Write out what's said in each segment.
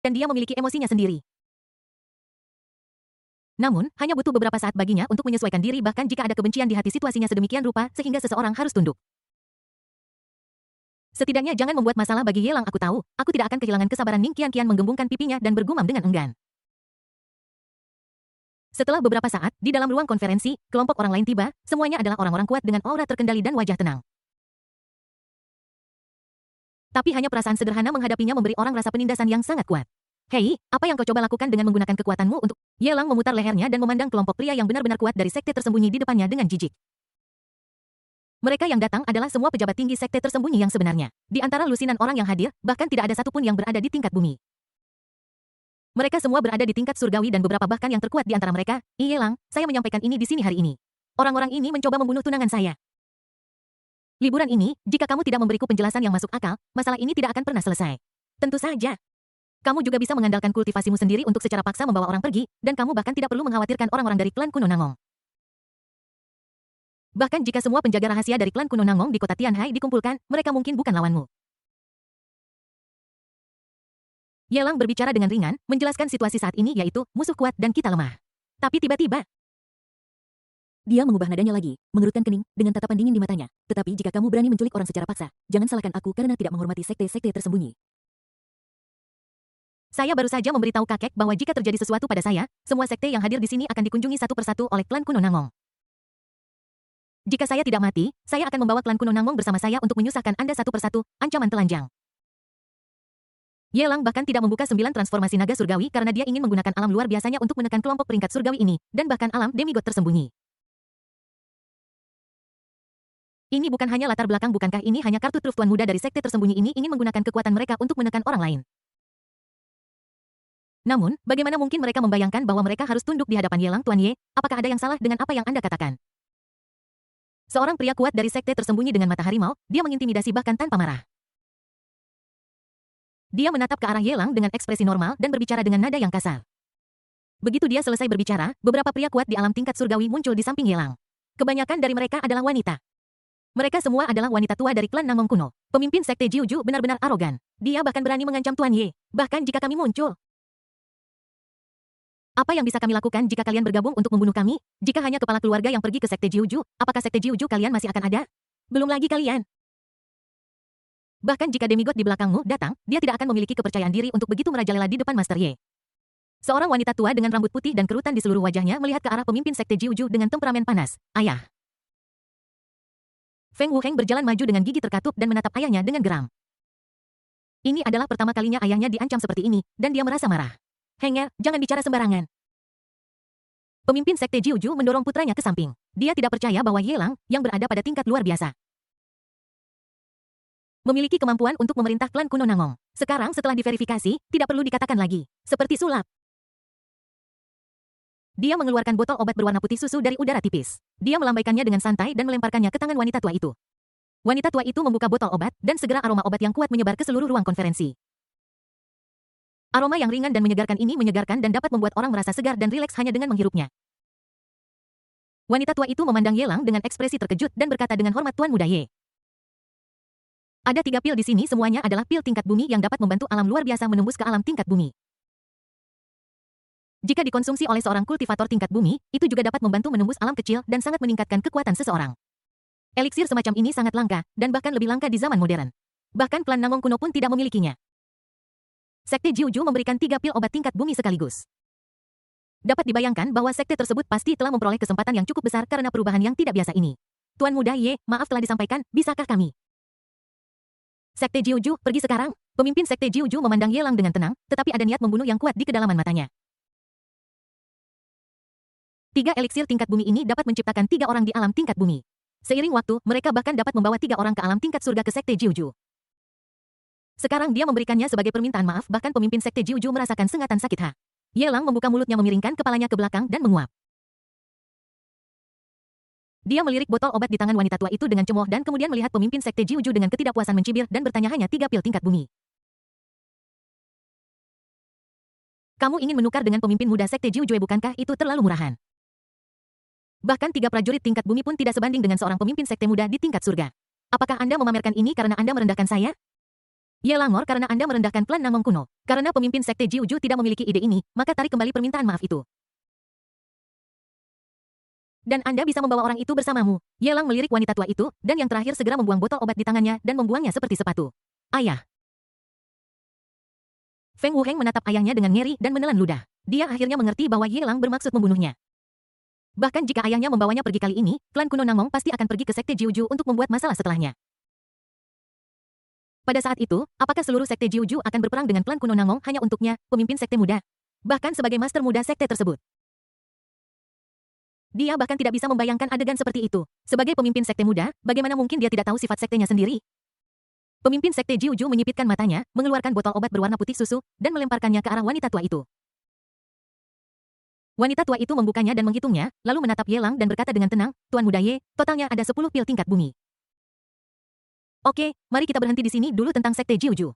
dan dia memiliki emosinya sendiri. Namun, hanya butuh beberapa saat baginya untuk menyesuaikan diri bahkan jika ada kebencian di hati situasinya sedemikian rupa sehingga seseorang harus tunduk. Setidaknya jangan membuat masalah bagi Yelang, aku tahu. Aku tidak akan kehilangan kesabaran. Ning Qian menggembungkan pipinya dan bergumam dengan enggan. Setelah beberapa saat, di dalam ruang konferensi, kelompok orang lain tiba, semuanya adalah orang-orang kuat dengan aura terkendali dan wajah tenang. Tapi hanya perasaan sederhana menghadapinya memberi orang rasa penindasan yang sangat kuat. Hei, apa yang kau coba lakukan dengan menggunakan kekuatanmu untuk... Yelang memutar lehernya dan memandang kelompok pria yang benar-benar kuat dari sekte tersembunyi di depannya dengan jijik. Mereka yang datang adalah semua pejabat tinggi sekte tersembunyi yang sebenarnya. Di antara lusinan orang yang hadir, bahkan tidak ada satupun yang berada di tingkat bumi. Mereka semua berada di tingkat surgawi dan beberapa bahkan yang terkuat di antara mereka. Yelang, saya menyampaikan ini di sini hari ini. Orang-orang ini mencoba membunuh tunangan saya. Liburan ini, jika kamu tidak memberiku penjelasan yang masuk akal, masalah ini tidak akan pernah selesai. Tentu saja. Kamu juga bisa mengandalkan kultivasimu sendiri untuk secara paksa membawa orang pergi, dan kamu bahkan tidak perlu mengkhawatirkan orang-orang dari klan kuno Nangong. Bahkan jika semua penjaga rahasia dari klan kuno Nangong di kota Tianhai dikumpulkan, mereka mungkin bukan lawanmu. Yelang berbicara dengan ringan, menjelaskan situasi saat ini yaitu, musuh kuat dan kita lemah. Tapi tiba-tiba, dia mengubah nadanya lagi, mengerutkan kening, dengan tatapan dingin di matanya. Tetapi jika kamu berani menculik orang secara paksa, jangan salahkan aku karena tidak menghormati sekte-sekte tersembunyi. Saya baru saja memberitahu kakek bahwa jika terjadi sesuatu pada saya, semua sekte yang hadir di sini akan dikunjungi satu persatu oleh klan kuno Nangong. Jika saya tidak mati, saya akan membawa klan kuno Nangong bersama saya untuk menyusahkan Anda satu persatu, ancaman telanjang. Yelang bahkan tidak membuka 9 transformasi naga surgawi karena dia ingin menggunakan alam luar biasanya untuk menekan kelompok peringkat surgawi ini, dan bahkan alam demigod tersembunyi. Ini bukan hanya latar belakang, bukankah ini hanya kartu truf tuan muda dari sekte tersembunyi ini ingin menggunakan kekuatan mereka untuk menekan orang lain. Namun, bagaimana mungkin mereka membayangkan bahwa mereka harus tunduk di hadapan Yelang, Tuan Ye? Apakah ada yang salah dengan apa yang Anda katakan? Seorang pria kuat dari sekte tersembunyi dengan mata harimau, dia mengintimidasi bahkan tanpa marah. Dia menatap ke arah Yelang dengan ekspresi normal dan berbicara dengan nada yang kasar. Begitu dia selesai berbicara, beberapa pria kuat di alam tingkat surgawi muncul di samping Yelang. Kebanyakan dari mereka adalah wanita. Mereka semua adalah wanita tua dari klan Nangong kuno. Pemimpin sekte Jiuju benar-benar arogan. Dia bahkan berani mengancam Tuan Ye. Bahkan jika kami muncul. Apa yang bisa kami lakukan jika kalian bergabung untuk membunuh kami? Jika hanya kepala keluarga yang pergi ke sekte Jiuju, apakah sekte Jiuju kalian masih akan ada? Belum lagi kalian. Bahkan jika demigod di belakangmu datang, dia tidak akan memiliki kepercayaan diri untuk begitu merajalela di depan Master Ye. Seorang wanita tua dengan rambut putih dan kerutan di seluruh wajahnya melihat ke arah pemimpin sekte Jiuju dengan temperamen panas. Ayah. Feng Wuheng berjalan maju dengan gigi terkatup dan menatap ayahnya dengan geram. Ini adalah pertama kalinya ayahnya diancam seperti ini, dan dia merasa marah. Henger, jangan bicara sembarangan. Pemimpin sekte Jiuju mendorong putranya ke samping. Dia tidak percaya bahwa Yelang, yang berada pada tingkat luar biasa, memiliki kemampuan untuk memerintah klan kuno Nangong. Sekarang setelah diverifikasi, tidak perlu dikatakan lagi. Seperti sulap. Dia mengeluarkan botol obat berwarna putih susu dari udara tipis. Dia melambaikannya dengan santai dan melemparkannya ke tangan wanita tua itu. Wanita tua itu membuka botol obat, dan segera aroma obat yang kuat menyebar ke seluruh ruang konferensi. Aroma yang ringan dan menyegarkan ini menyegarkan dan dapat membuat orang merasa segar dan rileks hanya dengan menghirupnya. Wanita tua itu memandang Yelang dengan ekspresi terkejut dan berkata dengan hormat, Tuan Muda Ye. Ada 3 pil di sini, semuanya adalah pil tingkat bumi yang dapat membantu alam luar biasa menembus ke alam tingkat bumi. Jika dikonsumsi oleh seorang kultivator tingkat bumi, itu juga dapat membantu menembus alam kecil dan sangat meningkatkan kekuatan seseorang. Eliksir semacam ini sangat langka, dan bahkan lebih langka di zaman modern. Bahkan klan Nangong kuno pun tidak memilikinya. Sekte Jiuju memberikan 3 pil obat tingkat bumi sekaligus. Dapat dibayangkan bahwa sekte tersebut pasti telah memperoleh kesempatan yang cukup besar karena perubahan yang tidak biasa ini. Tuan Muda Ye, maaf telah disampaikan, bisakah kami? Sekte Jiuju, pergi sekarang. Pemimpin sekte Jiuju memandang Yelang dengan tenang, tetapi ada niat membunuh yang kuat di kedalaman matanya. 3 eliksir tingkat bumi ini dapat menciptakan 3 orang di alam tingkat bumi. Seiring waktu, mereka bahkan dapat membawa 3 orang ke alam tingkat surga ke sekte Jiuju. Sekarang dia memberikannya sebagai permintaan maaf, bahkan pemimpin sekte Jiuju merasakan sengatan sakit hati. Yelang membuka mulutnya, memiringkan kepalanya ke belakang dan menguap. Dia melirik botol obat di tangan wanita tua itu dengan cemooh dan kemudian melihat pemimpin sekte Jiuju dengan ketidakpuasan mencibir dan bertanya, hanya 3 pil tingkat bumi. Kamu ingin menukar dengan pemimpin muda sekte Jiuju, bukankah itu terlalu murahan? Bahkan 3 prajurit tingkat bumi pun tidak sebanding dengan seorang pemimpin sekte muda di tingkat surga. Apakah Anda memamerkan ini karena Anda merendahkan saya? Ye Langor, karena Anda merendahkan klan Namong kuno. Karena pemimpin sekte Jiuju tidak memiliki ide ini, maka tarik kembali permintaan maaf itu. Dan Anda bisa membawa orang itu bersamamu. Ye Lang melirik wanita tua itu, dan yang terakhir segera membuang botol obat di tangannya dan membuangnya seperti sepatu. Ayah. Feng Wuheng menatap ayahnya dengan ngeri dan menelan ludah. Dia akhirnya mengerti bahwa Ye Lang bermaksud membunuhnya. Bahkan jika ayahnya membawanya pergi kali ini, klan kuno Namong pasti akan pergi ke sekte Jiuju untuk membuat masalah setelahnya. Pada saat itu, apakah seluruh sekte Jiuju akan berperang dengan klan kuno Namong hanya untuknya, pemimpin sekte muda? Bahkan sebagai master muda sekte tersebut. Dia bahkan tidak bisa membayangkan adegan seperti itu. Sebagai pemimpin sekte muda, bagaimana mungkin dia tidak tahu sifat sektenya sendiri? Pemimpin sekte Jiuju menyipitkan matanya, mengeluarkan botol obat berwarna putih susu, dan melemparkannya ke arah wanita tua itu. Wanita tua itu membukanya dan menghitungnya, lalu menatap Ye Lang dan berkata dengan tenang, Tuan Muda Ye, totalnya ada 10 pil tingkat bumi. Oke, mari kita berhenti di sini dulu tentang sekte Jiuju.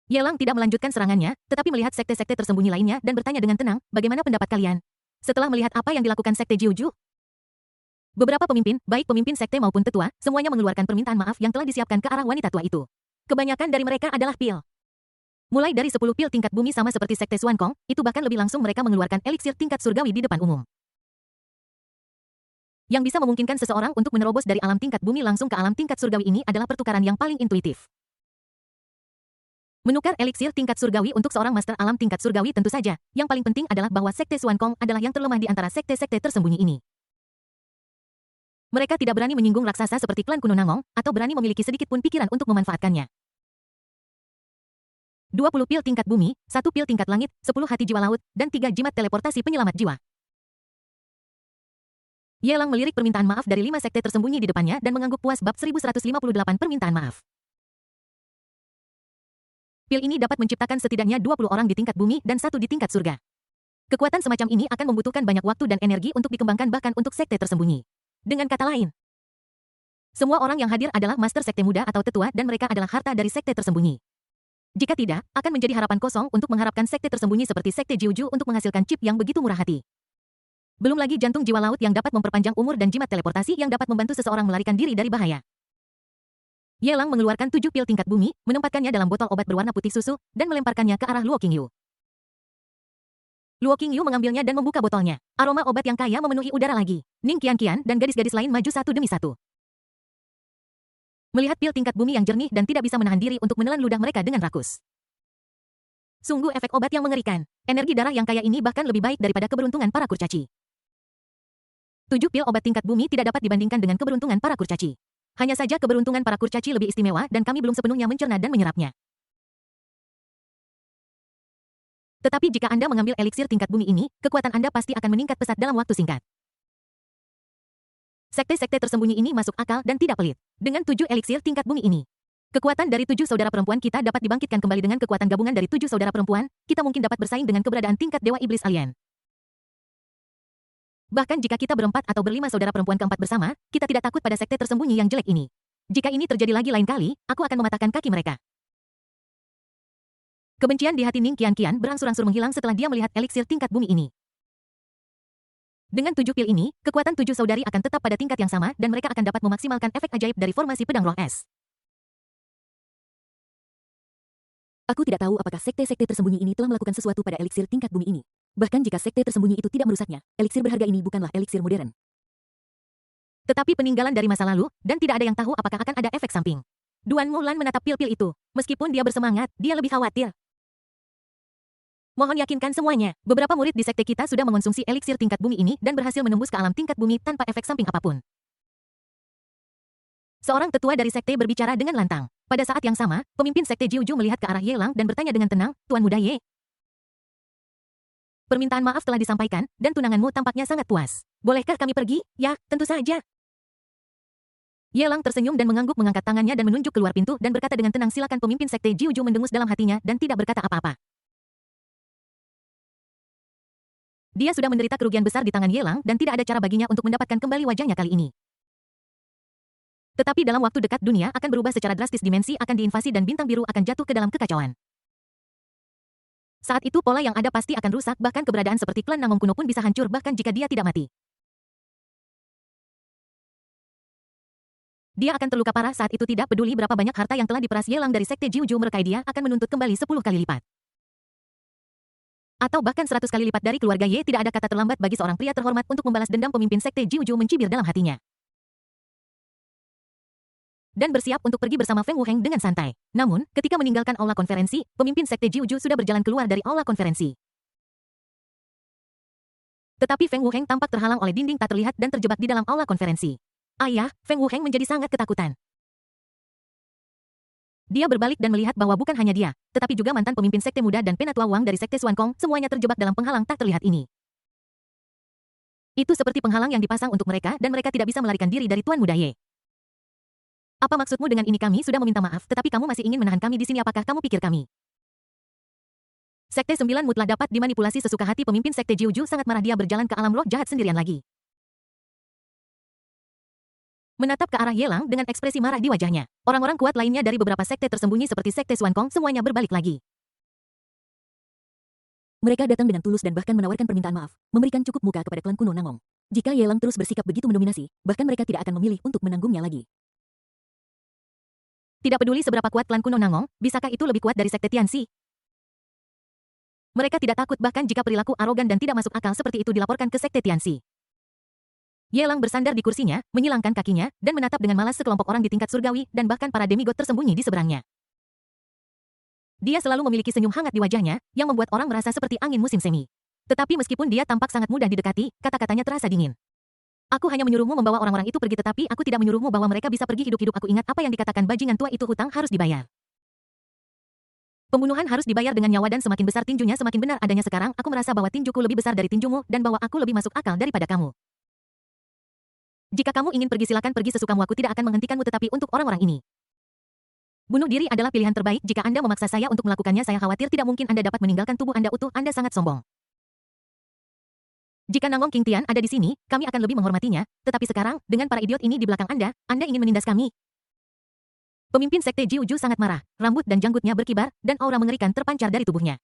Ye Lang tidak melanjutkan serangannya, tetapi melihat sekte-sekte tersembunyi lainnya dan bertanya dengan tenang, bagaimana pendapat kalian? Setelah melihat apa yang dilakukan sekte Jiuju, beberapa pemimpin, baik pemimpin sekte maupun tetua, semuanya mengeluarkan permintaan maaf yang telah disiapkan ke arah wanita tua itu. Kebanyakan dari mereka adalah pil. Mulai dari 10 pil tingkat bumi sama seperti sekte Xuan Kong, itu bahkan lebih langsung mereka mengeluarkan eliksir tingkat surgawi di depan umum. Yang bisa memungkinkan seseorang untuk menerobos dari alam tingkat bumi langsung ke alam tingkat surgawi ini adalah pertukaran yang paling intuitif. Menukar eliksir tingkat surgawi untuk seorang master alam tingkat surgawi tentu saja, yang paling penting adalah bahwa sekte Xuan Kong adalah yang terlemah di antara sekte-sekte tersembunyi ini. Mereka tidak berani menyinggung raksasa seperti klan kuno Namong, atau berani memiliki sedikit pun pikiran untuk memanfaatkannya. 20 pil tingkat bumi, 1 pil tingkat langit, 10 hati jiwa laut, dan 3 jimat teleportasi penyelamat jiwa. Ye Lang melirik permintaan maaf dari 5 sekte tersembunyi di depannya dan mengangguk puas bab 1158 permintaan maaf. Pil ini dapat menciptakan setidaknya 20 orang di tingkat bumi dan 1 di tingkat surga. Kekuatan semacam ini akan membutuhkan banyak waktu dan energi untuk dikembangkan bahkan untuk sekte tersembunyi. Dengan kata lain, semua orang yang hadir adalah master sekte muda atau tetua dan mereka adalah harta dari sekte tersembunyi. Jika tidak, akan menjadi harapan kosong untuk mengharapkan sekte tersembunyi seperti sekte Jiuju untuk menghasilkan chip yang begitu murah hati. Belum lagi jantung jiwa laut yang dapat memperpanjang umur dan jimat teleportasi yang dapat membantu seseorang melarikan diri dari bahaya. Ye Lang mengeluarkan 7 pil tingkat bumi, menempatkannya dalam botol obat berwarna putih susu, dan melemparkannya ke arah Luo Qingyu. Luo Qingyu mengambilnya dan membuka botolnya. Aroma obat yang kaya memenuhi udara lagi. Ning Qianqian dan gadis-gadis lain maju satu demi satu. Melihat pil tingkat bumi yang jernih dan tidak bisa menahan diri untuk menelan ludah mereka dengan rakus. Sungguh efek obat yang mengerikan. Energi darah yang kaya ini bahkan lebih baik daripada keberuntungan para kurcaci. 7 pil obat tingkat bumi tidak dapat dibandingkan dengan keberuntungan para kurcaci. Hanya saja keberuntungan para kurcaci lebih istimewa dan kami belum sepenuhnya mencerna dan menyerapnya. Tetapi jika Anda mengambil eliksir tingkat bumi ini, kekuatan Anda pasti akan meningkat pesat dalam waktu singkat. Sekte-sekte tersembunyi ini masuk akal dan tidak pelit. Dengan 7 eliksir tingkat bumi ini, kekuatan dari 7 saudara perempuan kita dapat dibangkitkan kembali dengan kekuatan gabungan dari 7 saudara perempuan, kita mungkin dapat bersaing dengan keberadaan tingkat Dewa Iblis Alien. Bahkan jika kita berempat atau berlima saudara perempuan keempat bersama, kita tidak takut pada sekte tersembunyi yang jelek ini. Jika ini terjadi lagi lain kali, aku akan mematahkan kaki mereka. Kebencian di hati Ning Qianqian berangsur-angsur menghilang setelah dia melihat eliksir tingkat bumi ini. Dengan 7 pil ini, kekuatan 7 saudari akan tetap pada tingkat yang sama dan mereka akan dapat memaksimalkan efek ajaib dari formasi pedang roh es. Aku tidak tahu apakah sekte-sekte tersembunyi ini telah melakukan sesuatu pada eliksir tingkat bumi ini. Bahkan jika sekte tersembunyi itu tidak merusaknya, eliksir berharga ini bukanlah eliksir modern. Tetapi peninggalan dari masa lalu, dan tidak ada yang tahu apakah akan ada efek samping. Duan Mulan menatap pil-pil itu. Meskipun dia bersemangat, dia lebih khawatir. Mohon yakinkan semuanya, beberapa murid di sekte kita sudah mengonsumsi eliksir tingkat bumi ini dan berhasil menembus ke alam tingkat bumi tanpa efek samping apapun. Seorang tetua dari sekte berbicara dengan lantang. Pada saat yang sama, pemimpin sekte Jiuju melihat ke arah Ye Lang dan bertanya dengan tenang, Tuan Muda Ye. Permintaan maaf telah disampaikan, dan tunanganmu tampaknya sangat puas. Bolehkah kami pergi? Ya, tentu saja. Ye Lang tersenyum dan mengangguk mengangkat tangannya dan menunjuk keluar pintu dan berkata dengan tenang silakan pemimpin sekte Jiuju mendengus dalam hatinya dan tidak berkata apa-apa. Dia sudah menderita kerugian besar di tangan Ye Lang dan tidak ada cara baginya untuk mendapatkan kembali wajahnya kali ini. Tetapi dalam waktu dekat dunia akan berubah secara drastis, dimensi akan diinvasi dan bintang biru akan jatuh ke dalam kekacauan. Saat itu pola yang ada pasti akan rusak, bahkan keberadaan seperti klan Namong kuno pun bisa hancur bahkan jika dia tidak mati. Dia akan terluka parah saat itu tidak peduli berapa banyak harta yang telah diperas Ye Lang dari Sekte Jiuju Merekai dia akan menuntut kembali 10 kali lipat. Atau bahkan 100 kali lipat dari keluarga Ye tidak ada kata terlambat bagi seorang pria terhormat untuk membalas dendam pemimpin Sekte Jiuju mencibir dalam hatinya. Dan bersiap untuk pergi bersama Feng Wuheng dengan santai. Namun, ketika meninggalkan aula konferensi, pemimpin Sekte Jiuju sudah berjalan keluar dari aula konferensi. Tetapi Feng Wuheng tampak terhalang oleh dinding tak terlihat dan terjebak di dalam aula konferensi. Ayah, Feng Wuheng menjadi sangat ketakutan. Dia berbalik dan melihat bahwa bukan hanya dia, tetapi juga mantan pemimpin Sekte Muda dan Penatua Wang dari Sekte Xuankong, semuanya terjebak dalam penghalang tak terlihat ini. Itu seperti penghalang yang dipasang untuk mereka dan mereka tidak bisa melarikan diri dari Tuan Muda Ye. Apa maksudmu dengan ini? Kami sudah meminta maaf, tetapi kamu masih ingin menahan kami di sini. Apakah kamu pikir kami? Sekte 9 mutlak dapat dimanipulasi sesuka hati. Pemimpin Sekte Jiuju sangat marah. Dia berjalan ke alam roh jahat sendirian lagi. Menatap ke arah Ye Lang dengan ekspresi marah di wajahnya. Orang-orang kuat lainnya dari beberapa sekte tersembunyi seperti Sekte Xuankong semuanya berbalik lagi. Mereka datang dengan tulus dan bahkan menawarkan permintaan maaf, memberikan cukup muka kepada klan kuno Nangong. Jika Ye Lang terus bersikap begitu mendominasi, bahkan mereka tidak akan memilih untuk menanggungnya lagi. Tidak peduli seberapa kuat klan kuno Nangong, bisakah itu lebih kuat dari Sekte Tianxi? Mereka tidak takut bahkan jika perilaku arogan dan tidak masuk akal seperti itu dilaporkan ke Sekte Tianxi. Ye Lang bersandar di kursinya, menyilangkan kakinya, dan menatap dengan malas sekelompok orang di tingkat surgawi dan bahkan para demigod tersembunyi di seberangnya. Dia selalu memiliki senyum hangat di wajahnya, yang membuat orang merasa seperti angin musim semi. Tetapi meskipun dia tampak sangat mudah didekati, kata-katanya terasa dingin. Aku hanya menyuruhmu membawa orang-orang itu pergi tetapi aku tidak menyuruhmu bahwa mereka bisa pergi hidup-hidup. Aku ingat apa yang dikatakan bajingan tua itu, hutang harus dibayar. Pembunuhan harus dibayar dengan nyawa dan semakin besar tinjunya semakin benar adanya. Sekarang aku merasa bahwa tinjuku lebih besar dari tinjumu dan bahwa aku lebih masuk akal daripada kamu. Jika kamu ingin pergi silakan pergi sesukamu, aku tidak akan menghentikanmu, tetapi untuk orang-orang ini. Bunuh diri adalah pilihan terbaik. Jika Anda memaksa saya untuk melakukannya, saya khawatir tidak mungkin Anda dapat meninggalkan tubuh Anda utuh. Anda sangat sombong. Jika Nangong King Tian ada di sini, kami akan lebih menghormatinya, tetapi sekarang, dengan para idiot ini di belakang Anda ingin menindas kami. Pemimpin Sekte Jiuju sangat marah, rambut dan janggutnya berkibar, dan aura mengerikan terpancar dari tubuhnya.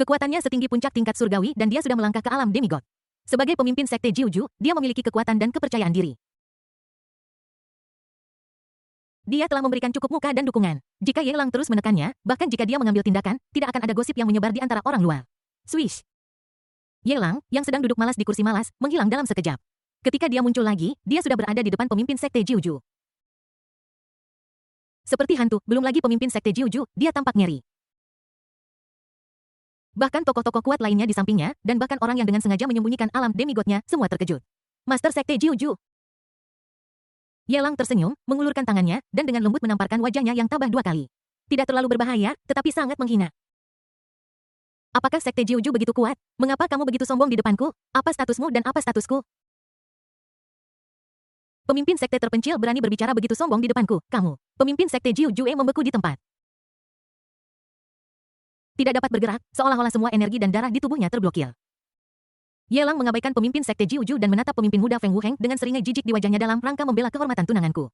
Kekuatannya setinggi puncak tingkat surgawi dan dia sudah melangkah ke alam demigod. Sebagai pemimpin Sekte Jiuju, dia memiliki kekuatan dan kepercayaan diri. Dia telah memberikan cukup muka dan dukungan. Jika Ye Lang terus menekannya, bahkan jika dia mengambil tindakan, tidak akan ada gosip yang menyebar di antara orang luar. Swish! Ye Lang, yang sedang duduk malas di kursi malas, menghilang dalam sekejap. Ketika dia muncul lagi, dia sudah berada di depan pemimpin Sekte Jiuju. Seperti hantu, belum lagi pemimpin Sekte Jiuju, dia tampak ngeri. Bahkan tokoh-tokoh kuat lainnya di sampingnya, dan bahkan orang yang dengan sengaja menyembunyikan alam demigodnya, semua terkejut. Master Sekte Jiuju. Ye Lang tersenyum, mengulurkan tangannya, dan dengan lembut menamparkan wajahnya yang tabah 2 kali. Tidak terlalu berbahaya, tetapi sangat menghina. Apakah Sekte Jiuju begitu kuat? Mengapa kamu begitu sombong di depanku? Apa statusmu dan apa statusku? Pemimpin sekte terpencil berani berbicara begitu sombong di depanku. Kamu, pemimpin sekte Jiuju membeku di tempat. Tidak dapat bergerak, seolah-olah semua energi dan darah di tubuhnya terblokir. Ye Lang mengabaikan pemimpin sekte Jiuju dan menatap pemimpin muda Feng Wuheng dengan seringai jijik di wajahnya dalam rangka membela kehormatan tunanganku.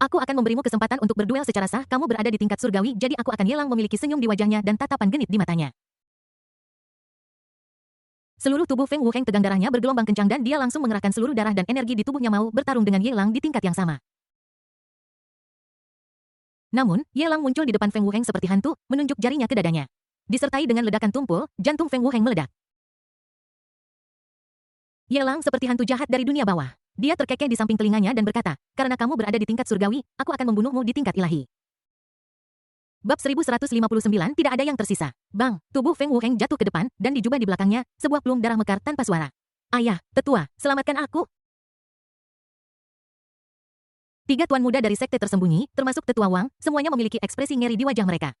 Aku akan memberimu kesempatan untuk berduel secara sah. Kamu berada di tingkat surgawi, jadi aku akan. Ye Lang memiliki senyum di wajahnya dan tatapan genit di matanya. Seluruh tubuh Feng Wuheng tegang, darahnya bergelombang kencang dan dia langsung mengerahkan seluruh darah dan energi di tubuhnya mau bertarung dengan Ye Lang di tingkat yang sama. Namun, Ye Lang muncul di depan Feng Wuheng seperti hantu, menunjuk jarinya ke dadanya. Disertai dengan ledakan tumpul, jantung Feng Wuheng meledak. Ye Lang seperti hantu jahat dari dunia bawah. Dia terkekeh di samping telinganya dan berkata, karena kamu berada di tingkat surgawi, aku akan membunuhmu di tingkat ilahi. Bab 1159 tidak ada yang tersisa. Bang, tubuh Feng Wuheng jatuh ke depan, dan di jubah di belakangnya, sebuah plum darah mekar tanpa suara. Ayah, tetua, selamatkan aku. 3 tuan muda dari sekte tersembunyi, termasuk tetua Wang, semuanya memiliki ekspresi ngeri di wajah mereka.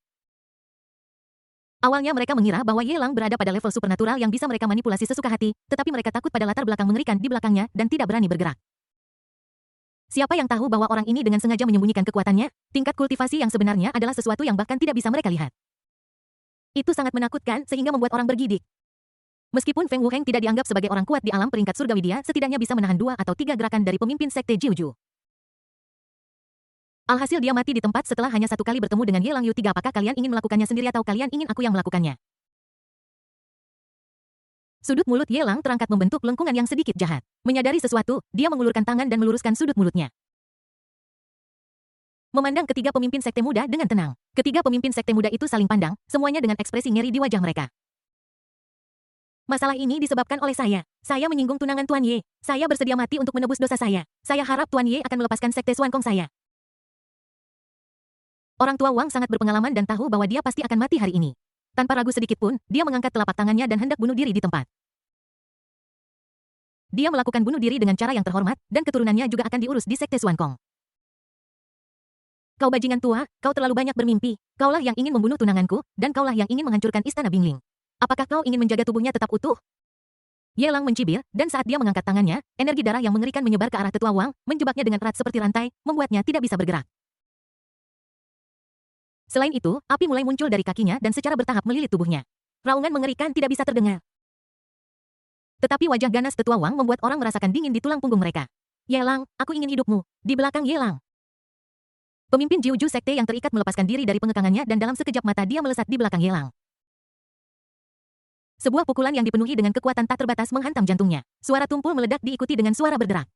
Awalnya mereka mengira bahwa Ye Lang berada pada level supernatural yang bisa mereka manipulasi sesuka hati, tetapi mereka takut pada latar belakang mengerikan di belakangnya dan tidak berani bergerak. Siapa yang tahu bahwa orang ini dengan sengaja menyembunyikan kekuatannya? Tingkat kultivasi yang sebenarnya adalah sesuatu yang bahkan tidak bisa mereka lihat. Itu sangat menakutkan sehingga membuat orang bergidik. Meskipun Feng Wuheng tidak dianggap sebagai orang kuat di alam peringkat surgawi, dia setidaknya bisa menahan 2 atau 3 gerakan dari pemimpin sekte Jiuju. Alhasil dia mati di tempat setelah hanya 1 kali bertemu dengan Ye Lang Yu. 3. Apakah kalian ingin melakukannya sendiri atau kalian ingin aku yang melakukannya? Sudut mulut Yelang terangkat membentuk lengkungan yang sedikit jahat. Menyadari sesuatu, dia mengulurkan tangan dan meluruskan sudut mulutnya. Memandang ketiga pemimpin sekte muda dengan tenang. Ketiga pemimpin sekte muda itu saling pandang, semuanya dengan ekspresi ngeri di wajah mereka. Masalah ini disebabkan oleh saya. Saya menyinggung tunangan Tuan Ye. Saya bersedia mati untuk menebus dosa saya. Saya harap Tuan Ye akan melepaskan sekte Xuan Kong saya. Orang tua Wang sangat berpengalaman dan tahu bahwa dia pasti akan mati hari ini. Tanpa ragu sedikit pun, dia mengangkat telapak tangannya dan hendak bunuh diri di tempat. Dia melakukan bunuh diri dengan cara yang terhormat, dan keturunannya juga akan diurus di sekte Xuan Kong. Kau bajingan tua, kau terlalu banyak bermimpi. Kaulah yang ingin membunuh tunanganku, dan kaulah yang ingin menghancurkan istana Bingling. Apakah kau ingin menjaga tubuhnya tetap utuh? Ye Lang mencibir, dan saat dia mengangkat tangannya, energi darah yang mengerikan menyebar ke arah tetua Wang, menjebaknya dengan erat seperti rantai, membuatnya tidak bisa bergerak. Selain itu, api mulai muncul dari kakinya dan secara bertahap melilit tubuhnya. Raungan mengerikan tidak bisa terdengar. Tetapi wajah ganas tetua Wang membuat orang merasakan dingin di tulang punggung mereka. Ye Lang, aku ingin hidupmu. Di belakang Ye Lang. Pemimpin Jiuju Sekte yang terikat melepaskan diri dari pengekangannya dan dalam sekejap mata dia melesat di belakang Ye Lang. Sebuah pukulan yang dipenuhi dengan kekuatan tak terbatas menghantam jantungnya. Suara tumpul meledak diikuti dengan suara berderak.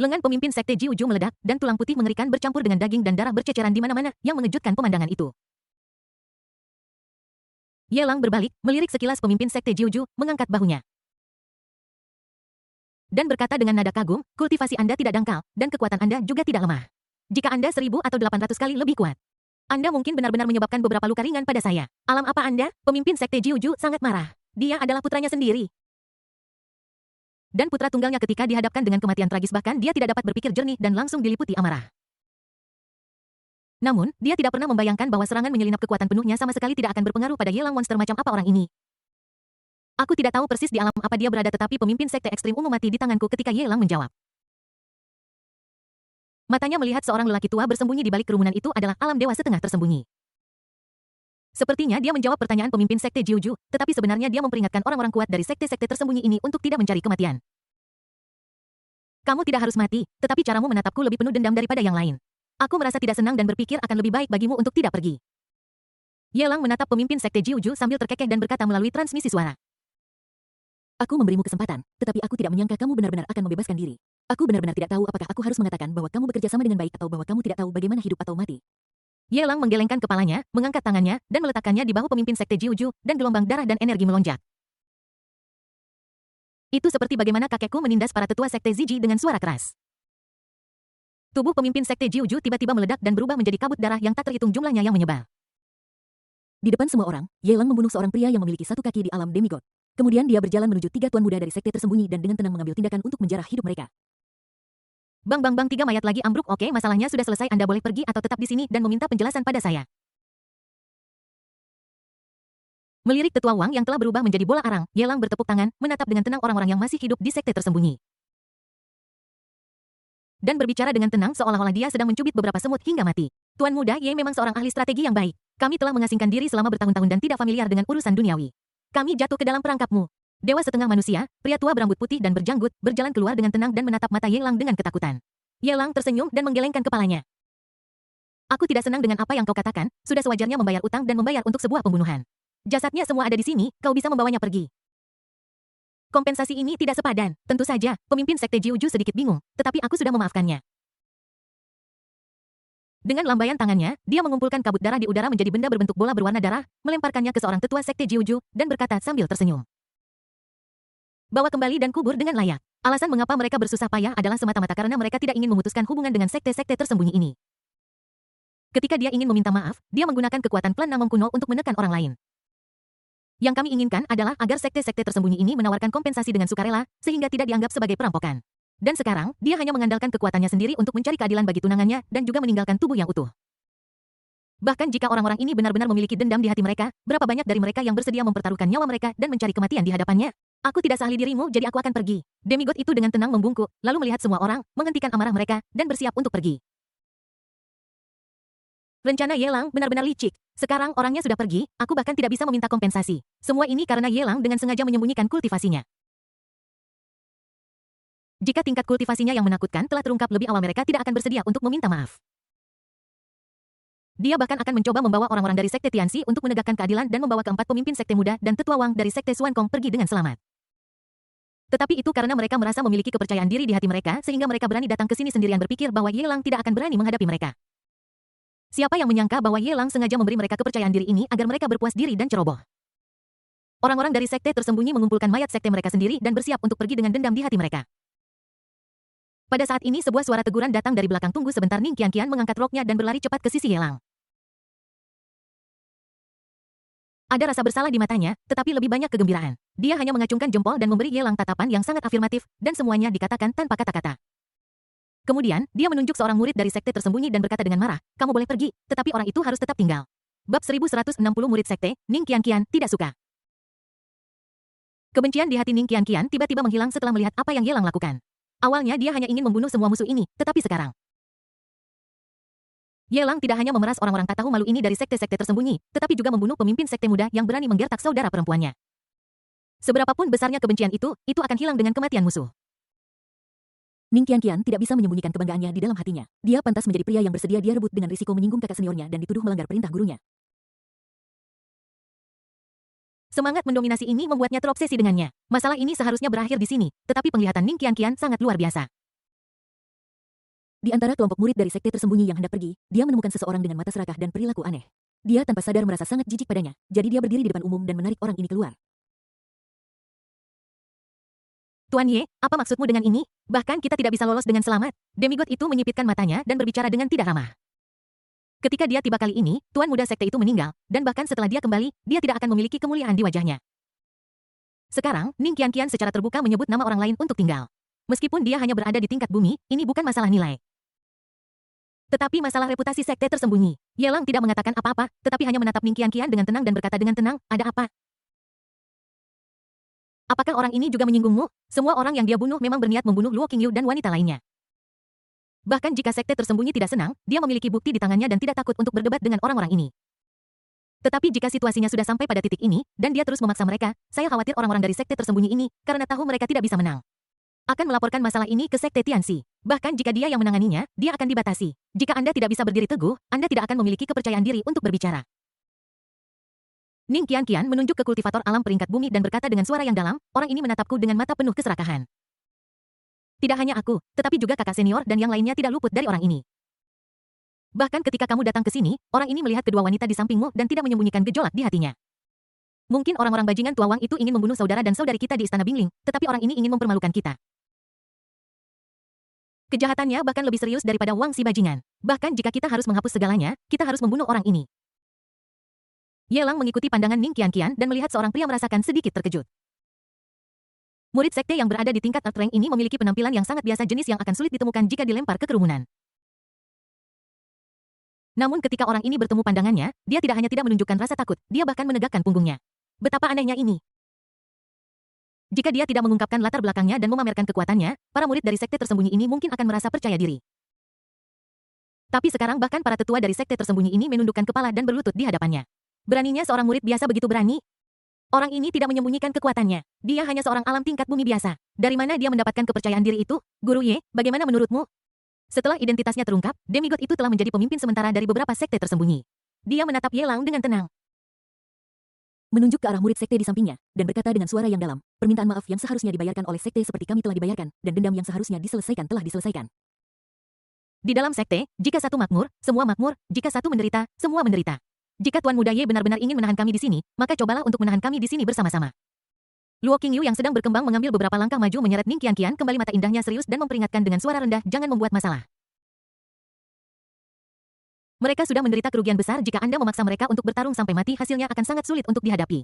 Lengan pemimpin sekte Jiuju meledak, dan tulang putih mengerikan bercampur dengan daging dan darah berceceran di mana-mana, yang mengejutkan pemandangan itu. Ye Lang berbalik, melirik sekilas pemimpin sekte Jiuju, mengangkat bahunya. Dan berkata dengan nada kagum, kultivasi Anda tidak dangkal, dan kekuatan Anda juga tidak lemah. Jika Anda 1000 atau 800 kali lebih kuat, Anda mungkin benar-benar menyebabkan beberapa luka ringan pada saya. Alam apa Anda? Pemimpin sekte Jiuju sangat marah. Dia adalah putranya sendiri. Dan putra tunggalnya ketika dihadapkan dengan kematian tragis bahkan dia tidak dapat berpikir jernih dan langsung diliputi amarah. Namun, dia tidak pernah membayangkan bahwa serangan menyelinap kekuatan penuhnya sama sekali tidak akan berpengaruh pada Ye Lang monster macam apa orang ini. Aku tidak tahu persis di alam apa dia berada tetapi pemimpin sekte ekstrim ungu mati di tanganku ketika Ye Lang menjawab. Matanya melihat seorang lelaki tua bersembunyi di balik kerumunan itu adalah alam dewa setengah tersembunyi. Sepertinya dia menjawab pertanyaan pemimpin sekte Jiuju, tetapi sebenarnya dia memperingatkan orang-orang kuat dari sekte-sekte tersembunyi ini untuk tidak mencari kematian. Kamu tidak harus mati, tetapi caramu menatapku lebih penuh dendam daripada yang lain. Aku merasa tidak senang dan berpikir akan lebih baik bagimu untuk tidak pergi. Ye Lang menatap pemimpin sekte Jiuju sambil terkekeh dan berkata melalui transmisi suara. Aku memberimu kesempatan, tetapi aku tidak menyangka kamu benar-benar akan membebaskan diri. Aku benar-benar tidak tahu apakah aku harus mengatakan bahwa kamu bekerja sama dengan baik atau bahwa kamu tidak tahu bagaimana hidup atau mati. Ye Lang menggelengkan kepalanya, mengangkat tangannya, dan meletakkannya di bahu pemimpin sekte Jiuju, dan gelombang darah dan energi melonjak. Itu seperti bagaimana kakekku menindas para tetua sekte Ziji dengan suara keras. Tubuh pemimpin sekte Jiuju tiba-tiba meledak dan berubah menjadi kabut darah yang tak terhitung jumlahnya yang menyebar. Di depan semua orang, Ye Lang membunuh seorang pria yang memiliki satu kaki di alam demigod. Kemudian dia berjalan menuju 3 tuan muda dari sekte tersembunyi dan dengan tenang mengambil tindakan untuk menjarah hidup mereka. Bang, 3 mayat lagi ambruk. Oke, masalahnya sudah selesai. Anda boleh pergi atau tetap di sini dan meminta penjelasan pada saya. Melirik tetua Wang yang telah berubah menjadi bola arang, Ye Lang bertepuk tangan, menatap dengan tenang orang-orang yang masih hidup di sekte tersembunyi. Dan berbicara dengan tenang seolah-olah dia sedang mencubit beberapa semut hingga mati. Tuan muda Ye memang seorang ahli strategi yang baik. Kami telah mengasingkan diri selama bertahun-tahun dan tidak familiar dengan urusan duniawi. Kami jatuh ke dalam perangkapmu. Dewa setengah manusia, pria tua berambut putih dan berjanggut, berjalan keluar dengan tenang dan menatap mata Ye Lang dengan ketakutan. Ye Lang tersenyum dan menggelengkan kepalanya. Aku tidak senang dengan apa yang kau katakan, sudah sewajarnya membayar utang dan membayar untuk sebuah pembunuhan. Jasadnya semua ada di sini, kau bisa membawanya pergi. Kompensasi ini tidak sepadan, tentu saja, pemimpin sekte Jiuju sedikit bingung, tetapi aku sudah memaafkannya. Dengan lambaian tangannya, dia mengumpulkan kabut darah di udara menjadi benda berbentuk bola berwarna darah, melemparkannya ke seorang tetua sekte Jiuju, dan berkata sambil tersenyum. Bawa kembali dan kubur dengan layak. Alasan mengapa mereka bersusah payah adalah semata-mata karena mereka tidak ingin memutuskan hubungan dengan sekte-sekte tersembunyi ini. Ketika dia ingin meminta maaf, dia menggunakan kekuatan klan Namong kuno untuk menekan orang lain. Yang kami inginkan adalah agar sekte-sekte tersembunyi ini menawarkan kompensasi dengan sukarela, sehingga tidak dianggap sebagai perampokan. Dan sekarang, dia hanya mengandalkan kekuatannya sendiri untuk mencari keadilan bagi tunangannya dan juga meninggalkan tubuh yang utuh. Bahkan jika orang-orang ini benar-benar memiliki dendam di hati mereka, berapa banyak dari mereka yang bersedia mempertaruhkan nyawa mereka dan mencari kematian di hadapannya? Aku tidak seahli dirimu, jadi aku akan pergi. Demigod itu dengan tenang membungkuk, lalu melihat semua orang, menghentikan amarah mereka, dan bersiap untuk pergi. Rencana Ye Lang benar-benar licik. Sekarang orangnya sudah pergi, aku bahkan tidak bisa meminta kompensasi. Semua ini karena Ye Lang dengan sengaja menyembunyikan kultivasinya. Jika tingkat kultivasinya yang menakutkan telah terungkap lebih awal mereka tidak akan bersedia untuk meminta maaf. Dia bahkan akan mencoba membawa orang-orang dari Sekte Tianxi untuk menegakkan keadilan dan membawa keempat pemimpin Sekte Muda dan Tetua Wang dari Sekte Xuan Kong pergi dengan selamat. Tetapi itu karena mereka merasa memiliki kepercayaan diri di hati mereka sehingga mereka berani datang ke sini sendirian berpikir bahwa Ye Lang tidak akan berani menghadapi mereka. Siapa yang menyangka bahwa Ye Lang sengaja memberi mereka kepercayaan diri ini agar mereka berpuas diri dan ceroboh. Orang-orang dari sekte tersembunyi mengumpulkan mayat sekte mereka sendiri dan bersiap untuk pergi dengan dendam di hati mereka. Pada saat ini sebuah suara teguran datang dari belakang. Tunggu sebentar. Ning Qianqian mengangkat roknya dan berlari cepat ke sisi Ye Lang. Ada rasa bersalah di matanya, tetapi lebih banyak kegembiraan. Dia hanya mengacungkan jempol dan memberi Ye Lang tatapan yang sangat afirmatif, dan semuanya dikatakan tanpa kata-kata. Kemudian, dia menunjuk seorang murid dari sekte tersembunyi dan berkata dengan marah, "Kamu boleh pergi, tetapi orang itu harus tetap tinggal." Bab 1160 Murid Sekte, Ning Qianqian tidak suka. Kebencian di hati Ning Qianqian tiba-tiba menghilang setelah melihat apa yang Ye Lang lakukan. Awalnya dia hanya ingin membunuh semua musuh ini, tetapi sekarang Ye Lang tidak hanya memeras orang-orang tak tahu malu ini dari sekte-sekte tersembunyi, tetapi juga membunuh pemimpin sekte muda yang berani menggertak saudara perempuannya. Seberapapun besarnya kebencian itu akan hilang dengan kematian musuh. Ning Qianqian tidak bisa menyembunyikan kebanggaannya di dalam hatinya. Dia pantas menjadi pria yang bersedia dia rebut dengan risiko menyinggung kakak seniornya dan dituduh melanggar perintah gurunya. Semangat mendominasi ini membuatnya terobsesi dengannya. Masalah ini seharusnya berakhir di sini, tetapi penglihatan Ning Qianqian sangat luar biasa. Di antara kelompok murid dari sekte tersembunyi yang hendak pergi, dia menemukan seseorang dengan mata serakah dan perilaku aneh. Dia tanpa sadar merasa sangat jijik padanya, jadi dia berdiri di depan umum dan menarik orang ini keluar. Tuan Ye, apa maksudmu dengan ini? Bahkan kita tidak bisa lolos dengan selamat. Demigod itu menyipitkan matanya dan berbicara dengan tidak ramah. Ketika dia tiba kali ini, Tuan Muda Sekte itu meninggal, dan bahkan setelah dia kembali, dia tidak akan memiliki kemuliaan di wajahnya. Sekarang, Ning Qianqian secara terbuka menyebut nama orang lain untuk tinggal. Meskipun dia hanya berada di tingkat bumi, ini bukan masalah nilai. Tetapi masalah reputasi sekte tersembunyi. Ye Lang tidak mengatakan apa-apa, tetapi hanya menatap Ning Qianqian dengan tenang dan berkata dengan tenang, "Ada apa? Apakah orang ini juga menyinggungmu?" Semua orang yang dia bunuh memang berniat membunuh Luo Qingyu dan wanita lainnya. Bahkan jika sekte tersembunyi tidak senang, dia memiliki bukti di tangannya dan tidak takut untuk berdebat dengan orang-orang ini. Tetapi jika situasinya sudah sampai pada titik ini, dan dia terus memaksa mereka, saya khawatir orang-orang dari sekte tersembunyi ini, karena tahu mereka tidak bisa menang, akan melaporkan masalah ini ke Sekte Tianxi. Bahkan jika dia yang menanganinya, dia akan dibatasi. Jika Anda tidak bisa berdiri teguh, Anda tidak akan memiliki kepercayaan diri untuk berbicara. Ning Qianqian menunjuk ke kultivator alam peringkat bumi dan berkata dengan suara yang dalam, "Orang ini menatapku dengan mata penuh keserakahan. Tidak hanya aku, tetapi juga kakak senior dan yang lainnya tidak luput dari orang ini. Bahkan ketika kamu datang ke sini, orang ini melihat kedua wanita di sampingmu dan tidak menyembunyikan gejolak di hatinya. Mungkin orang-orang bajingan tua Wang itu ingin membunuh saudara dan saudari kita di Istana Bingling, tetapi orang ini ingin mempermalukan kita. Kejahatannya bahkan lebih serius daripada Wang si bajingan. Bahkan jika kita harus menghapus segalanya, kita harus membunuh orang ini." Ye Lang mengikuti pandangan Ning Qianqian dan melihat seorang pria merasakan sedikit terkejut. Murid sekte yang berada di tingkat Earth Rank ini memiliki penampilan yang sangat biasa, jenis yang akan sulit ditemukan jika dilempar ke kerumunan. Namun ketika orang ini bertemu pandangannya, dia tidak hanya tidak menunjukkan rasa takut, dia bahkan menegakkan punggungnya. Betapa anehnya ini. Jika dia tidak mengungkapkan latar belakangnya dan memamerkan kekuatannya, para murid dari sekte tersembunyi ini mungkin akan merasa percaya diri. Tapi sekarang bahkan para tetua dari sekte tersembunyi ini menundukkan kepala dan berlutut di hadapannya. Beraninya seorang murid biasa begitu berani? Orang ini tidak menyembunyikan kekuatannya. Dia hanya seorang alam tingkat bumi biasa. Dari mana dia mendapatkan kepercayaan diri itu? Guru Ye, bagaimana menurutmu? Setelah identitasnya terungkap, demigod itu telah menjadi pemimpin sementara dari beberapa sekte tersembunyi. Dia menatap Ye Lang dengan tenang, menunjuk ke arah murid sekte di sampingnya, dan berkata dengan suara yang dalam, "Permintaan maaf yang seharusnya dibayarkan oleh sekte seperti kami telah dibayarkan, dan dendam yang seharusnya diselesaikan telah diselesaikan. Di dalam sekte, jika satu makmur, semua makmur, jika satu menderita, semua menderita. Jika Tuan Muda Ye benar-benar ingin menahan kami di sini, maka cobalah untuk menahan kami di sini bersama-sama." Luo Qingyu yang sedang berkembang mengambil beberapa langkah maju menyeret Ning Qianqian kembali, mata indahnya serius dan memperingatkan dengan suara rendah, "Jangan membuat masalah. Mereka sudah menderita kerugian besar. Jika Anda memaksa mereka untuk bertarung sampai mati, hasilnya akan sangat sulit untuk dihadapi.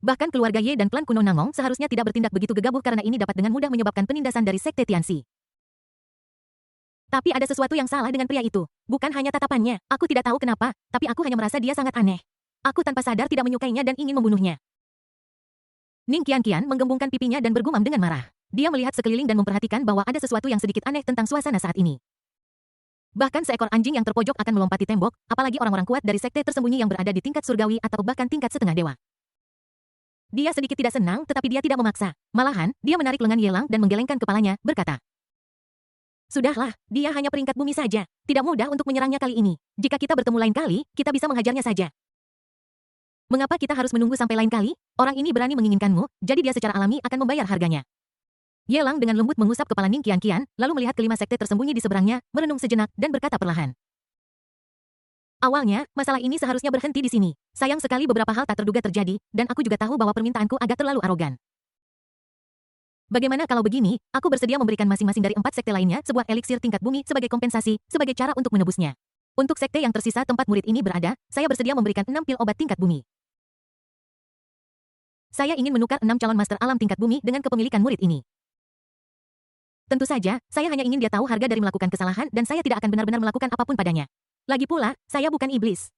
Bahkan keluarga Ye dan klan kuno Nangong seharusnya tidak bertindak begitu gegabah karena ini dapat dengan mudah menyebabkan penindasan dari Sekte Tianxi." Tapi ada sesuatu yang salah dengan pria itu. Bukan hanya tatapannya, aku tidak tahu kenapa, tapi aku hanya merasa dia sangat aneh. Aku tanpa sadar tidak menyukainya dan ingin membunuhnya. Ning Qianqian menggembungkan pipinya dan bergumam dengan marah. Dia melihat sekeliling dan memperhatikan bahwa ada sesuatu yang sedikit aneh tentang suasana saat ini. Bahkan seekor anjing yang terpojok akan melompati tembok, apalagi orang-orang kuat dari sekte tersembunyi yang berada di tingkat surgawi atau bahkan tingkat setengah dewa. Dia sedikit tidak senang, tetapi dia tidak memaksa. Malahan, dia menarik lengan Ye Lang dan menggelengkan kepalanya, berkata, Sudahlah, dia hanya peringkat bumi saja. Tidak mudah untuk menyerangnya kali ini. Jika kita bertemu lain kali, kita bisa menghajarnya saja. Mengapa kita harus menunggu sampai lain kali? Orang ini berani menginginkanmu, jadi dia secara alami akan membayar harganya. Yelang dengan lembut mengusap kepala Ning Qianqian, lalu melihat kelima sekte tersembunyi di seberangnya, merenung sejenak, dan berkata perlahan. Awalnya, masalah ini seharusnya berhenti di sini. Sayang sekali beberapa hal tak terduga terjadi, dan aku juga tahu bahwa permintaanku agak terlalu arogan. Bagaimana kalau begini, aku bersedia memberikan masing-masing dari 4 sekte lainnya sebuah eliksir tingkat bumi sebagai kompensasi, sebagai cara untuk menebusnya. Untuk sekte yang tersisa tempat murid ini berada, saya bersedia memberikan 6 pil obat tingkat bumi. Saya ingin menukar 6 calon master alam tingkat bumi dengan kepemilikan murid ini. Tentu saja, saya hanya ingin dia tahu harga dari melakukan kesalahan dan saya tidak akan benar-benar melakukan apapun padanya. Lagi pula, saya bukan iblis.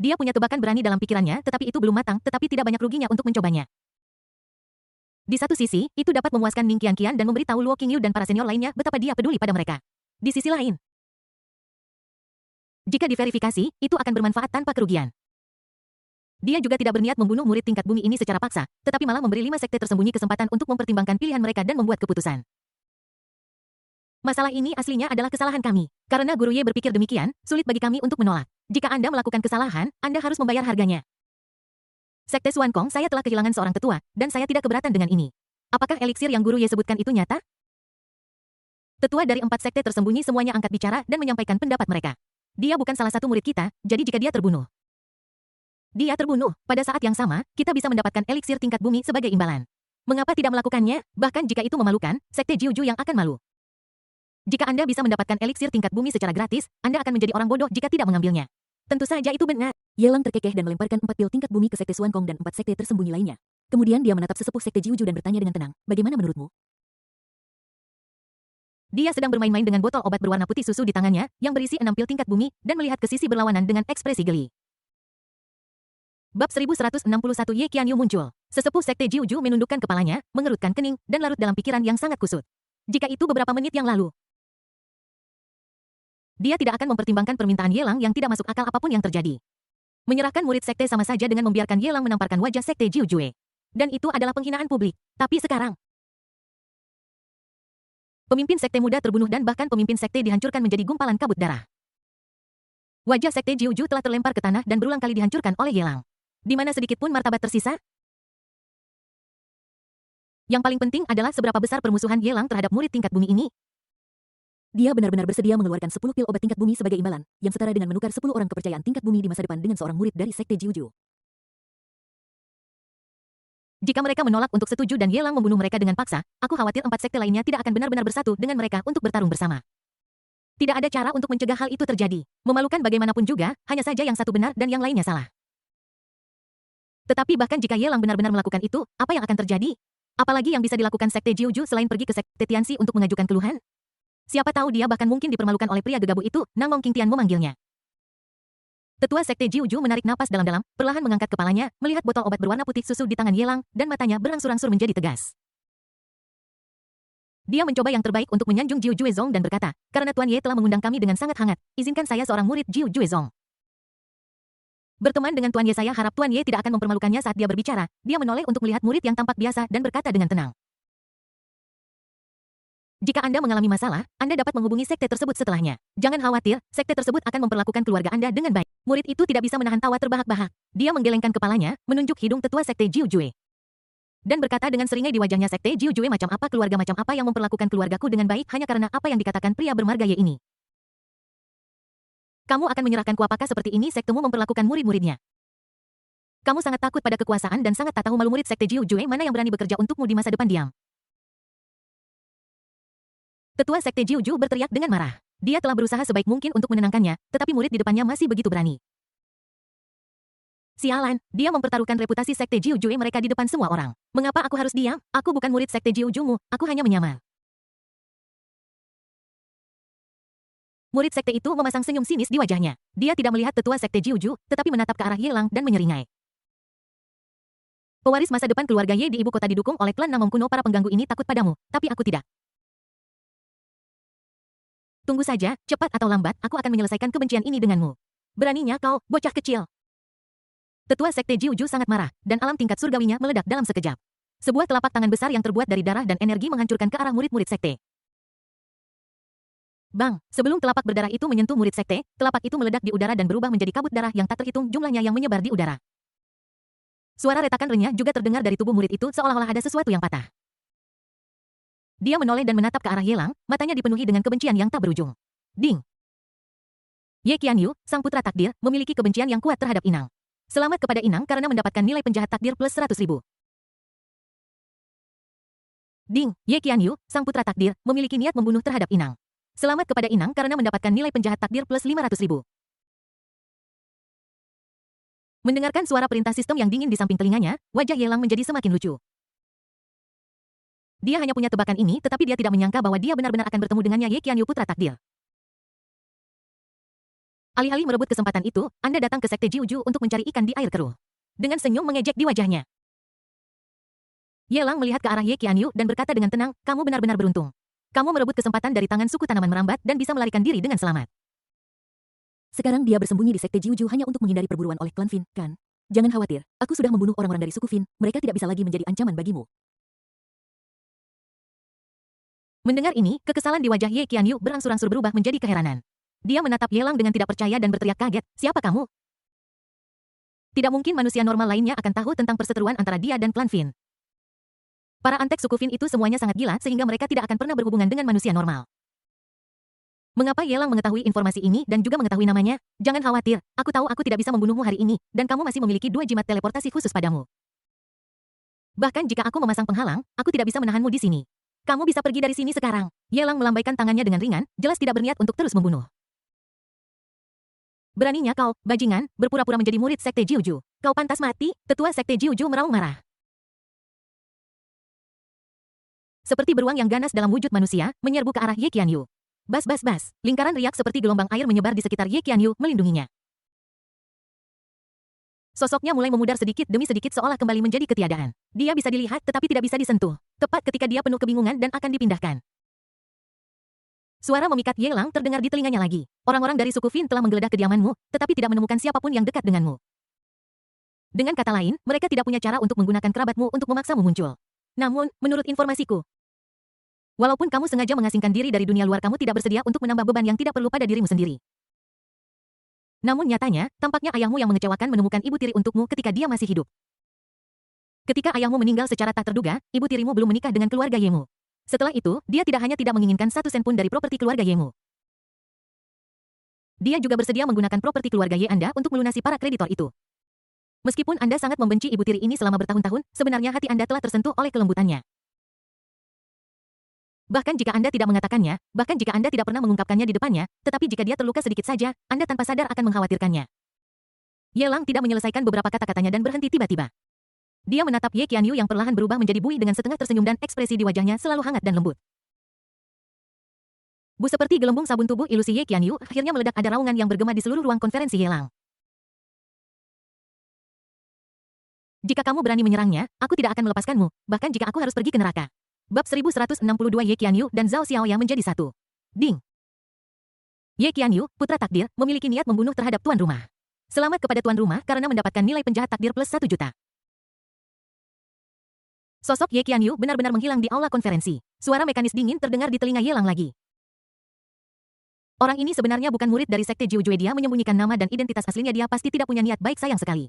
Dia punya tebakan berani dalam pikirannya, tetapi itu belum matang, tetapi tidak banyak ruginya untuk mencobanya. Di satu sisi, itu dapat memuaskan Ning Qianqian dan memberitahu Luo Qingyu dan para senior lainnya betapa dia peduli pada mereka. Di sisi lain, jika diverifikasi, itu akan bermanfaat tanpa kerugian. Dia juga tidak berniat membunuh murid tingkat bumi ini secara paksa, tetapi malah memberi 5 sekte tersembunyi kesempatan untuk mempertimbangkan pilihan mereka dan membuat keputusan. Masalah ini aslinya adalah kesalahan kami. Karena Guru Ye berpikir demikian, sulit bagi kami untuk menolak. Jika Anda melakukan kesalahan, Anda harus membayar harganya. Sekte Xuan Kong saya telah kehilangan seorang tetua, dan saya tidak keberatan dengan ini. Apakah eliksir yang Guru Ye sebutkan itu nyata? Tetua dari 4 sekte tersembunyi semuanya angkat bicara dan menyampaikan pendapat mereka. Dia bukan salah satu murid kita, jadi jika dia terbunuh, pada saat yang sama, kita bisa mendapatkan eliksir tingkat bumi sebagai imbalan. Mengapa tidak melakukannya? Bahkan jika itu memalukan, sekte Jiuju yang akan malu. Jika Anda bisa mendapatkan eliksir tingkat bumi secara gratis, Anda akan menjadi orang bodoh jika tidak mengambilnya. Tentu saja itu benar. Yelang terkekeh dan melemparkan 4 pil tingkat bumi ke sekte Xuan Kong dan 4 sekte tersembunyi lainnya. Kemudian dia menatap sesepuh sekte Jiuju dan bertanya dengan tenang, bagaimana menurutmu? Dia sedang bermain-main dengan botol obat berwarna putih susu di tangannya, yang berisi 6 pil tingkat bumi, dan melihat ke sisi berlawanan dengan ekspresi geli. Bab 1161 Ye Qianyu muncul. Sesepuh sekte Jiuju menundukkan kepalanya, mengerutkan kening, dan larut dalam pikiran yang sangat kusut. Jika itu beberapa menit yang lalu, dia tidak akan mempertimbangkan permintaan Yelang yang tidak masuk akal apapun yang terjadi. Menyerahkan murid sekte sama saja dengan membiarkan Yelang menamparkan wajah sekte Jiujue. Dan itu adalah penghinaan publik. Tapi sekarang, pemimpin sekte muda terbunuh dan bahkan pemimpin sekte dihancurkan menjadi gumpalan kabut darah. Wajah sekte Jiuju telah terlempar ke tanah dan berulang kali dihancurkan oleh Yelang. Di mana sedikit pun martabat tersisa? Yang paling penting adalah seberapa besar permusuhan Yelang terhadap murid tingkat bumi ini. Dia benar-benar bersedia mengeluarkan 10 pil obat tingkat bumi sebagai imbalan, yang setara dengan menukar 10 orang kepercayaan tingkat bumi di masa depan dengan seorang murid dari sekte Jiuju. Jika mereka menolak untuk setuju dan Yelang membunuh mereka dengan paksa, aku khawatir 4 sekte lainnya tidak akan benar-benar bersatu dengan mereka untuk bertarung bersama. Tidak ada cara untuk mencegah hal itu terjadi. Memalukan bagaimanapun juga, hanya saja yang satu benar dan yang lainnya salah. Tetapi bahkan jika Yelang benar-benar melakukan itu, apa yang akan terjadi? Apalagi yang bisa dilakukan sekte Jiuju selain pergi ke sekte Tianxi untuk mengajukan keluhan? Siapa tahu dia bahkan mungkin dipermalukan oleh pria gegabah itu, Nangong Qingtian memanggilnya. Tetua sekte Jiuju menarik napas dalam-dalam, perlahan mengangkat kepalanya, melihat botol obat berwarna putih susu di tangan Yelang, dan matanya berangsur-angsur menjadi tegas. Dia mencoba yang terbaik untuk menyanjung Jiu Juezong dan berkata, karena Tuan Ye telah mengundang kami dengan sangat hangat, izinkan saya seorang murid Jiu Juezong. Berteman dengan Tuan Ye, saya harap Tuan Ye tidak akan mempermalukannya saat dia berbicara. Dia menoleh untuk melihat murid yang tampak biasa dan berkata dengan tenang. Jika Anda mengalami masalah, Anda dapat menghubungi sekte tersebut setelahnya. Jangan khawatir, sekte tersebut akan memperlakukan keluarga Anda dengan baik. Murid itu tidak bisa menahan tawa terbahak-bahak. Dia menggelengkan kepalanya, menunjuk hidung tetua sekte Jiu Jue. Dan berkata dengan seringai di wajahnya, sekte Jiu Jue macam apa yang memperlakukan keluargaku dengan baik hanya karena apa yang dikatakan pria bermarga Ye ini. Kamu akan menyerahkan apakah seperti ini sektemu memperlakukan murid-muridnya? Kamu sangat takut pada kekuasaan dan sangat tak tahu malu murid sekte Jiu Jue mana yang berani bekerja untukmu di masa depan diam. Tetua sekte Jiuju berteriak dengan marah. Dia telah berusaha sebaik mungkin untuk menenangkannya, tetapi murid di depannya masih begitu berani. Sialan, dia mempertaruhkan reputasi sekte Jiuju mereka di depan semua orang. Mengapa aku harus diam? Aku bukan murid sekte Jiujumu, aku hanya menyamar. Murid sekte itu memasang senyum sinis di wajahnya. Dia tidak melihat tetua sekte Jiuju, tetapi menatap ke arah Yelang dan menyeringai. Pewaris masa depan keluarga Ye di ibu kota didukung oleh klan Namong kuno, para pengganggu ini takut padamu, tapi aku tidak. Tunggu saja, cepat atau lambat, aku akan menyelesaikan kebencian ini denganmu. Beraninya kau, bocah kecil. Tetua sekte Jiuju sangat marah, dan alam tingkat surgawinya meledak dalam sekejap. Sebuah telapak tangan besar yang terbuat dari darah dan energi menghancurkan ke arah murid-murid sekte. Bang, sebelum telapak berdarah itu menyentuh murid sekte, telapak itu meledak di udara dan berubah menjadi kabut darah yang tak terhitung jumlahnya yang menyebar di udara. Suara retakan renyah juga terdengar dari tubuh murid itu seolah-olah ada sesuatu yang patah. Dia menoleh dan menatap ke arah Yelang, matanya dipenuhi dengan kebencian yang tak berujung. Ding! Ye Qianyu, sang putra takdir, memiliki kebencian yang kuat terhadap Inang. Selamat kepada Inang karena mendapatkan nilai penjahat takdir plus 100.000. Ding! Ye Qianyu, sang putra takdir, memiliki niat membunuh terhadap Inang. Selamat kepada Inang karena mendapatkan nilai penjahat takdir plus 500.000. Mendengarkan suara perintah sistem yang dingin di samping telinganya, wajah Yelang menjadi semakin lucu. Dia hanya punya tebakan ini tetapi dia tidak menyangka bahwa dia benar-benar akan bertemu dengannya Ye Qianyu putra takdir. Alih-alih merebut kesempatan itu, Anda datang ke Sekte Jiuju untuk mencari ikan di air keruh. Dengan senyum mengejek di wajahnya. Yelang melihat ke arah Ye Qianyu dan berkata dengan tenang, kamu benar-benar beruntung. Kamu merebut kesempatan dari tangan suku tanaman merambat dan bisa melarikan diri dengan selamat. Sekarang dia bersembunyi di Sekte Jiuju hanya untuk menghindari perburuan oleh klan Fin, kan? Jangan khawatir, aku sudah membunuh orang-orang dari suku Fin, mereka tidak bisa lagi menjadi ancaman bagimu. Mendengar ini, kekesalan di wajah Ye Qianyu berangsur-angsur berubah menjadi keheranan. Dia menatap Yelang dengan tidak percaya dan berteriak kaget, siapa kamu? Tidak mungkin manusia normal lainnya akan tahu tentang perseteruan antara dia dan klan Fin. Para antek suku Fin itu semuanya sangat gila sehingga mereka tidak akan pernah berhubungan dengan manusia normal. Mengapa Yelang mengetahui informasi ini dan juga mengetahui namanya? Jangan khawatir, aku tahu aku tidak bisa membunuhmu hari ini, dan kamu masih memiliki 2 jimat teleportasi khusus padamu. Bahkan jika aku memasang penghalang, aku tidak bisa menahanmu di sini. Kamu bisa pergi dari sini sekarang. Yelang melambaikan tangannya dengan ringan, jelas tidak berniat untuk terus membunuh. Beraninya kau, bajingan, berpura-pura menjadi murid Sekte Jiuju. Kau pantas mati, Tetua Sekte Jiuju meraung marah. Seperti beruang yang ganas dalam wujud manusia, menyerbu ke arah Ye Qianyu. Bas bas bas, lingkaran riak seperti gelombang air menyebar di sekitar Ye Qianyu, melindunginya. Sosoknya mulai memudar sedikit demi sedikit seolah kembali menjadi ketiadaan. Dia bisa dilihat tetapi tidak bisa disentuh. Tepat ketika dia penuh kebingungan dan akan dipindahkan. Suara memikat Yelang terdengar di telinganya lagi. Orang-orang dari suku Fin telah menggeledah kediamanmu, tetapi tidak menemukan siapapun yang dekat denganmu. Dengan kata lain, mereka tidak punya cara untuk menggunakan kerabatmu untuk memaksamu muncul. Namun, menurut informasiku, walaupun kamu sengaja mengasingkan diri dari dunia luar, kamu tidak bersedia untuk menambah beban yang tidak perlu pada dirimu sendiri. Namun nyatanya, tampaknya ayahmu yang mengecewakan menemukan ibu tiri untukmu ketika dia masih hidup. Ketika ayahmu meninggal secara tak terduga, ibu tirimu belum menikah dengan keluarga Yemu. Setelah itu, dia tidak hanya tidak menginginkan 1 sen pun dari properti keluarga Yemu. Dia juga bersedia menggunakan properti keluarga Ye Anda untuk melunasi para kreditor itu. Meskipun Anda sangat membenci ibu tiri ini selama bertahun-tahun, sebenarnya hati Anda telah tersentuh oleh kelembutannya. Bahkan jika Anda tidak mengatakannya, bahkan jika Anda tidak pernah mengungkapkannya di depannya, tetapi jika dia terluka sedikit saja, Anda tanpa sadar akan mengkhawatirkannya. Yelang tidak menyelesaikan beberapa kata-katanya dan berhenti tiba-tiba. Dia menatap Ye Qianyu yang perlahan berubah menjadi bui dengan setengah tersenyum dan ekspresi di wajahnya selalu hangat dan lembut. Bu seperti gelembung sabun tubuh ilusi Ye Qianyu akhirnya meledak, ada raungan yang bergema di seluruh ruang konferensi Yelang. Jika kamu berani menyerangnya, aku tidak akan melepaskanmu, bahkan jika aku harus pergi ke neraka. Bab 1162 Ye Qianyu dan Zhao Xiaoya menjadi satu. Ding! Ye Qianyu, putra takdir, memiliki niat membunuh terhadap tuan rumah. Selamat kepada tuan rumah karena mendapatkan nilai penjahat takdir plus 1 juta. Sosok Ye Qianyu benar-benar menghilang di aula konferensi. Suara mekanis dingin terdengar di telinga Yelang lagi. Orang ini sebenarnya bukan murid dari Sekte Jiuju, dia menyembunyikan nama dan identitas aslinya, dia pasti tidak punya niat baik, sayang sekali.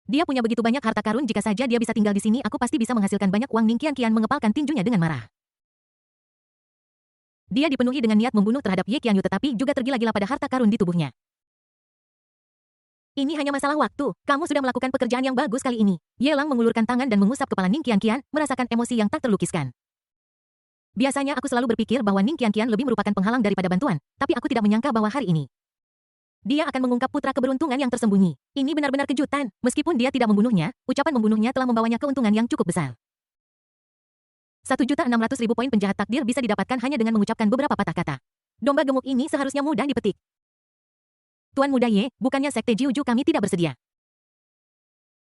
Dia punya begitu banyak harta karun, jika saja dia bisa tinggal di sini aku pasti bisa menghasilkan banyak uang. Ning Qian mengepalkan tinjunya dengan marah. Dia dipenuhi dengan niat membunuh terhadap Ye Qianyu tetapi juga tergila-gila pada harta karun di tubuhnya. Ini hanya masalah waktu, kamu sudah melakukan pekerjaan yang bagus kali ini. Yelang mengulurkan tangan dan mengusap kepala Ning Qian, merasakan emosi yang tak terlukiskan. Biasanya aku selalu berpikir bahwa Ning Qian lebih merupakan penghalang daripada bantuan, tapi aku tidak menyangka bahwa hari ini dia akan mengungkap putra keberuntungan yang tersembunyi. Ini benar-benar kejutan. Meskipun dia tidak membunuhnya, ucapan membunuhnya telah membawanya keuntungan yang cukup besar. 1.600.000 poin penjahat takdir bisa didapatkan hanya dengan mengucapkan beberapa patah kata. Domba gemuk ini seharusnya mudah dipetik. Tuan muda Ye, bukannya Sekte Jiuju kami tidak bersedia.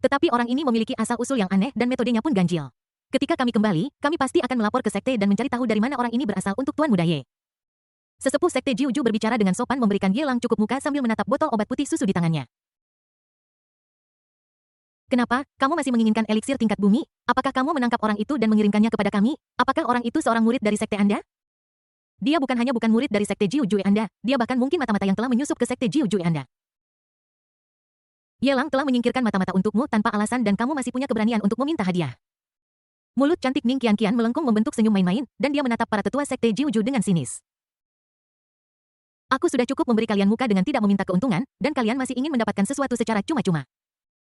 Tetapi orang ini memiliki asal-usul yang aneh dan metodenya pun ganjil. Ketika kami kembali, kami pasti akan melapor ke Sekte dan mencari tahu dari mana orang ini berasal untuk Tuan muda Ye. Sesepuh Sekte Jiuju berbicara dengan sopan memberikan Yelang cukup muka sambil menatap botol obat putih susu di tangannya. Kenapa, kamu masih menginginkan eliksir tingkat bumi? Apakah kamu menangkap orang itu dan mengirimkannya kepada kami? Apakah orang itu seorang murid dari Sekte Anda? Dia bukan murid dari sekte Jiu Jue Anda, dia bahkan mungkin mata-mata yang telah menyusup ke sekte Jiu Jue Anda. Ye Lang telah menyingkirkan mata-mata untukmu tanpa alasan dan kamu masih punya keberanian untuk meminta hadiah. Mulut cantik Ning Qianqian melengkung membentuk senyum main-main, dan dia menatap para tetua sekte Jiu Ju dengan sinis. Aku sudah cukup memberi kalian muka dengan tidak meminta keuntungan, dan kalian masih ingin mendapatkan sesuatu secara cuma-cuma.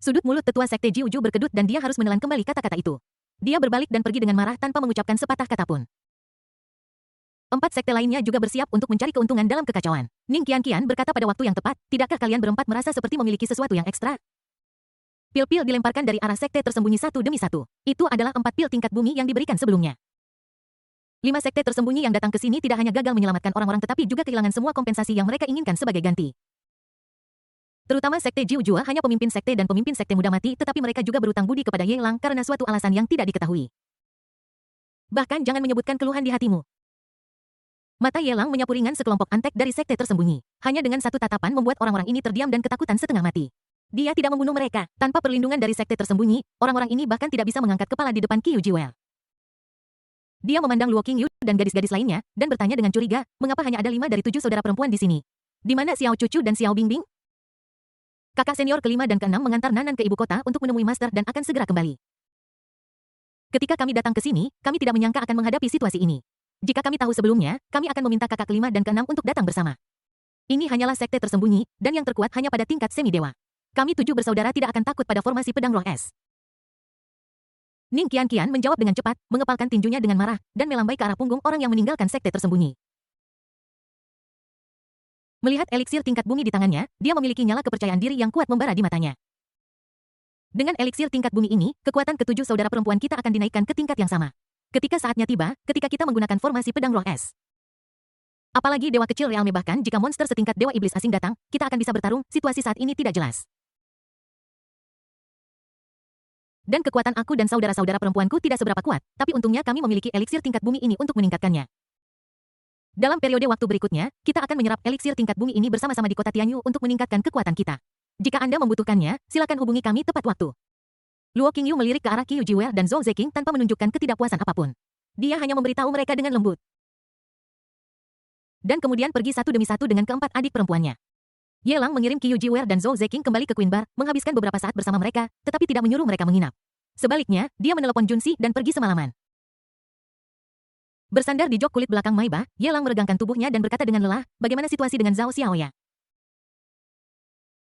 Sudut mulut tetua sekte Jiu Ju berkedut dan dia harus menelan kembali kata-kata itu. Dia berbalik dan pergi dengan marah tanpa mengucapkan sepatah kata pun. 4 sekte lainnya juga bersiap untuk mencari keuntungan dalam kekacauan. Ning Qianqian berkata pada waktu yang tepat, tidakkah kalian berempat merasa seperti memiliki sesuatu yang ekstra? Pil-pil dilemparkan dari arah sekte tersembunyi satu demi satu. Itu adalah 4 pil tingkat bumi yang diberikan sebelumnya. 5 sekte tersembunyi yang datang ke sini tidak hanya gagal menyelamatkan orang-orang tetapi juga kehilangan semua kompensasi yang mereka inginkan sebagai ganti. Terutama sekte Jiu Jua hanya pemimpin sekte dan pemimpin sekte muda mati tetapi mereka juga berutang budi kepada Ye Lang karena suatu alasan yang tidak diketahui. Bahkan jangan menyebutkan keluhan di hatimu. Mata Ye Lang menyapu ringan sekelompok antek dari sekte tersembunyi. Hanya dengan satu tatapan membuat orang-orang ini terdiam dan ketakutan setengah mati. Dia tidak membunuh mereka. Tanpa perlindungan dari sekte tersembunyi, orang-orang ini bahkan tidak bisa mengangkat kepala di depan Qiu Jiwell. Dia memandang Luo Qingyu dan gadis-gadis lainnya, dan bertanya dengan curiga, mengapa hanya ada 5 dari 7 saudara perempuan di sini? Di mana Xiao Cucu dan Xiao Bingbing? Kakak senior kelima dan keenam mengantar Nanan ke ibu kota untuk menemui master dan akan segera kembali. Ketika kami datang ke sini, kami tidak menyangka akan menghadapi situasi ini. Jika kami tahu sebelumnya, kami akan meminta kakak kelima dan keenam untuk datang bersama. Ini hanyalah sekte tersembunyi, dan yang terkuat hanya pada tingkat semi-dewa. Kami 7 bersaudara tidak akan takut pada formasi pedang roh es. Ning Qianqian menjawab dengan cepat, mengepalkan tinjunya dengan marah, dan melambai ke arah punggung orang yang meninggalkan sekte tersembunyi. Melihat eliksir tingkat bumi di tangannya, dia memiliki nyala kepercayaan diri yang kuat membara di matanya. Dengan eliksir tingkat bumi ini, kekuatan ketujuh saudara perempuan kita akan dinaikkan ke tingkat yang sama. Ketika saatnya tiba, ketika kita menggunakan formasi pedang roh es. Apalagi dewa kecil realme bahkan jika monster setingkat dewa iblis asing datang, kita akan bisa bertarung, situasi saat ini tidak jelas. Dan kekuatan aku dan saudara-saudara perempuanku tidak seberapa kuat, tapi untungnya kami memiliki eliksir tingkat bumi ini untuk meningkatkannya. Dalam periode waktu berikutnya, kita akan menyerap eliksir tingkat bumi ini bersama-sama di kota Tianyu untuk meningkatkan kekuatan kita. Jika Anda membutuhkannya, silakan hubungi kami tepat waktu. Luo Qingyu melirik ke arah Qiu Jiwell dan Zhou Zeqing tanpa menunjukkan ketidakpuasan apapun. Dia hanya memberitahu mereka dengan lembut. Dan kemudian pergi satu demi satu dengan keempat adik perempuannya. Ye Lang mengirim Qiu Jiwell dan Zhou Zeqing kembali ke Queen Bar, menghabiskan beberapa saat bersama mereka, tetapi tidak menyuruh mereka menginap. Sebaliknya, dia menelepon Junxi dan pergi semalaman. Bersandar di jok kulit belakang Maiba, Ye Lang meregangkan tubuhnya dan berkata dengan lelah, bagaimana situasi dengan Zhao Xiaoya?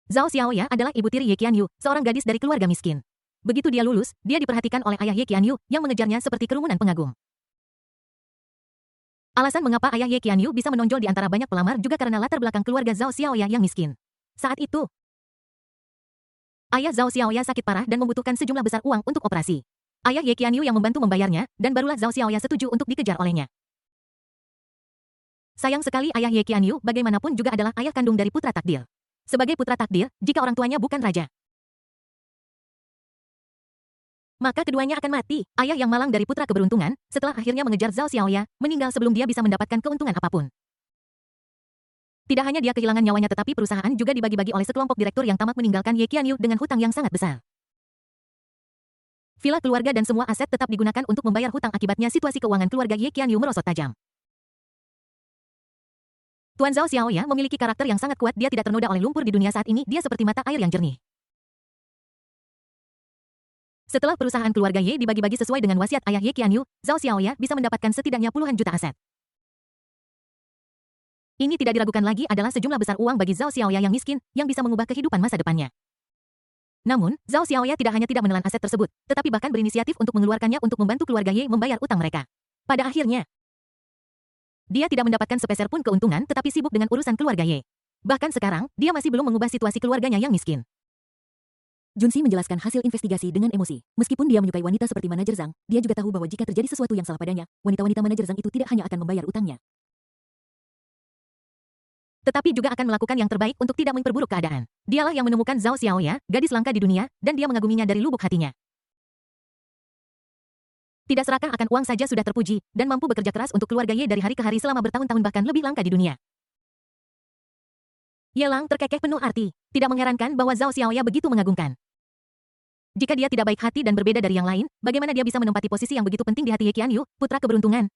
Zhao Xiaoya adalah ibu tiri Ye Qianyu, seorang gadis dari keluarga miskin. Begitu dia lulus, dia diperhatikan oleh ayah Ye Qianyu, yang mengejarnya seperti kerumunan pengagum. Alasan mengapa ayah Ye Qianyu bisa menonjol di antara banyak pelamar juga karena latar belakang keluarga Zhao Xiaoya yang miskin. Saat itu, ayah Zhao Xiaoya sakit parah dan membutuhkan sejumlah besar uang untuk operasi. Ayah Ye Qianyu yang membantu membayarnya, dan barulah Zhao Xiaoya setuju untuk dikejar olehnya. Sayang sekali ayah Ye Qianyu bagaimanapun juga adalah ayah kandung dari putra takdir. Sebagai putra takdir, jika orang tuanya bukan raja, maka keduanya akan mati. Ayah yang malang dari putra keberuntungan, setelah akhirnya mengejar Zhao Xiaoya, meninggal sebelum dia bisa mendapatkan keuntungan apapun. Tidak hanya dia kehilangan nyawanya tetapi perusahaan juga dibagi-bagi oleh sekelompok direktur yang tamak meninggalkan Ye Qianyu dengan hutang yang sangat besar. Villa keluarga dan semua aset tetap digunakan untuk membayar hutang akibatnya situasi keuangan keluarga Ye Qianyu merosot tajam. Tuan Zhao Xiaoya memiliki karakter yang sangat kuat, dia tidak ternoda oleh lumpur di dunia saat ini, dia seperti mata air yang jernih. Setelah perusahaan keluarga Ye dibagi-bagi sesuai dengan wasiat ayah Ye Qianyu, Zhao Xiaoya bisa mendapatkan setidaknya puluhan juta aset. Ini tidak diragukan lagi adalah sejumlah besar uang bagi Zhao Xiaoya yang miskin, yang bisa mengubah kehidupan masa depannya. Namun, Zhao Xiaoya tidak hanya tidak menelan aset tersebut, tetapi bahkan berinisiatif untuk mengeluarkannya untuk membantu keluarga Ye membayar utang mereka. Pada akhirnya, dia tidak mendapatkan sepeser pun keuntungan tetapi sibuk dengan urusan keluarga Ye. Bahkan sekarang, dia masih belum mengubah situasi keluarganya yang miskin. Junxi menjelaskan hasil investigasi dengan emosi. Meskipun dia menyukai wanita seperti manajer Zhang, dia juga tahu bahwa jika terjadi sesuatu yang salah padanya, wanita-wanita manajer Zhang itu tidak hanya akan membayar utangnya, tetapi juga akan melakukan yang terbaik untuk tidak memperburuk keadaan. Dialah yang menemukan Zhao Xiaoya, gadis langka di dunia, dan dia mengaguminya dari lubuk hatinya. Tidak serakah akan uang saja sudah terpuji, dan mampu bekerja keras untuk keluarga Ye dari hari ke hari selama bertahun-tahun bahkan lebih langka di dunia. Ye Lang terkekeh penuh arti. Tidak mengherankan bahwa Zhao Xiaoya begitu mengagumkan. Jika dia tidak baik hati dan berbeda dari yang lain, bagaimana dia bisa menempati posisi yang begitu penting di hati Ye Qianyu, putra keberuntungan?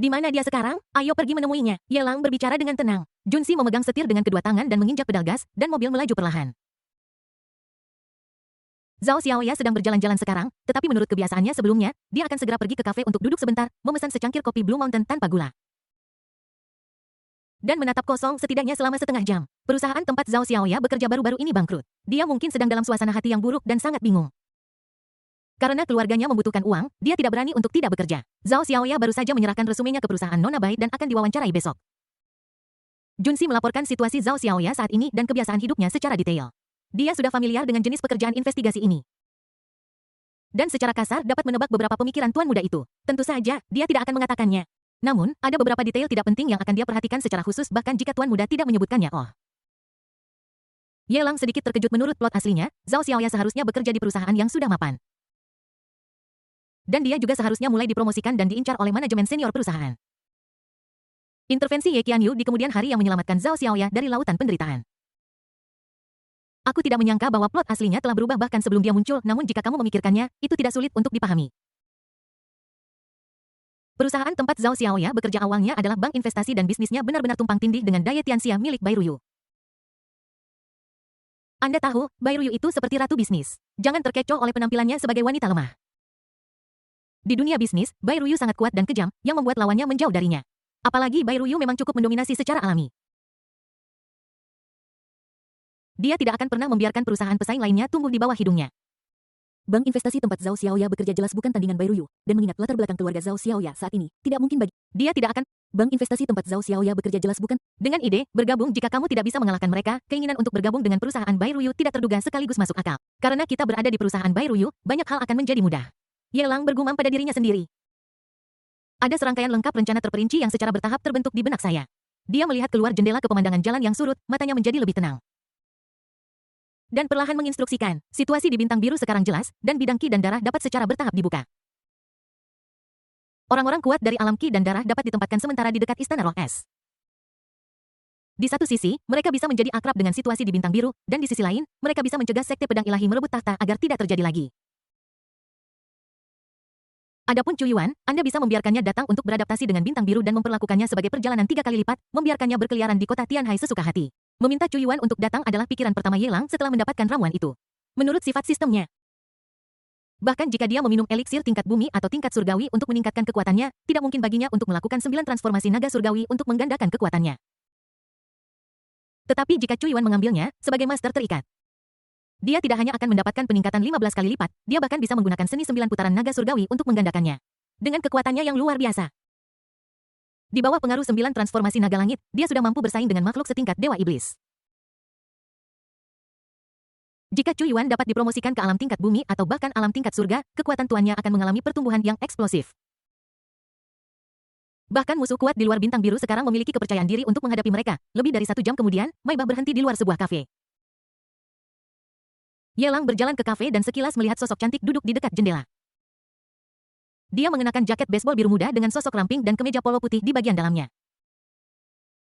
Di mana dia sekarang? Ayo pergi menemuinya. Ye Lang berbicara dengan tenang. Junsi memegang setir dengan kedua tangan dan menginjak pedal gas, dan mobil melaju perlahan. Zhao Xiaoya sedang berjalan-jalan sekarang, tetapi menurut kebiasaannya sebelumnya, dia akan segera pergi ke kafe untuk duduk sebentar, memesan secangkir kopi Blue Mountain tanpa gula. Dan menatap kosong setidaknya selama setengah jam. Perusahaan tempat Zhao Xiaoya bekerja baru-baru ini bangkrut. Dia mungkin sedang dalam suasana hati yang buruk dan sangat bingung. Karena keluarganya membutuhkan uang, dia tidak berani untuk tidak bekerja. Zhao Xiaoya baru saja menyerahkan resumenya ke perusahaan Nona Bai dan akan diwawancarai besok. Junsi melaporkan situasi Zhao Xiaoya saat ini dan kebiasaan hidupnya secara detail. Dia sudah familiar dengan jenis pekerjaan investigasi ini. Dan secara kasar dapat menebak beberapa pemikiran tuan muda itu. Tentu saja, dia tidak akan mengatakannya. Namun, ada beberapa detail tidak penting yang akan dia perhatikan secara khusus bahkan jika tuan muda tidak menyebutkannya. Ye Lang sedikit terkejut menurut plot aslinya, Zhao Xiaoya seharusnya bekerja di perusahaan yang sudah mapan. Dan dia juga seharusnya mulai dipromosikan dan diincar oleh manajemen senior perusahaan. Intervensi Ye Qianyu di kemudian hari yang menyelamatkan Zhao Xiaoya dari lautan penderitaan. Aku tidak menyangka bahwa plot aslinya telah berubah bahkan sebelum dia muncul, namun jika kamu memikirkannya, itu tidak sulit untuk dipahami. Perusahaan tempat Zhao Xiaoya bekerja awalnya adalah bank investasi dan bisnisnya benar-benar tumpang tindih dengan Daya Tianxia milik Bai Ruyu. Anda tahu, Bai Ruyu itu seperti ratu bisnis. Jangan terkecoh oleh penampilannya sebagai wanita lemah. Di dunia bisnis, Bai Ruyu sangat kuat dan kejam, yang membuat lawannya menjauh darinya. Apalagi Bai Ruyu memang cukup mendominasi secara alami. Dia tidak akan pernah membiarkan perusahaan pesaing lainnya tumbuh di bawah hidungnya. Bank investasi tempat Zhao Xiaoya bekerja jelas bukan tandingan Bai Ruyu, dan mengingat latar belakang keluarga Zhao Xiaoya saat ini, tidak mungkin bagi dia tidak akan. Bank investasi tempat Zhao Xiaoya bekerja jelas bukan dengan ide bergabung jika kamu tidak bisa mengalahkan mereka. Keinginan untuk bergabung dengan perusahaan Bai Ruyu tidak terduga sekaligus masuk akal. Karena kita berada di perusahaan Bai Ruyu, banyak hal akan menjadi mudah. Ye Lang bergumam pada dirinya sendiri. Ada serangkaian lengkap rencana terperinci yang secara bertahap terbentuk di benak saya. Dia melihat keluar jendela ke pemandangan jalan yang surut, matanya menjadi lebih tenang. Dan perlahan menginstruksikan, situasi di Bintang Biru sekarang jelas, dan bidang Ki dan darah dapat secara bertahap dibuka. Orang-orang kuat dari alam Ki dan darah dapat ditempatkan sementara di dekat Istana Roh Es. Di satu sisi, mereka bisa menjadi akrab dengan situasi di Bintang Biru, dan di sisi lain, mereka bisa mencegah Sekte Pedang Ilahi merebut tahta agar tidak terjadi lagi. Adapun Chu Yuan, Anda bisa membiarkannya datang untuk beradaptasi dengan Bintang Biru dan memperlakukannya sebagai perjalanan 3 kali lipat, membiarkannya berkeliaran di kota Tianhai sesuka hati. Meminta Chu Yuan untuk datang adalah pikiran pertama Ye Lang setelah mendapatkan ramuan itu. Menurut sifat sistemnya. Bahkan jika dia meminum eliksir tingkat bumi atau tingkat surgawi untuk meningkatkan kekuatannya, tidak mungkin baginya untuk melakukan 9 transformasi naga surgawi untuk menggandakan kekuatannya. Tetapi jika Chu Yuan mengambilnya, sebagai master terikat, dia tidak hanya akan mendapatkan peningkatan 15 kali lipat, dia bahkan bisa menggunakan seni 9 putaran naga surgawi untuk menggandakannya. Dengan kekuatannya yang luar biasa. Di bawah pengaruh 9 transformasi naga langit, dia sudah mampu bersaing dengan makhluk setingkat dewa iblis. Jika Chu Yuan dapat dipromosikan ke alam tingkat bumi atau bahkan alam tingkat surga, kekuatan tuannya akan mengalami pertumbuhan yang eksplosif. Bahkan musuh kuat di luar Bintang Biru sekarang memiliki kepercayaan diri untuk menghadapi mereka. Lebih dari 1 jam kemudian, Maibah berhenti di luar sebuah kafe. Ye Lang berjalan ke kafe dan sekilas melihat sosok cantik duduk di dekat jendela. Dia mengenakan jaket baseball biru muda dengan sosok ramping dan kemeja polo putih di bagian dalamnya.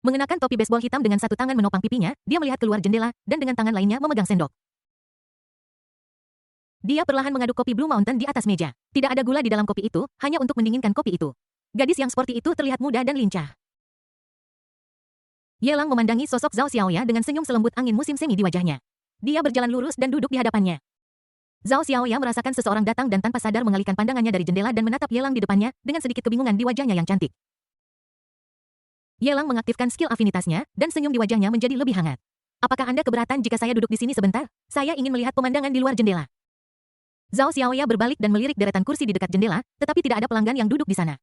Mengenakan topi baseball hitam dengan satu tangan menopang pipinya, dia melihat keluar jendela, dan dengan tangan lainnya memegang sendok. Dia perlahan mengaduk kopi Blue Mountain di atas meja. Tidak ada gula di dalam kopi itu, hanya untuk mendinginkan kopi itu. Gadis yang seperti itu terlihat muda dan lincah. Ye Lang memandangi sosok Zhao Xiaoya dengan senyum selembut angin musim semi di wajahnya. Dia berjalan lurus dan duduk di hadapannya. Zhao Xiaoya merasakan seseorang datang dan tanpa sadar mengalihkan pandangannya dari jendela dan menatap Ye Lang di depannya, dengan sedikit kebingungan di wajahnya yang cantik. Ye Lang mengaktifkan skill afinitasnya, dan senyum di wajahnya menjadi lebih hangat. Apakah Anda keberatan jika saya duduk di sini sebentar? Saya ingin melihat pemandangan di luar jendela. Zhao Xiaoya berbalik dan melirik deretan kursi di dekat jendela, tetapi tidak ada pelanggan yang duduk di sana.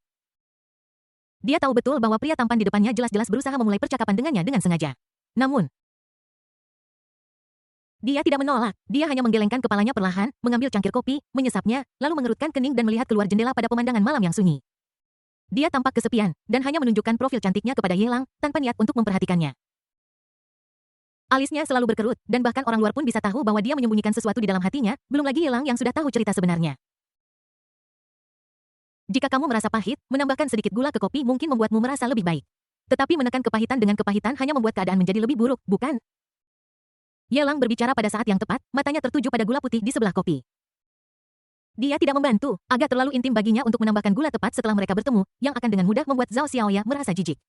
Dia tahu betul bahwa pria tampan di depannya jelas-jelas berusaha memulai percakapan dengannya dengan sengaja. Namun, dia tidak menolak, dia hanya menggelengkan kepalanya perlahan, mengambil cangkir kopi, menyesapnya, lalu mengerutkan kening dan melihat keluar jendela pada pemandangan malam yang sunyi. Dia tampak kesepian, dan hanya menunjukkan profil cantiknya kepada Ye Lang, tanpa niat untuk memperhatikannya. Alisnya selalu berkerut, dan bahkan orang luar pun bisa tahu bahwa dia menyembunyikan sesuatu di dalam hatinya, belum lagi Ye Lang yang sudah tahu cerita sebenarnya. Jika kamu merasa pahit, menambahkan sedikit gula ke kopi mungkin membuatmu merasa lebih baik. Tetapi menekan kepahitan dengan kepahitan hanya membuat keadaan menjadi lebih buruk, bukan? Ye Lang berbicara pada saat yang tepat, matanya tertuju pada gula putih di sebelah kopi. Dia tidak membantu, agak terlalu intim baginya untuk menambahkan gula tepat setelah mereka bertemu, yang akan dengan mudah membuat Zhao Xiaoya merasa jijik.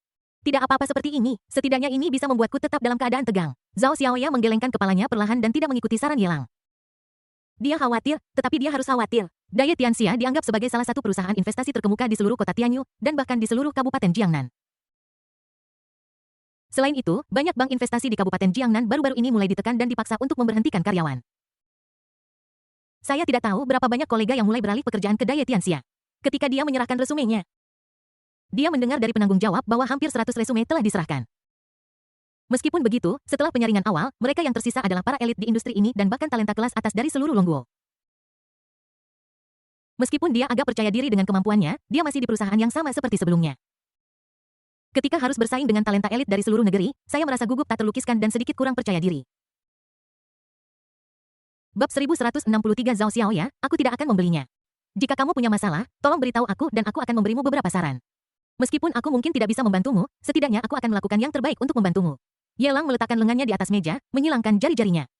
Tidak apa-apa seperti ini, setidaknya ini bisa membuatku tetap dalam keadaan tegang. Zhao Xiaoya menggelengkan kepalanya perlahan dan tidak mengikuti saran Yelang. Dia khawatir, tetapi dia harus khawatir. Daya Tianxia dianggap sebagai salah satu perusahaan investasi terkemuka di seluruh kota Tianyu, dan bahkan di seluruh Kabupaten Jiangnan. Selain itu, banyak bank investasi di Kabupaten Jiangnan baru-baru ini mulai ditekan dan dipaksa untuk memberhentikan karyawan. Saya tidak tahu berapa banyak kolega yang mulai beralih pekerjaan ke Daya Tianxia. Ketika dia menyerahkan resumenya, dia mendengar dari penanggung jawab bahwa hampir 100 resume telah diserahkan. Meskipun begitu, setelah penyaringan awal, mereka yang tersisa adalah para elit di industri ini dan bahkan talenta kelas atas dari seluruh Longguo. Meskipun dia agak percaya diri dengan kemampuannya, dia masih di perusahaan yang sama seperti sebelumnya. Ketika harus bersaing dengan talenta elit dari seluruh negeri, saya merasa gugup tak terlukiskan dan sedikit kurang percaya diri. Bab 1163 Zhao Xiaoya, aku tidak akan membelinya. Jika kamu punya masalah, tolong beritahu aku dan aku akan memberimu beberapa saran. Meskipun aku mungkin tidak bisa membantumu, setidaknya aku akan melakukan yang terbaik untuk membantumu. Yelang meletakkan lengannya di atas meja, menyilangkan jari-jarinya.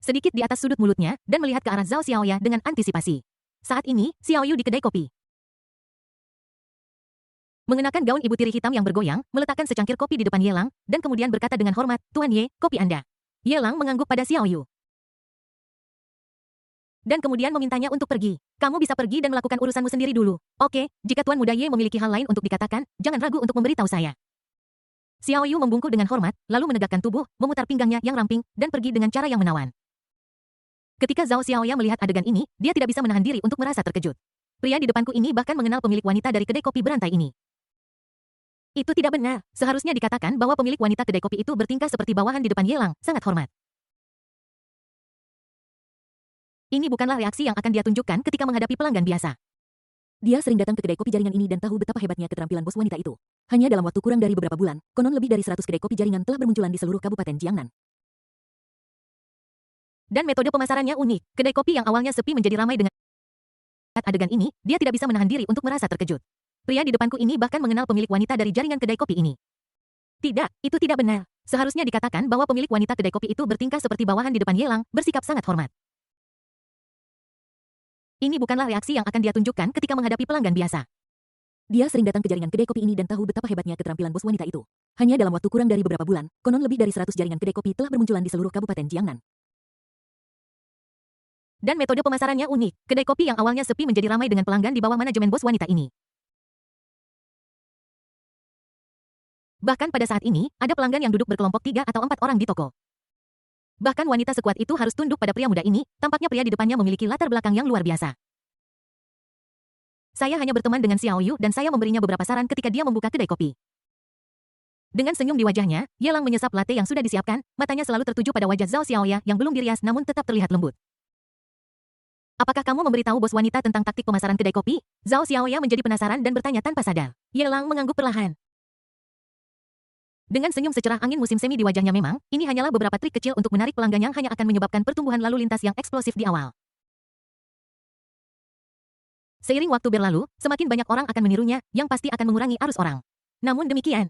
Sedikit di atas sudut mulutnya, dan melihat ke arah Zhao Xiaoya dengan antisipasi. Saat ini, Xiao Yu di kedai kopi. Mengenakan gaun ibu tiri hitam yang bergoyang, meletakkan secangkir kopi di depan Yelang, dan kemudian berkata dengan hormat, Tuan Ye, kopi Anda. Yelang mengangguk pada Xiao Yu. Dan kemudian memintanya untuk pergi. Kamu bisa pergi dan melakukan urusanmu sendiri dulu. Oke, jika Tuan Muda Ye memiliki hal lain untuk dikatakan, jangan ragu untuk memberitahu saya. Xiao Yu membungkuk dengan hormat, lalu menegakkan tubuh, memutar pinggangnya yang ramping, dan pergi dengan cara yang menawan. Ketika Zhao Xiaoya melihat adegan ini, dia tidak bisa menahan diri untuk merasa terkejut. Pria di depanku ini bahkan mengenal pemilik wanita dari kedai kopi berantai ini. Itu tidak benar. Seharusnya dikatakan bahwa pemilik wanita kedai kopi itu bertingkah seperti bawahan di depan Yelang, sangat hormat. Ini bukanlah reaksi yang akan dia tunjukkan ketika menghadapi pelanggan biasa. Dia sering datang ke kedai kopi jaringan ini dan tahu betapa hebatnya keterampilan bos wanita itu. Hanya dalam waktu kurang dari beberapa bulan, konon lebih dari 100 kedai kopi jaringan telah bermunculan di seluruh Kabupaten Jiangnan. Dan metode pemasarannya unik. Kedai kopi yang awalnya sepi menjadi ramai dengan adegan ini, dia tidak bisa menahan diri untuk merasa terkejut. Pria di depanku ini bahkan mengenal pemilik wanita dari jaringan kedai kopi ini. Tidak, itu tidak benar. Seharusnya dikatakan bahwa pemilik wanita kedai kopi itu bertingkah seperti bawahan di depan Yelang, bersikap sangat hormat. Ini bukanlah reaksi yang akan dia tunjukkan ketika menghadapi pelanggan biasa. Dia sering datang ke jaringan kedai kopi ini dan tahu betapa hebatnya keterampilan bos wanita itu. Hanya dalam waktu kurang dari beberapa bulan, konon lebih dari 100 jaringan kedai kopi telah bermunculan di seluruh Kabupaten Jiangnan. Dan metode pemasarannya unik. Kedai kopi yang awalnya sepi menjadi ramai dengan pelanggan di bawah manajemen bos wanita ini. Bahkan pada saat ini, ada pelanggan yang duduk berkelompok 3 atau 4 orang di toko. Bahkan wanita sekuat itu harus tunduk pada pria muda ini, tampaknya pria di depannya memiliki latar belakang yang luar biasa. Saya hanya berteman dengan Xiao Yu dan saya memberinya beberapa saran ketika dia membuka kedai kopi. Dengan senyum di wajahnya, Yelang menyesap latte yang sudah disiapkan, matanya selalu tertuju pada wajah Zhao Xiaoya yang belum dirias namun tetap terlihat lembut. Apakah kamu memberitahu bos wanita tentang taktik pemasaran kedai kopi? Zhao Xiaoya menjadi penasaran dan bertanya tanpa sadar. Yelang mengangguk perlahan. Dengan senyum secerah angin musim semi di wajahnya memang, ini hanyalah beberapa trik kecil untuk menarik pelanggan yang hanya akan menyebabkan pertumbuhan lalu lintas yang eksplosif di awal. Seiring waktu berlalu, semakin banyak orang akan menirunya, yang pasti akan mengurangi arus orang. Namun demikian,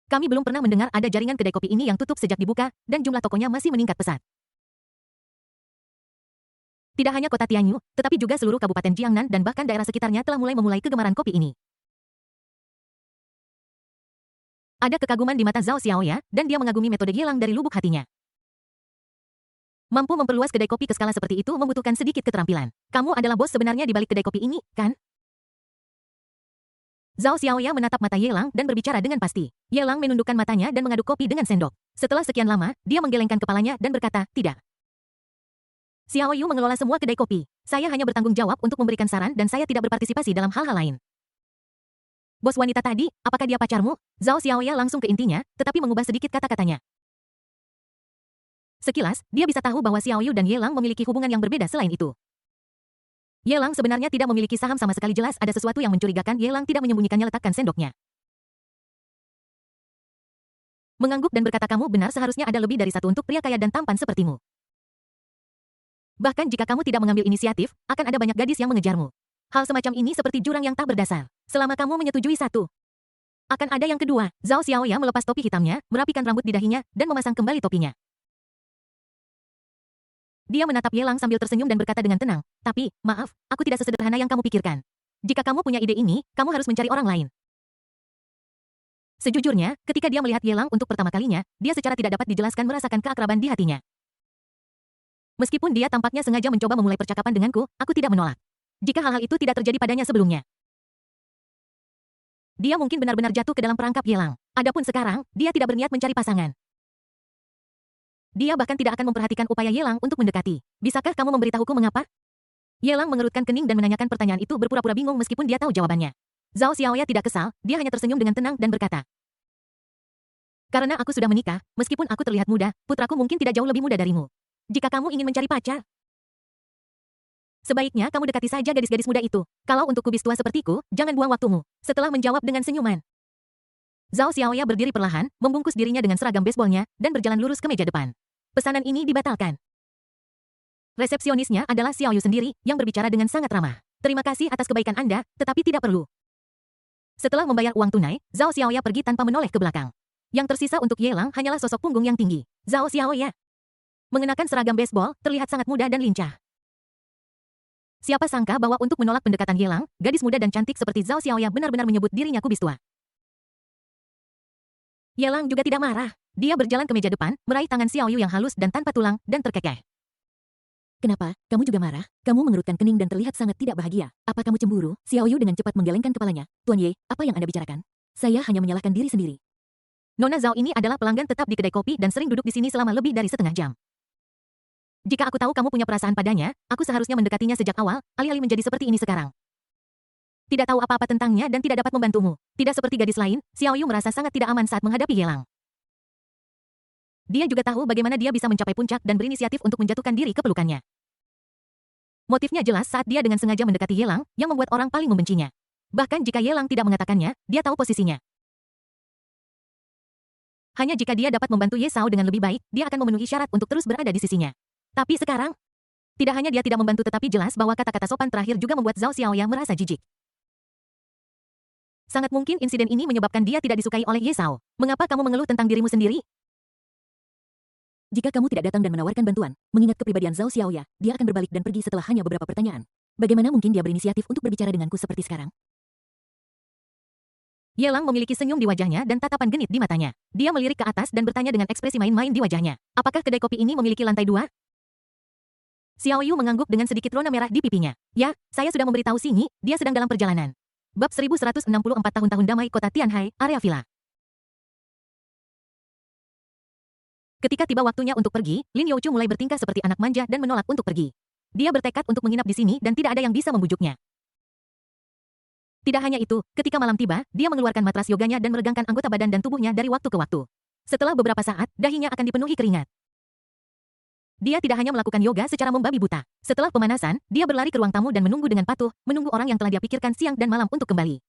kami belum pernah mendengar ada jaringan kedai kopi ini yang tutup sejak dibuka, dan jumlah tokonya masih meningkat pesat. Tidak hanya kota Tianyu, tetapi juga seluruh Kabupaten Jiangnan dan bahkan daerah sekitarnya telah mulai kegemaran kopi ini. Ada kekaguman di mata Zhao Xiaoya, dan dia mengagumi metode Yelang dari lubuk hatinya. Mampu memperluas kedai kopi ke skala seperti itu membutuhkan sedikit keterampilan. Kamu adalah bos sebenarnya di balik kedai kopi ini, kan? Zhao Xiaoya menatap mata Yelang dan berbicara dengan pasti. Yelang menundukkan matanya dan mengaduk kopi dengan sendok. Setelah sekian lama, dia menggelengkan kepalanya dan berkata, tidak. Xiao Yu mengelola semua kedai kopi. Saya hanya bertanggung jawab untuk memberikan saran dan saya tidak berpartisipasi dalam hal-hal lain. Bos wanita tadi, apakah dia pacarmu? Zhao Xiaoya langsung ke intinya, tetapi mengubah sedikit kata-katanya. Sekilas, dia bisa tahu bahwa Xiao Yu dan Yelang memiliki hubungan yang berbeda selain itu. Yelang sebenarnya tidak memiliki saham sama sekali, jelas ada sesuatu yang mencurigakan. Yelang tidak menyembunyikannya, letakkan sendoknya. Mengangguk dan berkata, kamu benar, seharusnya ada lebih dari satu untuk pria kaya dan tampan sepertimu. Bahkan jika kamu tidak mengambil inisiatif, akan ada banyak gadis yang mengejarmu. Hal semacam ini seperti jurang yang tak berdasar. Selama kamu menyetujui satu, akan ada yang kedua. Zhao Xiaoya melepas topi hitamnya, merapikan rambut di dahinya, dan memasang kembali topinya. Dia menatap Yelang sambil tersenyum dan berkata dengan tenang, tapi, maaf, aku tidak sesederhana yang kamu pikirkan. Jika kamu punya ide ini, kamu harus mencari orang lain. Sejujurnya, ketika dia melihat Yelang untuk pertama kalinya, dia secara tidak dapat dijelaskan merasakan keakraban di hatinya. Meskipun dia tampaknya sengaja mencoba memulai percakapan denganku, aku tidak menolak. Jika hal-hal itu tidak terjadi padanya sebelumnya. Dia mungkin benar-benar jatuh ke dalam perangkap Yelang. Adapun sekarang, dia tidak berniat mencari pasangan. Dia bahkan tidak akan memperhatikan upaya Yelang untuk mendekati. Bisakah kamu memberitahuku mengapa? Yelang mengerutkan kening dan menanyakan pertanyaan itu berpura-pura bingung meskipun dia tahu jawabannya. Zhao Xiaoya tidak kesal, dia hanya tersenyum dengan tenang dan berkata. Karena aku sudah menikah, meskipun aku terlihat muda, putraku mungkin tidak jauh lebih muda darimu. Jika kamu ingin mencari pacar, sebaiknya kamu dekati saja gadis-gadis muda itu. Kalau untuk kubis tua sepertiku, jangan buang waktumu. Setelah menjawab dengan senyuman. Zhao Xiaoya berdiri perlahan, membungkus dirinya dengan seragam baseballnya, dan berjalan lurus ke meja depan. Pesanan ini dibatalkan. Resepsionisnya adalah Xiao Yu sendiri, yang berbicara dengan sangat ramah. Terima kasih atas kebaikan Anda, tetapi tidak perlu. Setelah membayar uang tunai, Zhao Xiaoya pergi tanpa menoleh ke belakang. Yang tersisa untuk Yelang hanyalah sosok punggung yang tinggi. Zhao Xiaoya. Mengenakan seragam baseball, terlihat sangat muda dan lincah. Siapa sangka bahwa untuk menolak pendekatan Yelang, gadis muda dan cantik seperti Zhao Xiaoya benar-benar menyebut dirinya kubis tua. Yelang juga tidak marah. Dia berjalan ke meja depan, meraih tangan Xiao Yu yang halus dan tanpa tulang, dan terkekeh. Kenapa? Kamu juga marah? Kamu mengerutkan kening dan terlihat sangat tidak bahagia. Apa kamu cemburu? Xiao Yu dengan cepat menggelengkan kepalanya. Tuan Ye, apa yang Anda bicarakan? Saya hanya menyalahkan diri sendiri. Nona Zhao ini adalah pelanggan tetap di kedai kopi dan sering duduk di sini selama lebih dari setengah jam. Jika aku tahu kamu punya perasaan padanya, aku seharusnya mendekatinya sejak awal, alih-alih menjadi seperti ini sekarang. Tidak tahu apa-apa tentangnya dan tidak dapat membantumu. Tidak seperti gadis lain, Xiao Yu merasa sangat tidak aman saat menghadapi Yelang. Dia juga tahu bagaimana dia bisa mencapai puncak dan berinisiatif untuk menjatuhkan diri ke pelukannya. Motifnya jelas saat dia dengan sengaja mendekati Yelang, yang membuat orang paling membencinya. Bahkan jika Yelang tidak mengatakannya, dia tahu posisinya. Hanya jika dia dapat membantu Ye Sao dengan lebih baik, dia akan memenuhi syarat untuk terus berada di sisinya. Tapi sekarang, tidak hanya dia tidak membantu tetapi jelas bahwa kata-kata sopan terakhir juga membuat Zhao Xiaoya merasa jijik. Sangat mungkin insiden ini menyebabkan dia tidak disukai oleh Ye Sao. Mengapa kamu mengeluh tentang dirimu sendiri? Jika kamu tidak datang dan menawarkan bantuan, mengingat kepribadian Zhao Xiaoya, dia akan berbalik dan pergi setelah hanya beberapa pertanyaan. Bagaimana mungkin dia berinisiatif untuk berbicara denganku seperti sekarang? Yelang memiliki senyum di wajahnya dan tatapan genit di matanya. Dia melirik ke atas dan bertanya dengan ekspresi main-main di wajahnya. Apakah kedai kopi ini memiliki lantai 2? Xiao Yu mengangguk dengan sedikit rona merah di pipinya. Ya, saya sudah memberitahu Xingyi, dia sedang dalam perjalanan. Bab 1164 Tahun-Tahun Damai Kota Tianhai, Area Villa. Ketika tiba waktunya untuk pergi, Lin Youchu mulai bertingkah seperti anak manja dan menolak untuk pergi. Dia bertekad untuk menginap di sini dan tidak ada yang bisa membujuknya. Tidak hanya itu, ketika malam tiba, dia mengeluarkan matras yoganya dan meregangkan anggota badan dan tubuhnya dari waktu ke waktu. Setelah beberapa saat, dahinya akan dipenuhi keringat. Dia tidak hanya melakukan yoga secara membabi buta. Setelah pemanasan, dia berlari ke ruang tamu dan menunggu dengan patuh, menunggu orang yang telah dia pikirkan siang dan malam untuk kembali.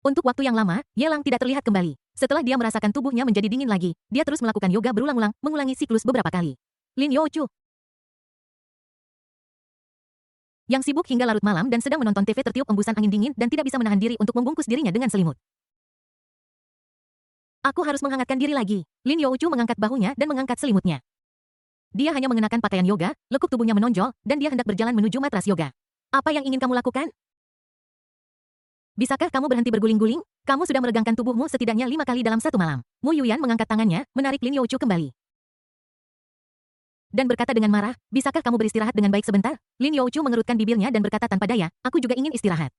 Untuk waktu yang lama, Yelang tidak terlihat kembali. Setelah dia merasakan tubuhnya menjadi dingin lagi, dia terus melakukan yoga berulang-ulang, mengulangi siklus beberapa kali. Lin Youchu, yang sibuk hingga larut malam dan sedang menonton TV tertiup embusan angin dingin dan tidak bisa menahan diri untuk membungkus dirinya dengan selimut. Aku harus menghangatkan diri lagi. Lin Youchu mengangkat bahunya dan mengangkat selimutnya. Dia hanya mengenakan pakaian yoga, lekuk tubuhnya menonjol, dan dia hendak berjalan menuju matras yoga. Apa yang ingin kamu lakukan? Bisakah kamu berhenti berguling-guling? Kamu sudah meregangkan tubuhmu setidaknya 5 kali dalam satu malam. Mu Yuyan mengangkat tangannya, menarik Lin Youchu kembali. Dan berkata dengan marah, bisakah kamu beristirahat dengan baik sebentar? Lin Youchu mengerutkan bibirnya dan berkata tanpa daya, aku juga ingin istirahat.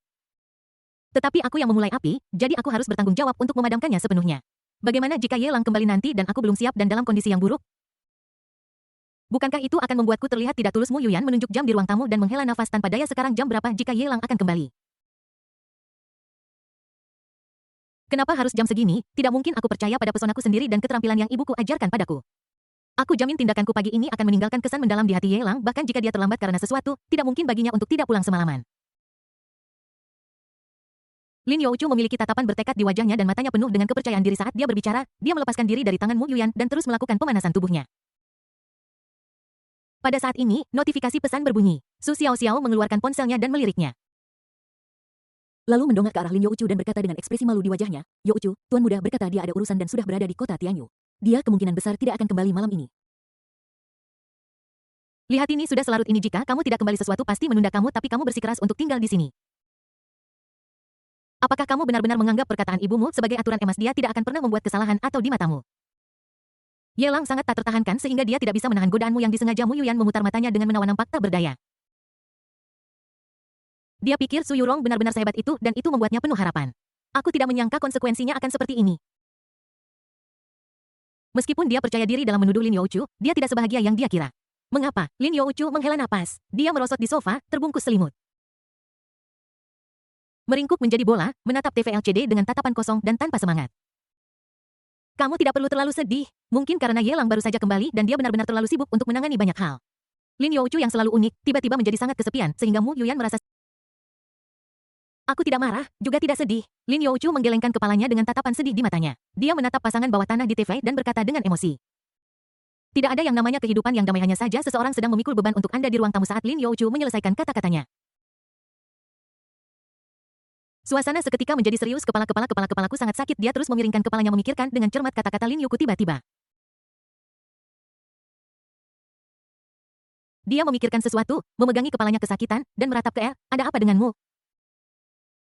Tetapi aku yang memulai api, jadi aku harus bertanggung jawab untuk memadamkannya sepenuhnya. Bagaimana jika Yelang kembali nanti dan aku belum siap dan dalam kondisi yang buruk? Bukankah itu akan membuatku terlihat tidak tulus? Mu Yuyan menunjuk jam di ruang tamu dan menghela nafas tanpa daya. Sekarang jam berapa jika Yelang akan kembali? Kenapa harus jam segini? Tidak mungkin aku percaya pada pesonaku sendiri dan keterampilan yang ibuku ajarkan padaku. Aku jamin tindakanku pagi ini akan meninggalkan kesan mendalam di hati Yelang, bahkan jika dia terlambat karena sesuatu, tidak mungkin baginya untuk tidak pulang semalaman. Lin Youchu memiliki tatapan bertekad di wajahnya dan matanya penuh dengan kepercayaan diri saat dia berbicara. Dia melepaskan diri dari tangan Mu Yuyan dan terus melakukan pemanasan tubuhnya. Pada saat ini, notifikasi pesan berbunyi. Su Xiaoxiao mengeluarkan ponselnya dan meliriknya. Lalu mendongak ke arah Lin Youchu dan berkata dengan ekspresi malu di wajahnya, Youchu, tuan muda berkata dia ada urusan dan sudah berada di kota Tianyu. Dia kemungkinan besar tidak akan kembali malam ini. Lihat ini sudah selarut ini jika kamu tidak kembali sesuatu pasti menunda kamu tapi kamu bersikeras untuk tinggal di sini. Apakah kamu benar-benar menganggap perkataan ibumu sebagai aturan emas dia tidak akan pernah membuat kesalahan atau di matamu? Ye Lang sangat tak tertahankan sehingga dia tidak bisa menahan godaanmu yang disengaja Mu Yuyan memutar matanya dengan menawan nampak tak berdaya. Dia pikir Su Yurong benar-benar sehebat itu dan itu membuatnya penuh harapan. Aku tidak menyangka konsekuensinya akan seperti ini. Meskipun dia percaya diri dalam menuduh Lin Youchu, dia tidak sebahagia yang dia kira. Mengapa? Lin Youchu menghela napas. Dia merosot di sofa, terbungkus selimut. Meringkuk menjadi bola, menatap TV LCD dengan tatapan kosong dan tanpa semangat. Kamu tidak perlu terlalu sedih. Mungkin karena Ye Lang baru saja kembali dan dia benar-benar terlalu sibuk untuk menangani banyak hal. Lin Youchu yang selalu unik, tiba-tiba menjadi sangat kesepian, sehingga Mu Yuyan merasa... Aku tidak marah, juga tidak sedih. Lin Youchu menggelengkan kepalanya dengan tatapan sedih di matanya. Dia menatap pasangan bawah tanah di TV dan berkata dengan emosi. Tidak ada yang namanya kehidupan yang damai, hanya saja seseorang sedang memikul beban untuk Anda di ruang tamu saat Lin Youchu menyelesaikan kata-katanya. Suasana seketika menjadi serius, kepalaku sangat sakit. Dia terus memiringkan kepalanya memikirkan dengan cermat kata-kata Lin Youchu tiba-tiba. Dia memikirkan sesuatu, memegangi kepalanya kesakitan, dan meratap ke ada apa denganmu?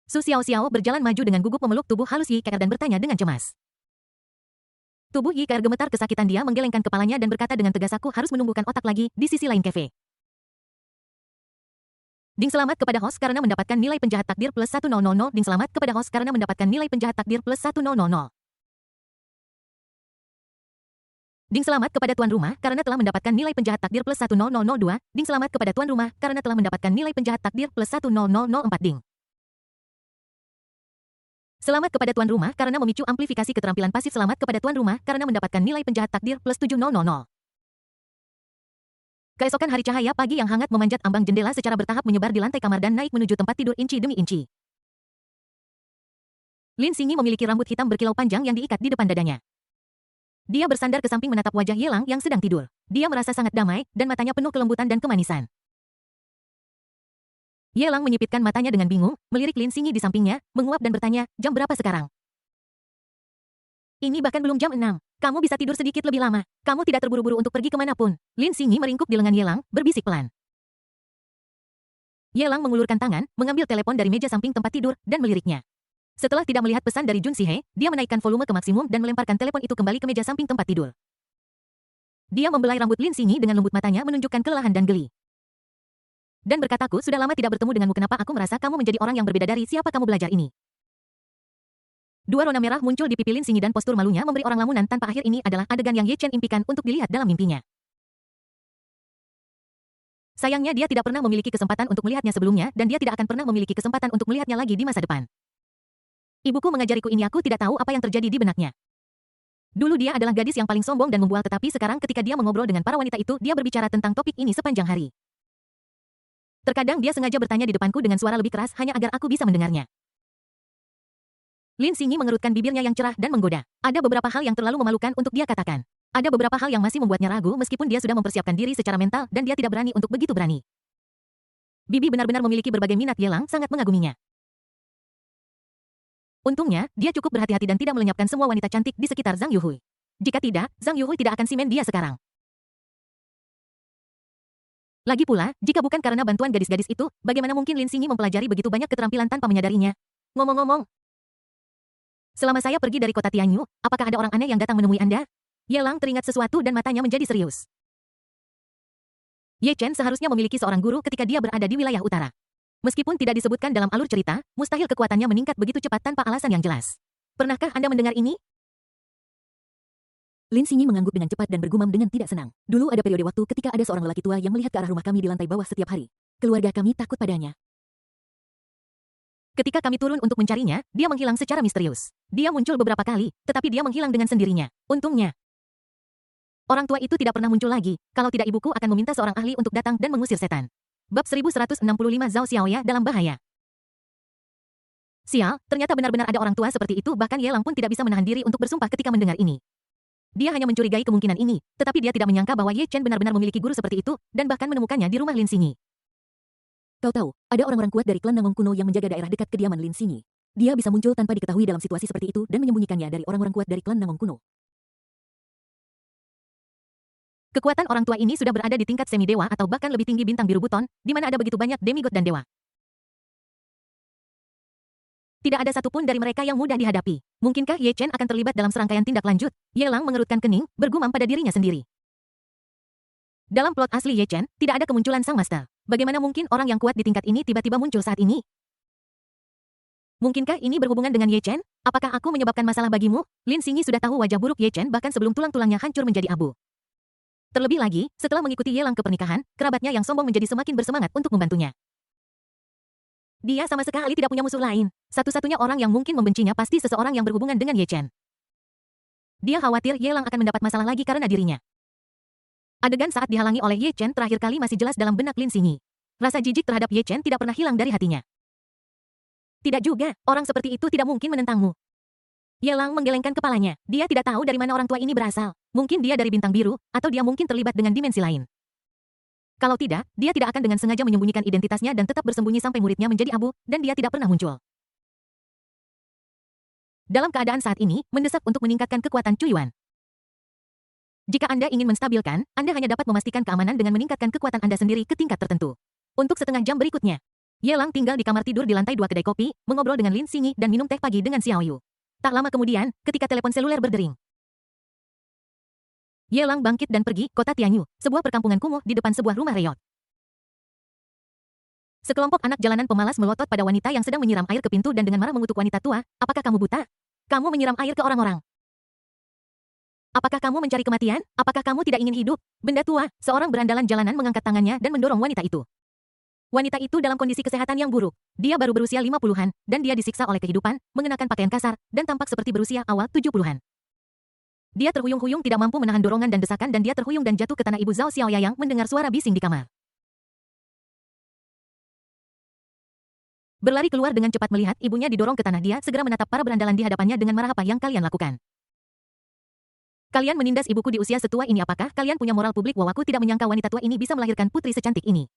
Su Xiao berjalan maju dengan gugup memeluk tubuh halus Yi Keer dan bertanya dengan cemas. Tubuh Yi Keer gemetar kesakitan, dia menggelengkan kepalanya dan berkata dengan tegas, aku harus menumbuhkan otak lagi, di sisi lain cafe. Ding selamat kepada host karena mendapatkan nilai penjahat takdir plus 1000. Ding selamat kepada host karena mendapatkan nilai penjahat takdir plus 1000. Ding selamat kepada tuan rumah karena telah mendapatkan nilai penjahat takdir plus 1002. Ding selamat kepada tuan rumah karena telah mendapatkan nilai penjahat takdir plus 1004. Ding. Selamat kepada tuan rumah karena memicu amplifikasi keterampilan pasif. Selamat kepada tuan rumah karena mendapatkan nilai penjahat takdir plus 700. Keesokan hari cahaya pagi yang hangat memanjat ambang jendela secara bertahap menyebar di lantai kamar dan naik menuju tempat tidur inci demi inci. Lin Xingyi memiliki rambut hitam berkilau panjang yang diikat di depan dadanya. Dia bersandar ke samping menatap wajah Ye Lang yang sedang tidur. Dia merasa sangat damai, dan matanya penuh kelembutan dan kemanisan. Ye Lang menyipitkan matanya dengan bingung, melirik Lin Xingyi di sampingnya, menguap dan bertanya, jam berapa sekarang? Ini bahkan belum jam 6. Kamu bisa tidur sedikit lebih lama. Kamu tidak terburu-buru untuk pergi kemanapun. Lin Xingyi meringkuk di lengan Ye Lang, berbisik pelan. Ye Lang mengulurkan tangan, mengambil telepon dari meja samping tempat tidur, dan meliriknya. Setelah tidak melihat pesan dari Jun Sihe, dia menaikkan volume ke maksimum dan melemparkan telepon itu kembali ke meja samping tempat tidur. Dia membelai rambut Lin Xingyi dengan lembut, matanya menunjukkan kelelahan dan geli. Dan berkataku, sudah lama tidak bertemu denganmu, kenapa aku merasa kamu menjadi orang yang berbeda dari siapa kamu belajar ini. Dua rona merah muncul di pipi Lin Xingyi dan postur malunya memberi orang lamunan tanpa akhir. Ini adalah adegan yang Ye Chen impikan untuk dilihat dalam mimpinya. Sayangnya dia tidak pernah memiliki kesempatan untuk melihatnya sebelumnya dan dia tidak akan pernah memiliki kesempatan untuk melihatnya lagi di masa depan. Ibuku mengajariku ini, aku tidak tahu apa yang terjadi di benaknya. Dulu dia adalah gadis yang paling sombong dan membual, tetapi sekarang ketika dia mengobrol dengan para wanita itu, dia berbicara tentang topik ini sepanjang hari. Terkadang dia sengaja bertanya di depanku dengan suara lebih keras hanya agar aku bisa mendengarnya. Lin Xingyi mengerutkan bibirnya yang cerah dan menggoda. Ada beberapa hal yang terlalu memalukan untuk dia katakan. Ada beberapa hal yang masih membuatnya ragu meskipun dia sudah mempersiapkan diri secara mental dan dia tidak berani untuk begitu berani. Bibi benar-benar memiliki berbagai minat. Ye Lang sangat mengaguminya. Untungnya, dia cukup berhati-hati dan tidak melenyapkan semua wanita cantik di sekitar Zhang Yuhui. Jika tidak, Zhang Yuhui tidak akan simen dia sekarang. Lagi pula, jika bukan karena bantuan gadis-gadis itu, bagaimana mungkin Lin Xingyi mempelajari begitu banyak keterampilan tanpa menyadarinya? Ngomong-ngomong, selama saya pergi dari kota Tianyu, apakah ada orang aneh yang datang menemui Anda? Ye Lang teringat sesuatu dan matanya menjadi serius. Ye Chen seharusnya memiliki seorang guru ketika dia berada di wilayah utara. Meskipun tidak disebutkan dalam alur cerita, mustahil kekuatannya meningkat begitu cepat tanpa alasan yang jelas. Pernahkah Anda mendengar ini? Lin Xingyi mengangguk dengan cepat dan bergumam dengan tidak senang. Dulu ada periode waktu ketika ada seorang lelaki tua yang melihat ke arah rumah kami di lantai bawah setiap hari. Keluarga kami takut padanya. Ketika kami turun untuk mencarinya, dia menghilang secara misterius. Dia muncul beberapa kali, tetapi dia menghilang dengan sendirinya. Untungnya, orang tua itu tidak pernah muncul lagi. Kalau tidak, ibuku akan meminta seorang ahli untuk datang dan mengusir setan. Bab 1165 Zhao Xiaoya dalam bahaya. Sial, ternyata benar-benar ada orang tua seperti itu, bahkan Ye Lang pun tidak bisa menahan diri untuk bersumpah ketika mendengar ini. Dia hanya mencurigai kemungkinan ini, tetapi dia tidak menyangka bahwa Ye Chen benar-benar memiliki guru seperti itu, dan bahkan menemukannya di rumah Lin Xingyi. Kau tahu, ada orang-orang kuat dari klan Nangong kuno yang menjaga daerah dekat kediaman Lin Xingyi. Dia bisa muncul tanpa diketahui dalam situasi seperti itu dan menyembunyikannya dari orang-orang kuat dari klan Nangong kuno. Kekuatan orang tua ini sudah berada di tingkat semi-dewa atau bahkan lebih tinggi bintang biru buton, di mana ada begitu banyak demigod dan dewa. Tidak ada satupun dari mereka yang mudah dihadapi. Mungkinkah Ye Chen akan terlibat dalam serangkaian tindak lanjut? Ye Lang mengerutkan kening, bergumam pada dirinya sendiri. Dalam plot asli Ye Chen, tidak ada kemunculan sang master. Bagaimana mungkin orang yang kuat di tingkat ini tiba-tiba muncul saat ini? Mungkinkah ini berhubungan dengan Ye Chen? Apakah aku menyebabkan masalah bagimu? Lin Xingyi sudah tahu wajah buruk Ye Chen bahkan sebelum tulang-tulangnya hancur menjadi abu. Terlebih lagi, setelah mengikuti Ye Lang ke pernikahan, kerabatnya yang sombong menjadi semakin bersemangat untuk membantunya. Dia sama sekali tidak punya musuh lain. Satu-satunya orang yang mungkin membencinya pasti seseorang yang berhubungan dengan Ye Chen. Dia khawatir Ye Lang akan mendapat masalah lagi karena dirinya. Adegan saat dihalangi oleh Ye Chen terakhir kali masih jelas dalam benak Lin Xingyi. Rasa jijik terhadap Ye Chen tidak pernah hilang dari hatinya. Tidak juga, orang seperti itu tidak mungkin menentangmu. Ye Lang menggelengkan kepalanya. Dia tidak tahu dari mana orang tua ini berasal. Mungkin dia dari bintang biru, atau dia mungkin terlibat dengan dimensi lain. Kalau tidak, dia tidak akan dengan sengaja menyembunyikan identitasnya dan tetap bersembunyi sampai muridnya menjadi abu, dan dia tidak pernah muncul. Dalam keadaan saat ini, mendesak untuk meningkatkan kekuatan Cuyuan. Jika Anda ingin menstabilkan, Anda hanya dapat memastikan keamanan dengan meningkatkan kekuatan Anda sendiri ke tingkat tertentu. Untuk setengah jam berikutnya, Ye Lang tinggal di kamar tidur di lantai 2 kedai kopi, mengobrol dengan Lin Xingyi dan minum teh pagi dengan Xiao Yu. Tak lama kemudian, ketika telepon seluler berdering, Ye Lang bangkit dan pergi ke kota Tianyu, sebuah perkampungan kumuh di depan sebuah rumah reot. Sekelompok anak jalanan pemalas melotot pada wanita yang sedang menyiram air ke pintu dan dengan marah mengutuk wanita tua, "Apakah kamu buta? Kamu menyiram air ke orang-orang. Apakah kamu mencari kematian? Apakah kamu tidak ingin hidup? Benda tua!" Seorang berandalan jalanan mengangkat tangannya dan mendorong wanita itu. Wanita itu dalam kondisi kesehatan yang buruk. Dia baru berusia 50-an, dan dia disiksa oleh kehidupan, mengenakan pakaian kasar, dan tampak seperti berusia awal 70-an. Dia terhuyung-huyung tidak mampu menahan dorongan dan desakan dan dia terhuyung dan jatuh ke tanah. Ibu Zhao Xiaoyang mendengar suara bising di kamar. Berlari keluar dengan cepat melihat ibunya didorong ke tanah. Dia segera menatap para berandalan di hadapannya dengan marah. "Apa yang kalian lakukan? Kalian menindas ibuku di usia setua ini. Apakah kalian punya moral publik?" Wawaku tidak menyangka wanita tua ini bisa melahirkan putri secantik ini.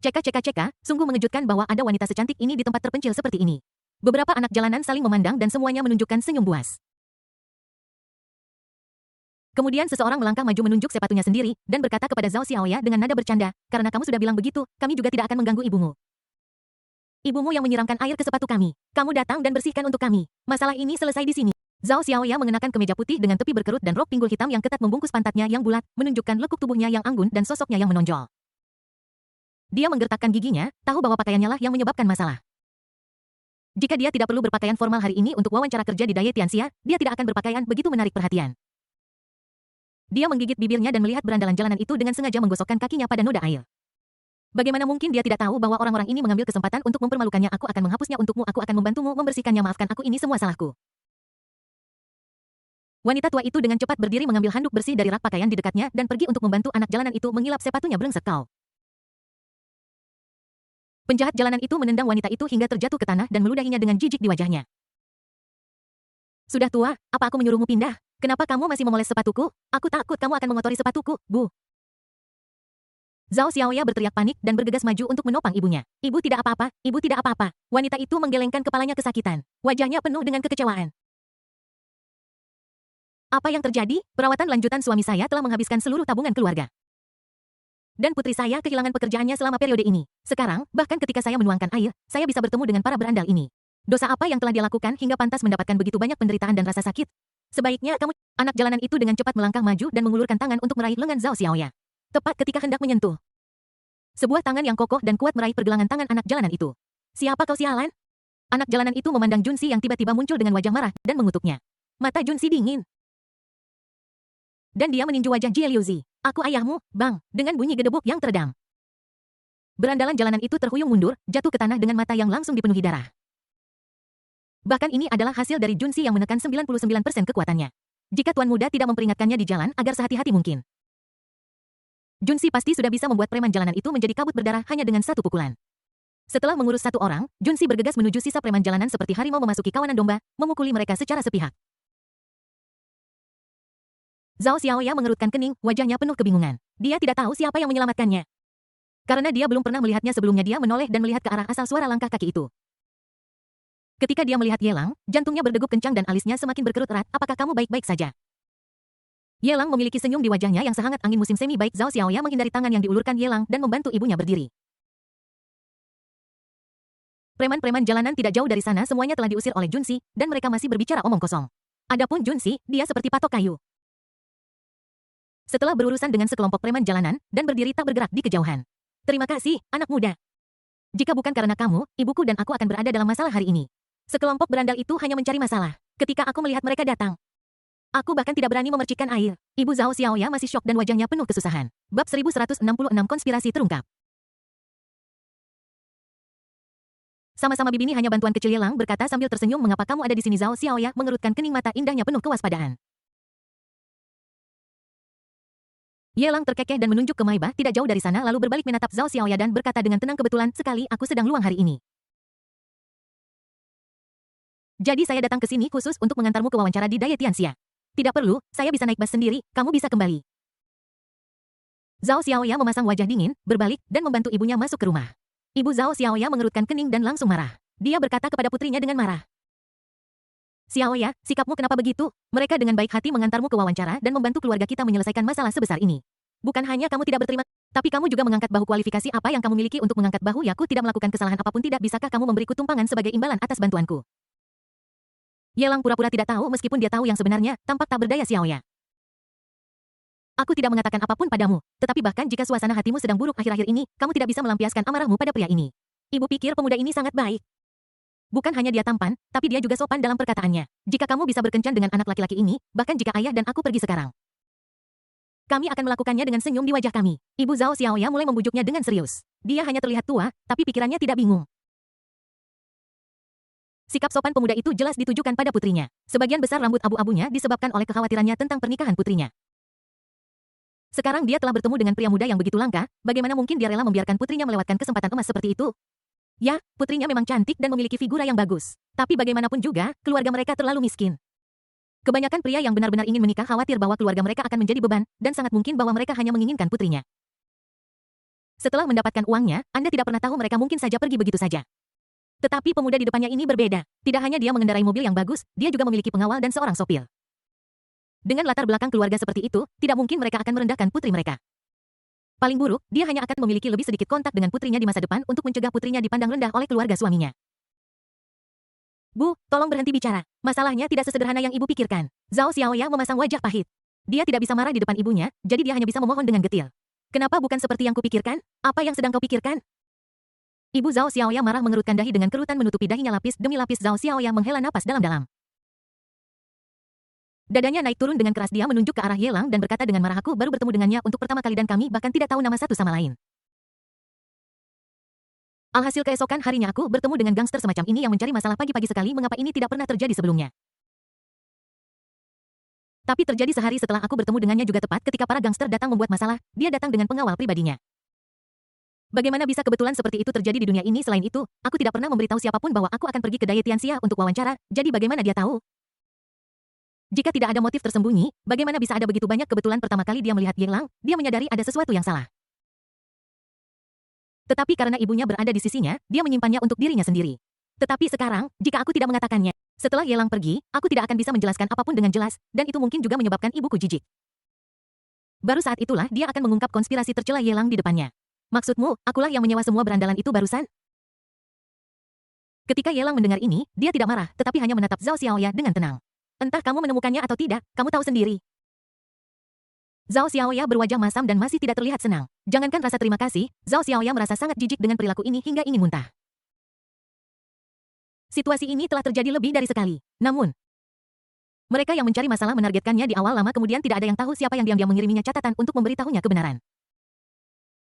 Ceka, sungguh mengejutkan bahwa ada wanita secantik ini di tempat terpencil seperti ini. Beberapa anak jalanan saling memandang dan semuanya menunjukkan senyum buas. Kemudian seseorang melangkah maju menunjuk sepatunya sendiri, dan berkata kepada Zhao Xiaoya dengan nada bercanda, "Karena kamu sudah bilang begitu, kami juga tidak akan mengganggu ibumu. Ibumu yang menyiramkan air ke sepatu kami. Kamu datang dan bersihkan untuk kami. Masalah ini selesai di sini." Zhao Xiaoya mengenakan kemeja putih dengan tepi berkerut dan rok pinggul hitam yang ketat membungkus pantatnya yang bulat, menunjukkan lekuk tubuhnya yang anggun dan sosoknya yang menonjol. Dia menggertakkan giginya, tahu bahwa pakaiannya lah yang menyebabkan masalah. Jika dia tidak perlu berpakaian formal hari ini untuk wawancara kerja di Daya Tianxia, dia tidak akan berpakaian begitu menarik perhatian. Dia menggigit bibirnya dan melihat berandalan jalanan itu dengan sengaja menggosokkan kakinya pada noda air. Bagaimana mungkin dia tidak tahu bahwa orang-orang ini mengambil kesempatan untuk mempermalukannya? "Aku akan menghapusnya untukmu, aku akan membantumu membersihkannya. Maafkan aku, ini semua salahku." Wanita tua itu dengan cepat berdiri mengambil handuk bersih dari rak pakaian di dekatnya dan pergi untuk membantu anak jalanan itu mengilap sepatunya. "Brengsek kau!" Penjahat jalanan itu menendang wanita itu hingga terjatuh ke tanah dan meludahinya dengan jijik di wajahnya. "Sudah tua, apa aku menyuruhmu pindah? Kenapa kamu masih memoles sepatuku? Aku takut kamu akan mengotori sepatuku, Bu." Zhao Xiaoya berteriak panik dan bergegas maju untuk menopang ibunya. "Ibu tidak apa-apa, ibu tidak apa-apa." Wanita itu menggelengkan kepalanya kesakitan. Wajahnya penuh dengan kekecewaan. "Apa yang terjadi? Perawatan lanjutan suami saya telah menghabiskan seluruh tabungan keluarga. Dan putri saya kehilangan pekerjaannya selama periode ini. Sekarang, bahkan ketika saya menuangkan air, saya bisa bertemu dengan para berandal ini. Dosa apa yang telah dia lakukan hingga pantas mendapatkan begitu banyak penderitaan dan rasa sakit? Sebaiknya kamu..." Anak jalanan itu dengan cepat melangkah maju dan mengulurkan tangan untuk meraih lengan Zhao Xiaoya. Tepat ketika hendak menyentuh, sebuah tangan yang kokoh dan kuat meraih pergelangan tangan anak jalanan itu. "Siapa kau, sialan?" Anak jalanan itu memandang Junsi yang tiba-tiba muncul dengan wajah marah dan mengutuknya. Mata Junsi dingin. Dan dia meninju wajah Jie Liuzi. "Aku ayahmu, Bang," dengan bunyi gedebuk yang teredam. Berandalan jalanan itu terhuyung mundur, jatuh ke tanah dengan mata yang langsung dipenuhi darah. Bahkan ini adalah hasil dari Junsi yang menekan 99% kekuatannya. Jika tuan muda tidak memperingatkannya di jalan agar sehati-hati mungkin, Junsi pasti sudah bisa membuat preman jalanan itu menjadi kabut berdarah hanya dengan satu pukulan. Setelah mengurus satu orang, Junsi bergegas menuju sisa preman jalanan seperti harimau memasuki kawanan domba, memukuli mereka secara sepihak. Zhao Xiaoya mengerutkan kening, wajahnya penuh kebingungan. Dia tidak tahu siapa yang menyelamatkannya. Karena dia belum pernah melihatnya sebelumnya. Dia menoleh dan melihat ke arah asal suara langkah kaki itu. Ketika dia melihat Ye Lang, jantungnya berdegup kencang dan alisnya semakin berkerut erat. "Apakah kamu baik-baik saja?" Ye Lang memiliki senyum di wajahnya yang sehangat angin musim semi baik. Zhao Xiaoya menghindari tangan yang diulurkan Ye Lang dan membantu ibunya berdiri. Preman-preman jalanan tidak jauh dari sana semuanya telah diusir oleh Junsi, dan mereka masih berbicara omong kosong. Adapun Junsi, dia seperti patok kayu. Setelah berurusan dengan sekelompok preman jalanan, dan berdiri tak bergerak di kejauhan. Terima kasih, anak muda. Jika bukan karena kamu, ibuku dan aku akan berada dalam masalah hari ini. Sekelompok berandal itu hanya mencari masalah. Ketika aku melihat mereka datang, aku bahkan tidak berani memercikkan air. Ibu Zhao Xiaoya masih syok dan wajahnya penuh kesusahan. Bab 1166 konspirasi terungkap. Sama-sama bibi ini hanya bantuan kecil. Ye Lang berkata sambil tersenyum. Mengapa kamu ada di sini? Zhao Xiaoya mengerutkan kening mata indahnya penuh kewaspadaan. Ye Lang terkekeh dan menunjuk ke Maibah tidak jauh dari sana lalu berbalik menatap Zhao Xiaoya dan berkata dengan tenang, kebetulan sekali aku sedang luang hari ini. Jadi saya datang ke sini khusus untuk mengantarmu ke wawancara di Daya Tianxia. Tidak perlu, saya bisa naik bus sendiri, kamu bisa kembali. Zhao Xiaoya memasang wajah dingin, berbalik, dan membantu ibunya masuk ke rumah. Ibu Zhao Xiaoya mengerutkan kening dan langsung marah. Dia berkata kepada putrinya dengan marah. Xiaoya, sikapmu kenapa begitu? Mereka dengan baik hati mengantarmu ke wawancara dan membantu keluarga kita menyelesaikan masalah sebesar ini. Bukan hanya kamu tidak berterima, tapi kamu juga mengangkat bahu. Kualifikasi apa yang kamu miliki untuk mengangkat bahu? Yaku tidak melakukan kesalahan apapun. Tidak bisakah kamu memberiku tumpangan sebagai imbalan atas bantuanku? Ye Lang pura-pura tidak tahu meskipun dia tahu yang sebenarnya, tampak tak berdaya Xiaoya. Aku tidak mengatakan apapun padamu, tetapi bahkan jika suasana hatimu sedang buruk akhir-akhir ini, kamu tidak bisa melampiaskan amarahmu pada pria ini. Ibu pikir pemuda ini sangat baik. Bukan hanya dia tampan, tapi dia juga sopan dalam perkataannya. Jika kamu bisa berkencan dengan anak laki-laki ini, bahkan jika ayah dan aku pergi sekarang, kami akan melakukannya dengan senyum di wajah kami. Ibu Zhao Xiaoya mulai membujuknya dengan serius. Dia hanya terlihat tua, tapi pikirannya tidak bingung. Sikap sopan pemuda itu jelas ditujukan pada putrinya. Sebagian besar rambut abu-abunya disebabkan oleh kekhawatirannya tentang pernikahan putrinya. Sekarang dia telah bertemu dengan pria muda yang begitu langka, bagaimana mungkin dia rela membiarkan putrinya melewatkan kesempatan emas seperti itu? Ya, putrinya memang cantik dan memiliki figura yang bagus. Tapi bagaimanapun juga, keluarga mereka terlalu miskin. Kebanyakan pria yang benar-benar ingin menikah khawatir bahwa keluarga mereka akan menjadi beban, dan sangat mungkin bahwa mereka hanya menginginkan putrinya. Setelah mendapatkan uangnya, Anda tidak pernah tahu mereka mungkin saja pergi begitu saja. Tetapi pemuda di depannya ini berbeda. Tidak hanya dia mengendarai mobil yang bagus, dia juga memiliki pengawal dan seorang sopir. Dengan latar belakang keluarga seperti itu, tidak mungkin mereka akan merendahkan putri mereka. Paling buruk, dia hanya akan memiliki lebih sedikit kontak dengan putrinya di masa depan untuk mencegah putrinya dipandang rendah oleh keluarga suaminya. Bu, tolong berhenti bicara. Masalahnya tidak sesederhana yang ibu pikirkan. Zhao Xiaoya memasang wajah pahit. Dia tidak bisa marah di depan ibunya, jadi dia hanya bisa memohon dengan getil. Kenapa bukan seperti yang kupikirkan? Apa yang sedang kau pikirkan? Ibu Zhao Xiaoya marah mengerutkan dahi dengan kerutan menutupi dahinya lapis demi lapis. Zhao Xiaoya menghela napas dalam-dalam. Dadanya naik turun dengan keras. Dia menunjuk ke arah Ye Lang dan berkata dengan marah, aku baru bertemu dengannya untuk pertama kali dan kami bahkan tidak tahu nama satu sama lain. Alhasil keesokan harinya aku bertemu dengan gangster semacam ini yang mencari masalah pagi-pagi sekali. Mengapa ini tidak pernah terjadi sebelumnya? Tapi terjadi sehari setelah aku bertemu dengannya juga tepat ketika para gangster datang membuat masalah. Dia datang dengan pengawal pribadinya. Bagaimana bisa kebetulan seperti itu terjadi di dunia ini? Selain itu, aku tidak pernah memberitahu siapapun bahwa aku akan pergi ke Daya Tianxia untuk wawancara, jadi bagaimana dia tahu? Jika tidak ada motif tersembunyi, bagaimana bisa ada begitu banyak kebetulan? Pertama kali dia melihat Ye Lang, dia menyadari ada sesuatu yang salah. Tetapi karena ibunya berada di sisinya, dia menyimpannya untuk dirinya sendiri. Tetapi sekarang, jika aku tidak mengatakannya, setelah Ye Lang pergi, aku tidak akan bisa menjelaskan apapun dengan jelas, dan itu mungkin juga menyebabkan ibuku jijik. Baru saat itulah dia akan mengungkap konspirasi tercela Ye Lang di depannya. Maksudmu, akulah yang menyewa semua berandalan itu barusan? Ketika Ye Lang mendengar ini, dia tidak marah, tetapi hanya menatap Zhao Xiaoya dengan tenang. Entah kamu menemukannya atau tidak, kamu tahu sendiri. Zhao Xiaoya berwajah masam dan masih tidak terlihat senang. Jangankan rasa terima kasih, Zhao Xiaoya merasa sangat jijik dengan perilaku ini hingga ingin muntah. Situasi ini telah terjadi lebih dari sekali. Namun, mereka yang mencari masalah menargetkannya di awal lama kemudian tidak ada yang tahu siapa yang diam-diam mengiriminya catatan untuk memberitahunya kebenaran.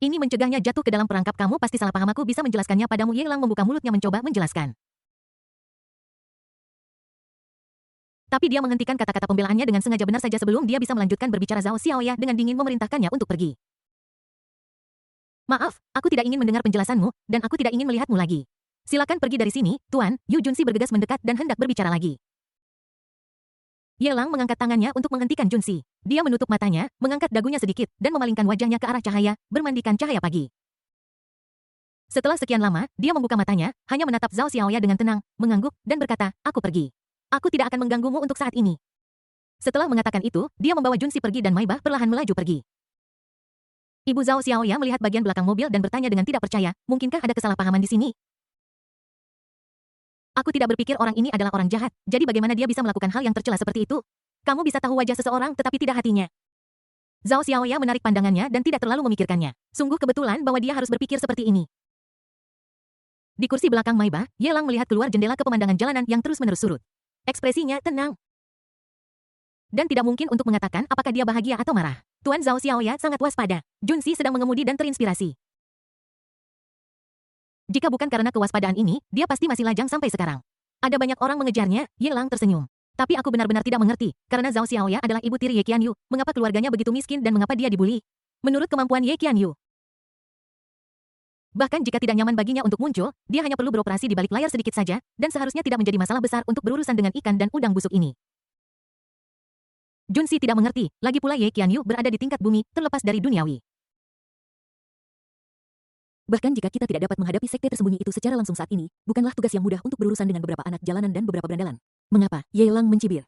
Ini mencegahnya jatuh ke dalam perangkap. Kamu pasti salah paham, aku bisa menjelaskannya padamu. Ye Lang membuka mulutnya mencoba menjelaskan. Tapi dia menghentikan kata-kata pembelaannya dengan sengaja benar saja sebelum dia bisa melanjutkan berbicara. Zhao Xiaoya dengan dingin memerintahkannya untuk pergi. Maaf, aku tidak ingin mendengar penjelasanmu, dan aku tidak ingin melihatmu lagi. Silakan pergi dari sini, Tuan. Yu Junsi bergegas mendekat dan hendak berbicara lagi. Ye Lang mengangkat tangannya untuk menghentikan Junsi. Dia menutup matanya, mengangkat dagunya sedikit, dan memalingkan wajahnya ke arah cahaya, bermandikan cahaya pagi. Setelah sekian lama, dia membuka matanya, hanya menatap Zhao Xiaoya dengan tenang, mengangguk, dan berkata, aku pergi. Aku tidak akan mengganggumu untuk saat ini. Setelah mengatakan itu, dia membawa Junsi pergi dan Maibah perlahan melaju pergi. Ibu Zhao Xiaoya melihat bagian belakang mobil dan bertanya dengan tidak percaya, mungkinkah ada kesalahpahaman di sini? Aku tidak berpikir orang ini adalah orang jahat, jadi bagaimana dia bisa melakukan hal yang tercela seperti itu? Kamu bisa tahu wajah seseorang tetapi tidak hatinya. Zhao Xiaoya menarik pandangannya dan tidak terlalu memikirkannya. Sungguh kebetulan bahwa dia harus berpikir seperti ini. Di kursi belakang Maibah, Ye Lang melihat keluar jendela ke pemandangan jalanan yang terus-menerus surut. Ekspresinya tenang. Dan tidak mungkin untuk mengatakan apakah dia bahagia atau marah. Tuan Zhao Xiaoya sangat waspada. Junsi sedang mengemudi dan terinspirasi. Jika bukan karena kewaspadaan ini, dia pasti masih lajang sampai sekarang. Ada banyak orang mengejarnya, Ye Lang tersenyum. Tapi aku benar-benar tidak mengerti, karena Zhao Xiaoya adalah ibu tiri Ye Qianyu, mengapa keluarganya begitu miskin dan mengapa dia dibuli? Menurut kemampuan Ye Qianyu. Bahkan jika tidak nyaman baginya untuk muncul, dia hanya perlu beroperasi di balik layar sedikit saja, dan seharusnya tidak menjadi masalah besar untuk berurusan dengan ikan dan udang busuk ini. Junsi tidak mengerti, lagi pula Ye Qianyu berada di tingkat bumi, terlepas dari duniawi. Bahkan jika kita tidak dapat menghadapi sekte tersembunyi itu secara langsung saat ini, bukanlah tugas yang mudah untuk berurusan dengan beberapa anak jalanan dan beberapa berandalan. Mengapa? Ye Lang mencibir.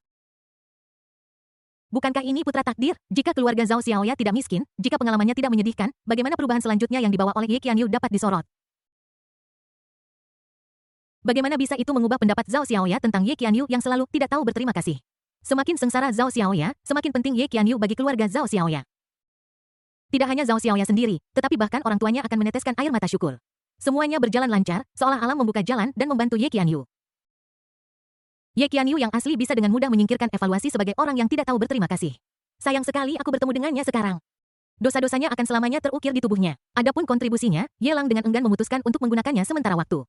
Bukankah ini putra takdir? Jika keluarga Zhao Xiaoya tidak miskin, jika pengalamannya tidak menyedihkan, bagaimana perubahan selanjutnya yang dibawa oleh Ye Qianyu dapat disorot? Bagaimana bisa itu mengubah pendapat Zhao Xiaoya tentang Ye Qianyu yang selalu tidak tahu berterima kasih? Semakin sengsara Zhao Xiaoya, semakin penting Ye Qianyu bagi keluarga Zhao Xiaoya. Tidak hanya Zhao Xiaoya sendiri, tetapi bahkan orang tuanya akan meneteskan air mata syukur. Semuanya berjalan lancar, seolah alam membuka jalan dan membantu Ye Qianyu. Ye Qianyu yang asli bisa dengan mudah menyingkirkan evaluasi sebagai orang yang tidak tahu berterima kasih. Sayang sekali aku bertemu dengannya sekarang. Dosa-dosanya akan selamanya terukir di tubuhnya. Adapun kontribusinya, Ye Lang dengan enggan memutuskan untuk menggunakannya sementara waktu.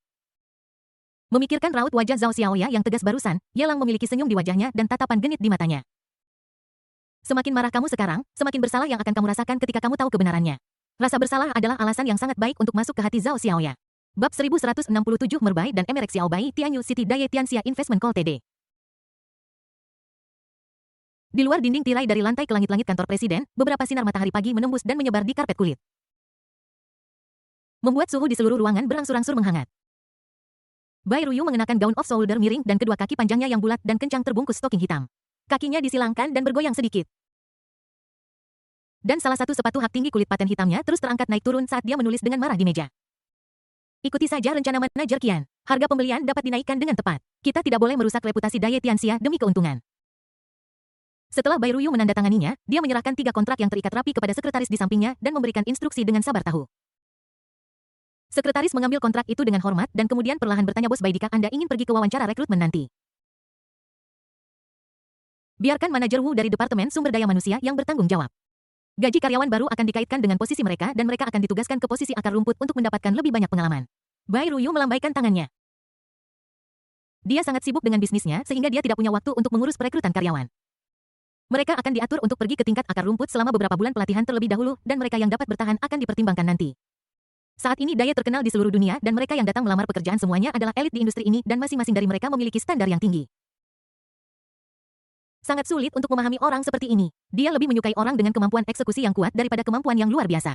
Memikirkan raut wajah Zhao Xiaoya yang tegas barusan, Ye Lang memiliki senyum di wajahnya dan tatapan genit di matanya. Semakin marah kamu sekarang, semakin bersalah yang akan kamu rasakan ketika kamu tahu kebenarannya. Rasa bersalah adalah alasan yang sangat baik untuk masuk ke hati Zhao Xiaoya. Bab 1167 Merbai dan Emerek Xiaobai Tianyu City Daya Tianxia Investment Co. Ltd. Di luar dinding tirai dari lantai ke langit-langit kantor presiden, beberapa sinar matahari pagi menembus dan menyebar di karpet kulit. Membuat suhu di seluruh ruangan berangsur-angsur menghangat. Bai Ruyu mengenakan gaun off-shoulder miring dan kedua kaki panjangnya yang bulat dan kencang terbungkus stoking hitam. Kakinya disilangkan dan bergoyang sedikit. Dan salah satu sepatu hak tinggi kulit paten hitamnya terus terangkat naik turun saat dia menulis dengan marah di meja. Ikuti saja rencana manajer Qian. Harga pembelian dapat dinaikkan dengan tepat. Kita tidak boleh merusak reputasi Daya Tianxia demi keuntungan. Setelah Bai Ruyu menandatanganinya, dia menyerahkan 3 kontrak yang terikat rapi kepada sekretaris di sampingnya dan memberikan instruksi dengan sabar tahu. Sekretaris mengambil kontrak itu dengan hormat dan kemudian perlahan bertanya, Bos Bai, jika Anda ingin pergi ke wawancara rekrutmen nanti, biarkan manajer Wu dari Departemen Sumber Daya Manusia yang bertanggung jawab. Gaji karyawan baru akan dikaitkan dengan posisi mereka dan mereka akan ditugaskan ke posisi akar rumput untuk mendapatkan lebih banyak pengalaman. Bai Ruyu melambaikan tangannya. Dia sangat sibuk dengan bisnisnya sehingga dia tidak punya waktu untuk mengurus perekrutan karyawan. Mereka akan diatur untuk pergi ke tingkat akar rumput selama beberapa bulan pelatihan terlebih dahulu dan mereka yang dapat bertahan akan dipertimbangkan nanti. Saat ini Daya terkenal di seluruh dunia dan mereka yang datang melamar pekerjaan semuanya adalah elit di industri ini dan masing-masing dari mereka memiliki standar yang tinggi. Sangat sulit untuk memahami orang seperti ini. Dia lebih menyukai orang dengan kemampuan eksekusi yang kuat daripada kemampuan yang luar biasa.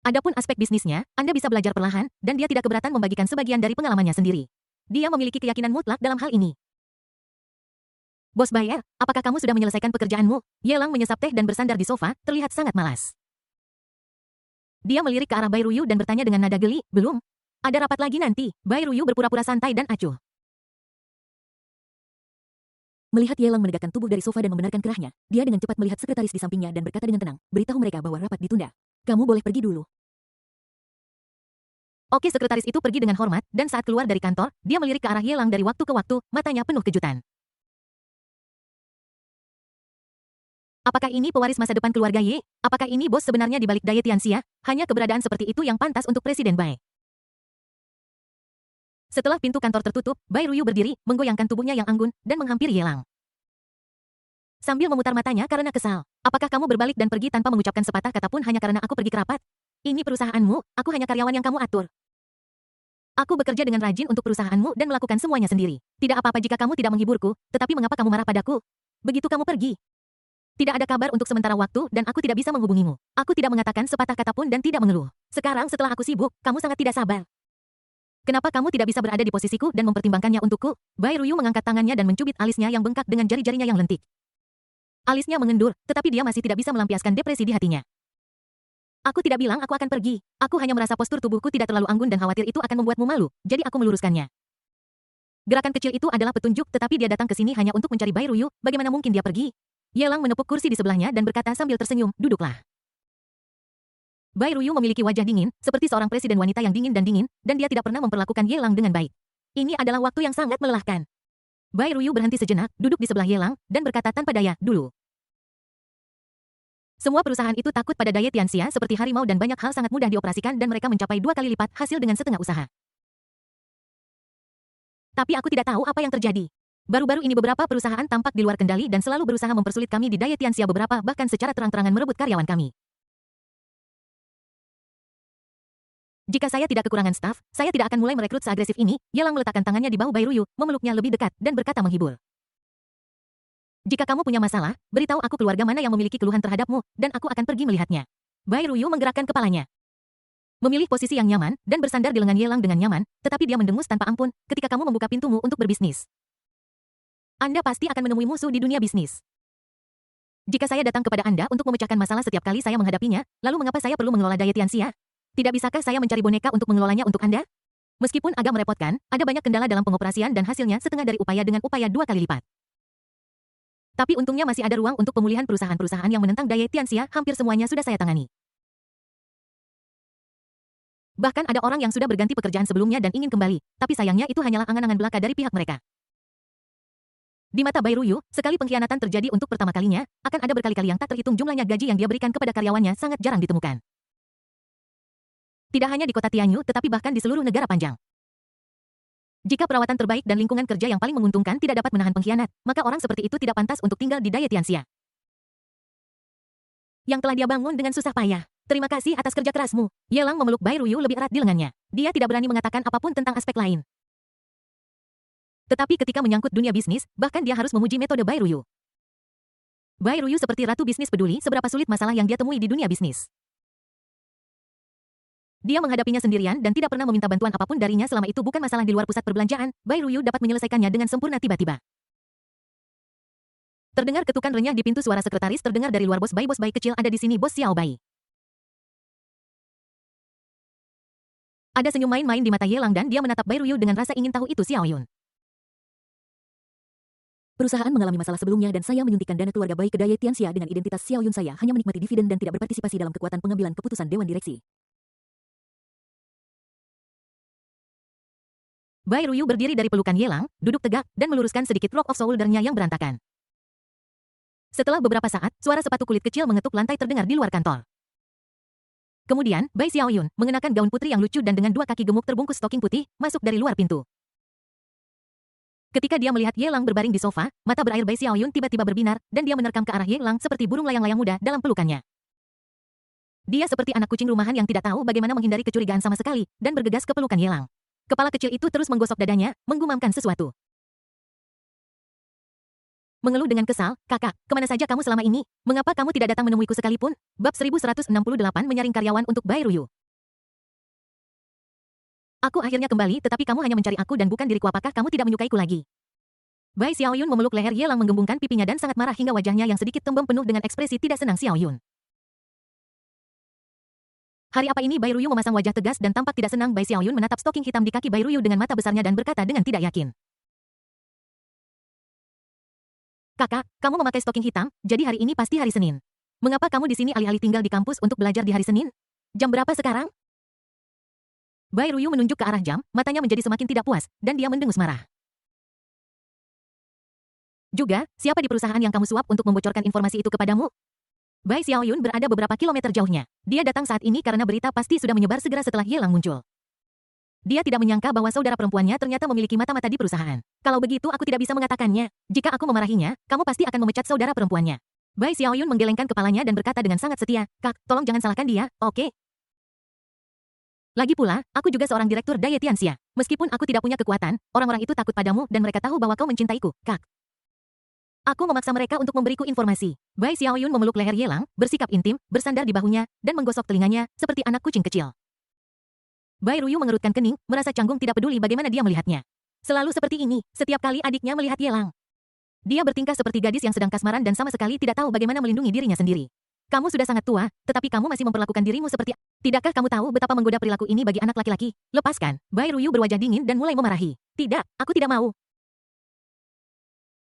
Adapun aspek bisnisnya, Anda bisa belajar perlahan, dan dia tidak keberatan membagikan sebagian dari pengalamannya sendiri. Dia memiliki keyakinan mutlak dalam hal ini. Bos Bayer, apakah kamu sudah menyelesaikan pekerjaanmu? Ye Lang menyesap teh dan bersandar di sofa, terlihat sangat malas. Dia melirik ke arah Bai Ruyu dan bertanya dengan nada geli, belum? Ada rapat lagi nanti. Bai Ruyu berpura-pura santai dan acuh. Melihat Ye Lang menegakkan tubuh dari sofa dan membenarkan kerahnya, dia dengan cepat melihat sekretaris di sampingnya dan berkata dengan tenang, beritahu mereka bahwa rapat ditunda. Kamu boleh pergi dulu. Oke, sekretaris itu pergi dengan hormat, dan saat keluar dari kantor, dia melirik ke arah Ye Lang dari waktu ke waktu, matanya penuh kejutan. Apakah ini pewaris masa depan keluarga Ye? Apakah ini bos sebenarnya di balik Daya Tianxia? Hanya keberadaan seperti itu yang pantas untuk Presiden Bai. Setelah pintu kantor tertutup, Bai Ruyu berdiri, menggoyangkan tubuhnya yang anggun, dan menghampiri Ye Lang. Sambil memutar matanya karena kesal. Apakah kamu berbalik dan pergi tanpa mengucapkan sepatah kata pun hanya karena aku pergi ke rapat? Ini perusahaanmu, aku hanya karyawan yang kamu atur. Aku bekerja dengan rajin untuk perusahaanmu dan melakukan semuanya sendiri. Tidak apa-apa jika kamu tidak menghiburku, tetapi mengapa kamu marah padaku? Begitu kamu pergi. Tidak ada kabar untuk sementara waktu dan aku tidak bisa menghubungimu. Aku tidak mengatakan sepatah kata pun dan tidak mengeluh. Sekarang setelah aku sibuk, kamu sangat tidak sabar. Kenapa kamu tidak bisa berada di posisiku dan mempertimbangkannya untukku? Bai Ruyu mengangkat tangannya dan mencubit alisnya yang bengkak dengan jari-jarinya yang lentik. Alisnya mengendur, tetapi dia masih tidak bisa melampiaskan depresi di hatinya. Aku tidak bilang aku akan pergi. Aku hanya merasa postur tubuhku tidak terlalu anggun dan khawatir itu akan membuatmu malu, jadi aku meluruskannya. Gerakan kecil itu adalah petunjuk, tetapi dia datang ke sini hanya untuk mencari Bai Ruyu, bagaimana mungkin dia pergi? Yelang menepuk kursi di sebelahnya dan berkata sambil tersenyum, duduklah. Bai Ruyu memiliki wajah dingin, seperti seorang presiden wanita yang dingin, dan dia tidak pernah memperlakukan Yelang dengan baik. Ini adalah waktu yang sangat melelahkan. Bai Ruyu berhenti sejenak, duduk di sebelah Yelang, dan berkata tanpa daya, dulu. Semua perusahaan itu takut pada Daya Tianxia seperti harimau dan banyak hal sangat mudah dioperasikan dan mereka mencapai 2 kali lipat hasil dengan setengah usaha. Tapi aku tidak tahu apa yang terjadi. Baru-baru ini beberapa perusahaan tampak di luar kendali dan selalu berusaha mempersulit kami di Daya Tianxia, beberapa bahkan secara terang-terangan merebut karyawan kami. Jika saya tidak kekurangan staf, saya tidak akan mulai merekrut seagresif ini. Yelang meletakkan tangannya di bahu Bai Ruyu, memeluknya lebih dekat, dan berkata menghibur. Jika kamu punya masalah, beritahu aku keluarga mana yang memiliki keluhan terhadapmu, dan aku akan pergi melihatnya. Bai Ruyu menggerakkan kepalanya. Memilih posisi yang nyaman, dan bersandar di lengan Yelang dengan nyaman, tetapi dia mendengus tanpa ampun, ketika kamu membuka pintumu untuk berbisnis. Anda pasti akan menemui musuh di dunia bisnis. Jika saya datang kepada Anda untuk memecahkan masalah setiap kali saya menghadapinya, lalu mengapa saya perlu mengelola Daya Tianxia? Tidak bisakah saya mencari boneka untuk mengelolanya untuk Anda? Meskipun agak merepotkan, ada banyak kendala dalam pengoperasian dan hasilnya setengah dari upaya dengan upaya 2 kali lipat. Tapi untungnya masih ada ruang untuk pemulihan perusahaan-perusahaan yang menentang Daya Tianxia, hampir semuanya sudah saya tangani. Bahkan ada orang yang sudah berganti pekerjaan sebelumnya dan ingin kembali, tapi sayangnya itu hanyalah angan-angan belaka dari pihak mereka. Di mata Bai Ruyu, sekali pengkhianatan terjadi untuk pertama kalinya, akan ada berkali-kali yang tak terhitung jumlahnya gaji yang dia berikan kepada karyawannya sangat jarang ditemukan. Tidak hanya di kota Tianyu, tetapi bahkan di seluruh negara Panjang. Jika perawatan terbaik dan lingkungan kerja yang paling menguntungkan tidak dapat menahan pengkhianat, maka orang seperti itu tidak pantas untuk tinggal di Daya Tianxia. Yang telah dia bangun dengan susah payah. Terima kasih atas kerja kerasmu. Yelang memeluk Bai Ruyu lebih erat di lengannya. Dia tidak berani mengatakan apapun tentang aspek lain. Tetapi ketika menyangkut dunia bisnis, bahkan dia harus memuji metode Bai Ruyu. Bai Ruyu seperti ratu bisnis peduli seberapa sulit masalah yang dia temui di dunia bisnis. Dia menghadapinya sendirian dan tidak pernah meminta bantuan apapun darinya selama itu bukan masalah di luar pusat perbelanjaan. Bai Ruyu dapat menyelesaikannya dengan sempurna tiba-tiba. Terdengar ketukan renyah di pintu, suara sekretaris terdengar dari luar. Bos Bai kecil ada di sini, Bos Xiao Bai. Ada senyum main-main di mata Yelang dan dia menatap Bai Ruyu dengan rasa ingin tahu. Itu Xiao Yun. Perusahaan mengalami masalah sebelumnya dan saya menyuntikkan dana keluarga Bai ke Daya Tianxia dengan identitas Xiao Yun. Saya hanya menikmati dividen dan tidak berpartisipasi dalam kekuatan pengambilan keputusan Dewan Direksi. Bai Ruyu berdiri dari pelukan Yelang, duduk tegak, dan meluruskan sedikit rock of shoulder-nya yang berantakan. Setelah beberapa saat, suara sepatu kulit kecil mengetuk lantai terdengar di luar kantor. Kemudian, Bai Xiao Yun, mengenakan gaun putri yang lucu dan dengan 2 kaki gemuk terbungkus stoking putih, masuk dari luar pintu. Ketika dia melihat Yelang berbaring di sofa, mata berair Bai Xiao Yun tiba-tiba berbinar, dan dia menerkam ke arah Yelang seperti burung layang-layang muda dalam pelukannya. Dia seperti anak kucing rumahan yang tidak tahu bagaimana menghindari kecurigaan sama sekali, dan bergegas ke pelukan Yelang. Kepala kecil itu terus menggosok dadanya, menggumamkan sesuatu. Mengeluh dengan kesal, kakak, kemana saja kamu selama ini? Mengapa kamu tidak datang menemuiku sekalipun? Bab 1168 menyaring karyawan untuk Bai Ruyu. Aku akhirnya kembali, tetapi kamu hanya mencari aku dan bukan diriku. Apakah kamu tidak menyukaiku lagi? Bai Xiao Yun memeluk leher Yelang, menggembungkan pipinya dan sangat marah hingga wajahnya yang sedikit tembem penuh dengan ekspresi tidak senang. Xiao Yun. Hari apa ini? Bai Ruyu memasang wajah tegas dan tampak tidak senang. Bai Xiao Yun menatap stoking hitam di kaki Bai Ruyu dengan mata besarnya dan berkata dengan tidak yakin. Kakak, kamu memakai stoking hitam, jadi hari ini pasti hari Senin. Mengapa kamu di sini alih-alih tinggal di kampus untuk belajar di hari Senin? Jam berapa sekarang? Bai Ruyu menunjuk ke arah jam, matanya menjadi semakin tidak puas, dan dia mendengus marah. Juga, siapa di perusahaan yang kamu suap untuk membocorkan informasi itu kepadamu? Bai Xiao Yun berada beberapa kilometer jauhnya. Dia datang saat ini karena berita pasti sudah menyebar segera setelah Yelang muncul. Dia tidak menyangka bahwa saudara perempuannya ternyata memiliki mata-mata di perusahaan. Kalau begitu aku tidak bisa mengatakannya. Jika aku memarahinya, kamu pasti akan memecat saudara perempuannya. Bai Xiao Yun menggelengkan kepalanya dan berkata dengan sangat setia, Kak, tolong jangan salahkan dia, oke? Lagi pula, aku juga seorang direktur Daya Tianxia. Meskipun aku tidak punya kekuatan, orang-orang itu takut padamu dan mereka tahu bahwa kau mencintaiku, Kak. Aku memaksa mereka untuk memberiku informasi. Bai Xiao Yun memeluk leher Yelang, bersikap intim, bersandar di bahunya, dan menggosok telinganya, seperti anak kucing kecil. Bai Ruyu mengerutkan kening, merasa canggung tidak peduli bagaimana dia melihatnya. Selalu seperti ini, setiap kali adiknya melihat Yelang. Dia bertingkah seperti gadis yang sedang kasmaran dan sama sekali tidak tahu bagaimana melindungi dirinya sendiri. Kamu sudah sangat tua, tetapi kamu masih memperlakukan dirimu seperti... Tidakkah kamu tahu betapa menggoda perilaku ini bagi anak laki-laki? Lepaskan. Bai Ruyu berwajah dingin dan mulai memarahi. Tidak, aku tidak mau.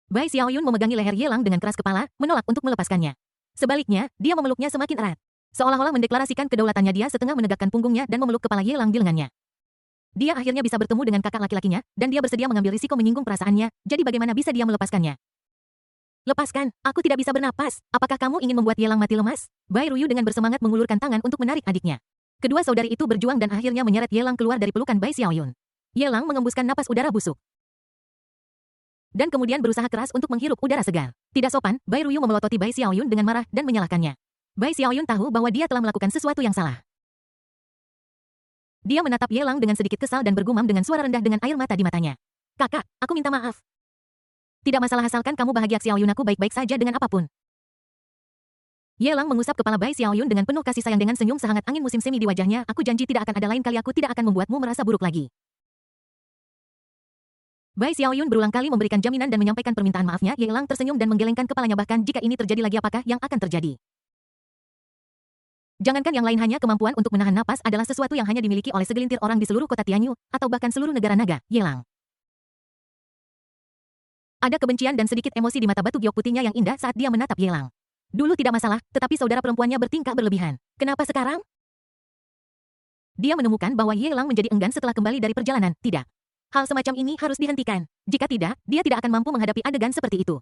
Bai Xiaoyun memegangi leher Yelang dengan keras kepala, menolak untuk melepaskannya. Sebaliknya, dia memeluknya semakin erat. Seolah-olah mendeklarasikan kedaulatannya, dia setengah menegakkan punggungnya dan memeluk kepala Yelang di lengannya. Dia akhirnya bisa bertemu dengan kakak laki-lakinya, dan dia bersedia mengambil risiko menyinggung perasaannya, jadi bagaimana bisa dia melepaskannya? Lepaskan, aku tidak bisa bernapas. Apakah kamu ingin membuat Yelang mati lemas? Bai Ruyu dengan bersemangat mengulurkan tangan untuk menarik adiknya. Kedua saudari itu berjuang dan akhirnya menyeret Yelang keluar dari pelukan Bai Xiaoyun. Yelang mengembuskan napas udara busuk. Dan kemudian berusaha keras untuk menghirup udara segar. Tidak sopan, Bai Ruyu memelototi Bai Xiaoyun dengan marah dan menyalahkannya. Bai Xiaoyun tahu bahwa dia telah melakukan sesuatu yang salah. Dia menatap Yelang dengan sedikit kesal dan bergumam dengan suara rendah dengan air mata di matanya. Kakak, aku minta maaf. Tidak masalah asalkan kamu bahagia. Xiaoyun, aku baik-baik saja dengan apapun. Yelang mengusap kepala Bai Xiaoyun dengan penuh kasih sayang dengan senyum sehangat angin musim semi di wajahnya. Aku janji tidak akan ada lain kali, aku tidak akan membuatmu merasa buruk lagi. Bai Xiaoyun berulang kali memberikan jaminan dan menyampaikan permintaan maafnya. Yelang tersenyum dan menggelengkan kepalanya. Bahkan jika ini terjadi lagi, apakah yang akan terjadi? Jangankan yang lain, hanya kemampuan untuk menahan napas adalah sesuatu yang hanya dimiliki oleh segelintir orang di seluruh kota Tianyu, atau bahkan seluruh negara naga, Yelang. Ada kebencian dan sedikit emosi di mata batu giok putihnya yang indah saat dia menatap Yelang. Dulu tidak masalah, tetapi saudara perempuannya bertingkah berlebihan. Kenapa sekarang? Dia menemukan bahwa Yelang menjadi enggan setelah kembali dari perjalanan. Tidak. Hal semacam ini harus dihentikan. Jika tidak, dia tidak akan mampu menghadapi adegan seperti itu.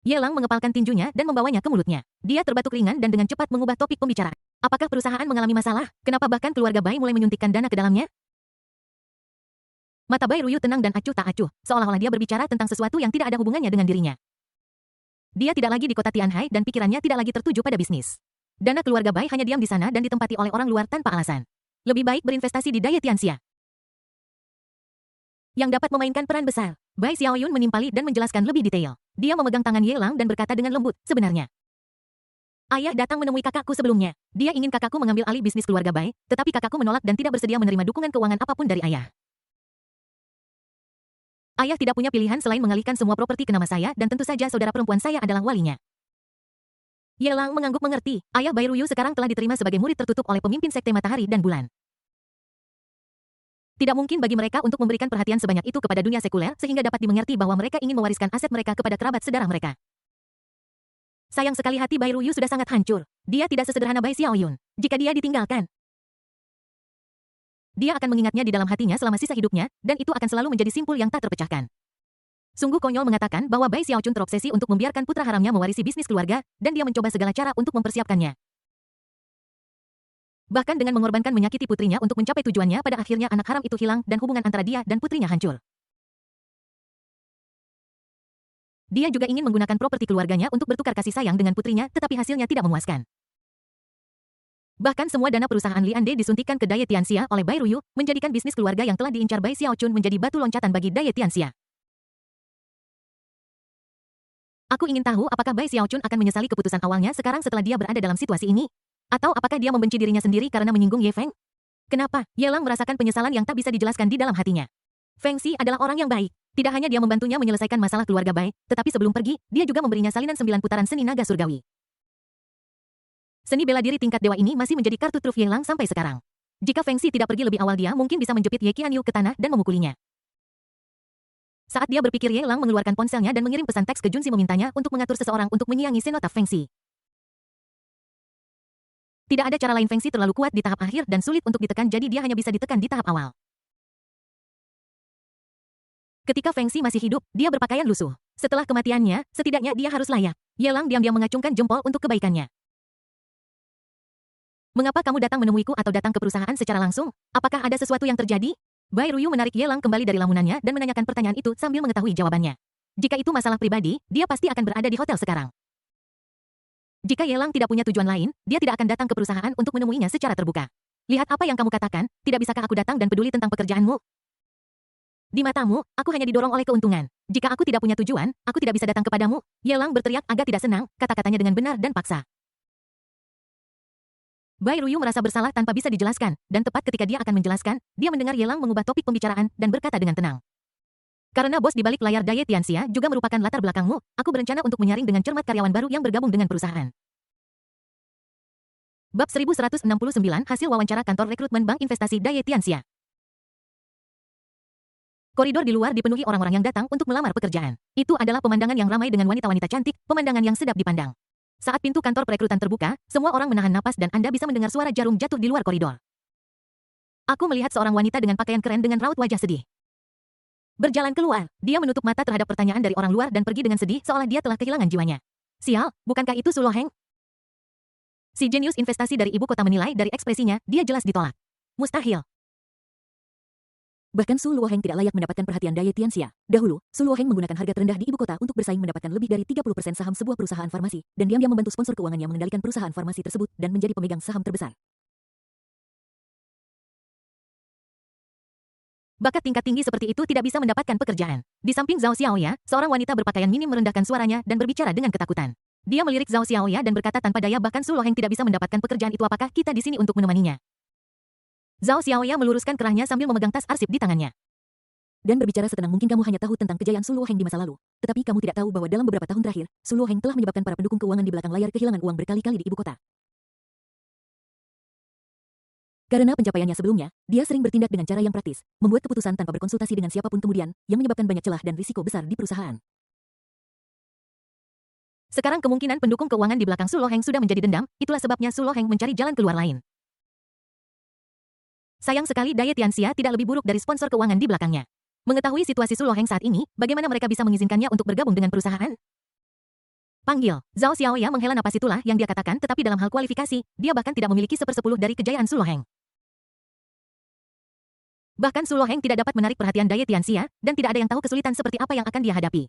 Yelang mengepalkan tinjunya dan membawanya ke mulutnya. Dia terbatuk ringan dan dengan cepat mengubah topik pembicaraan. Apakah perusahaan mengalami masalah? Kenapa bahkan keluarga Bai mulai menyuntikkan dana ke dalamnya? Mata Bai Ruyu tenang dan acuh tak acuh, seolah-olah dia berbicara tentang sesuatu yang tidak ada hubungannya dengan dirinya. Dia tidak lagi di kota Tianhai dan pikirannya tidak lagi tertuju pada bisnis. Dana keluarga Bai hanya diam di sana dan ditempati oleh orang luar tanpa alasan. Lebih baik berinvestasi di Daya Tianxia yang dapat memainkan peran besar. Bai Xiaoyun menimpali dan menjelaskan lebih detail. Dia memegang tangan Yelang dan berkata dengan lembut, sebenarnya ayah datang menemui kakakku sebelumnya. Dia ingin kakakku mengambil alih bisnis keluarga Bai, tetapi kakakku menolak dan tidak bersedia menerima dukungan keuangan apapun dari ayah. Ayah tidak punya pilihan selain mengalihkan semua properti ke nama saya, dan tentu saja saudara perempuan saya adalah walinya. Yelang mengangguk mengerti. Ayah Bai Ruyu sekarang telah diterima sebagai murid tertutup oleh pemimpin sekte matahari dan bulan. Tidak mungkin bagi mereka untuk memberikan perhatian sebanyak itu kepada dunia sekuler, sehingga dapat dimengerti bahwa mereka ingin mewariskan aset mereka kepada kerabat sedarah mereka. Sayang sekali hati Bai Ruyu sudah sangat hancur. Dia tidak sesederhana Bai Xiaoyun. Jika dia ditinggalkan, dia akan mengingatnya di dalam hatinya selama sisa hidupnya, dan itu akan selalu menjadi simpul yang tak terpecahkan. Sungguh konyol mengatakan bahwa Bai Xiaochun terobsesi untuk membiarkan putra haramnya mewarisi bisnis keluarga, dan dia mencoba segala cara untuk mempersiapkannya. Bahkan dengan mengorbankan menyakiti putrinya untuk mencapai tujuannya, pada akhirnya anak haram itu hilang dan hubungan antara dia dan putrinya hancur. Dia juga ingin menggunakan properti keluarganya untuk bertukar kasih sayang dengan putrinya, tetapi hasilnya tidak memuaskan. Bahkan semua dana perusahaan Liande disuntikkan ke Daya Tianxia oleh Bai Ruyu, menjadikan bisnis keluarga yang telah diincar Bai Xiaochun menjadi batu loncatan bagi Daya Tianxia. Aku ingin tahu apakah Bai Xiaochun akan menyesali keputusan awalnya sekarang setelah dia berada dalam situasi ini? Atau apakah dia membenci dirinya sendiri karena menyinggung Ye Feng? Kenapa? Yelang merasakan penyesalan yang tak bisa dijelaskan di dalam hatinya. Feng Xi adalah orang yang baik. Tidak hanya dia membantunya menyelesaikan masalah keluarga Bai, tetapi sebelum pergi, dia juga memberinya salinan 9 putaran seni naga surgawi. Seni bela diri tingkat dewa ini masih menjadi kartu truf Yelang sampai sekarang. Jika Feng Xi tidak pergi lebih awal, dia mungkin bisa menjepit Ye Qianyu ke tanah dan memukulinya. Saat dia berpikir, Yelang mengeluarkan ponselnya dan mengirim pesan teks ke Junzi memintanya untuk mengatur seseorang untuk menyiangi senotaf Feng Xi. Tidak ada cara lain, Feng Xi terlalu kuat di tahap akhir dan sulit untuk ditekan, jadi dia hanya bisa ditekan di tahap awal. Ketika Feng Xi masih hidup, dia berpakaian lusuh. Setelah kematiannya, setidaknya dia harus layak. Yelang diam-diam mengacungkan jempol untuk kebaikannya. Mengapa kamu datang menemuiku atau datang ke perusahaan secara langsung? Apakah ada sesuatu yang terjadi? Bai Ruyu menarik Yelang kembali dari lamunannya dan menanyakan pertanyaan itu sambil mengetahui jawabannya. Jika itu masalah pribadi, dia pasti akan berada di hotel sekarang. Jika Yelang tidak punya tujuan lain, dia tidak akan datang ke perusahaan untuk menemuinya secara terbuka. Lihat apa yang kamu katakan, tidak bisakah aku datang dan peduli tentang pekerjaanmu? Di matamu, aku hanya didorong oleh keuntungan. Jika aku tidak punya tujuan, aku tidak bisa datang kepadamu. Yelang berteriak agak tidak senang, kata-katanya dengan benar dan paksa. Bai Ruyu merasa bersalah tanpa bisa dijelaskan, dan tepat ketika dia akan menjelaskan, dia mendengar Yelang mengubah topik pembicaraan dan berkata dengan tenang. Karena bos di balik layar Daya Tianxia juga merupakan latar belakangmu, aku berencana untuk menyaring dengan cermat karyawan baru yang bergabung dengan perusahaan. Bab 1169 Hasil wawancara kantor rekrutmen Bank Investasi Daya Tianxia. Koridor di luar dipenuhi orang-orang yang datang untuk melamar pekerjaan. Itu adalah pemandangan yang ramai dengan wanita-wanita cantik, pemandangan yang sedap dipandang. Saat pintu kantor perekrutan terbuka, semua orang menahan napas dan Anda bisa mendengar suara jarum jatuh di luar koridor. Aku melihat seorang wanita dengan pakaian keren dengan raut wajah sedih. Berjalan keluar, dia menutup mata terhadap pertanyaan dari orang luar dan pergi dengan sedih seolah dia telah kehilangan jiwanya. Sial, bukankah itu Su Luoheng? Si jenius investasi dari ibu kota menilai dari ekspresinya, dia jelas ditolak. Mustahil. Bahkan Su Luoheng tidak layak mendapatkan perhatian Daya Tianxia. Dahulu, Su Luoheng menggunakan harga terendah di ibu kota untuk bersaing mendapatkan lebih dari 30% saham sebuah perusahaan farmasi, dan diam-diam membantu sponsor keuangan yang mengendalikan perusahaan farmasi tersebut dan menjadi pemegang saham terbesar. Bakat tingkat tinggi seperti itu tidak bisa mendapatkan pekerjaan. Di samping Zhao Xiaoya, seorang wanita berpakaian minim merendahkan suaranya dan berbicara dengan ketakutan. Dia melirik Zhao Xiaoya dan berkata tanpa daya bahkan Su Luoheng tidak bisa mendapatkan pekerjaan itu, apakah kita di sini untuk menemaninya? Zhao Xiaoya meluruskan kerahnya sambil memegang tas arsip di tangannya. Dan berbicara setenang mungkin kamu hanya tahu tentang kejayaan Su Luoheng di masa lalu. Tetapi kamu tidak tahu bahwa dalam beberapa tahun terakhir, Su Luoheng telah menyebabkan para pendukung keuangan di belakang layar kehilangan uang berkali-kali di ibu kota. Karena pencapaiannya sebelumnya, dia sering bertindak dengan cara yang praktis, membuat keputusan tanpa berkonsultasi dengan siapapun kemudian, yang menyebabkan banyak celah dan risiko besar di perusahaan. Sekarang kemungkinan pendukung keuangan di belakang Su Luoheng sudah menjadi dendam, itulah sebabnya Su Luoheng mencari jalan keluar lain. Sayang sekali Daya Tianxia tidak lebih buruk dari sponsor keuangan di belakangnya. Mengetahui situasi Su Luoheng saat ini, bagaimana mereka bisa mengizinkannya untuk bergabung dengan perusahaan? Panggil. Zhao Xiaoya menghela napas, itulah yang dia katakan, tetapi dalam hal kualifikasi, dia bahkan tidak memiliki 1/10 dari kejayaan Su Luoheng. Bahkan Su Luoheng tidak dapat menarik perhatian Daya Tianxia, dan tidak ada yang tahu kesulitan seperti apa yang akan dia hadapi.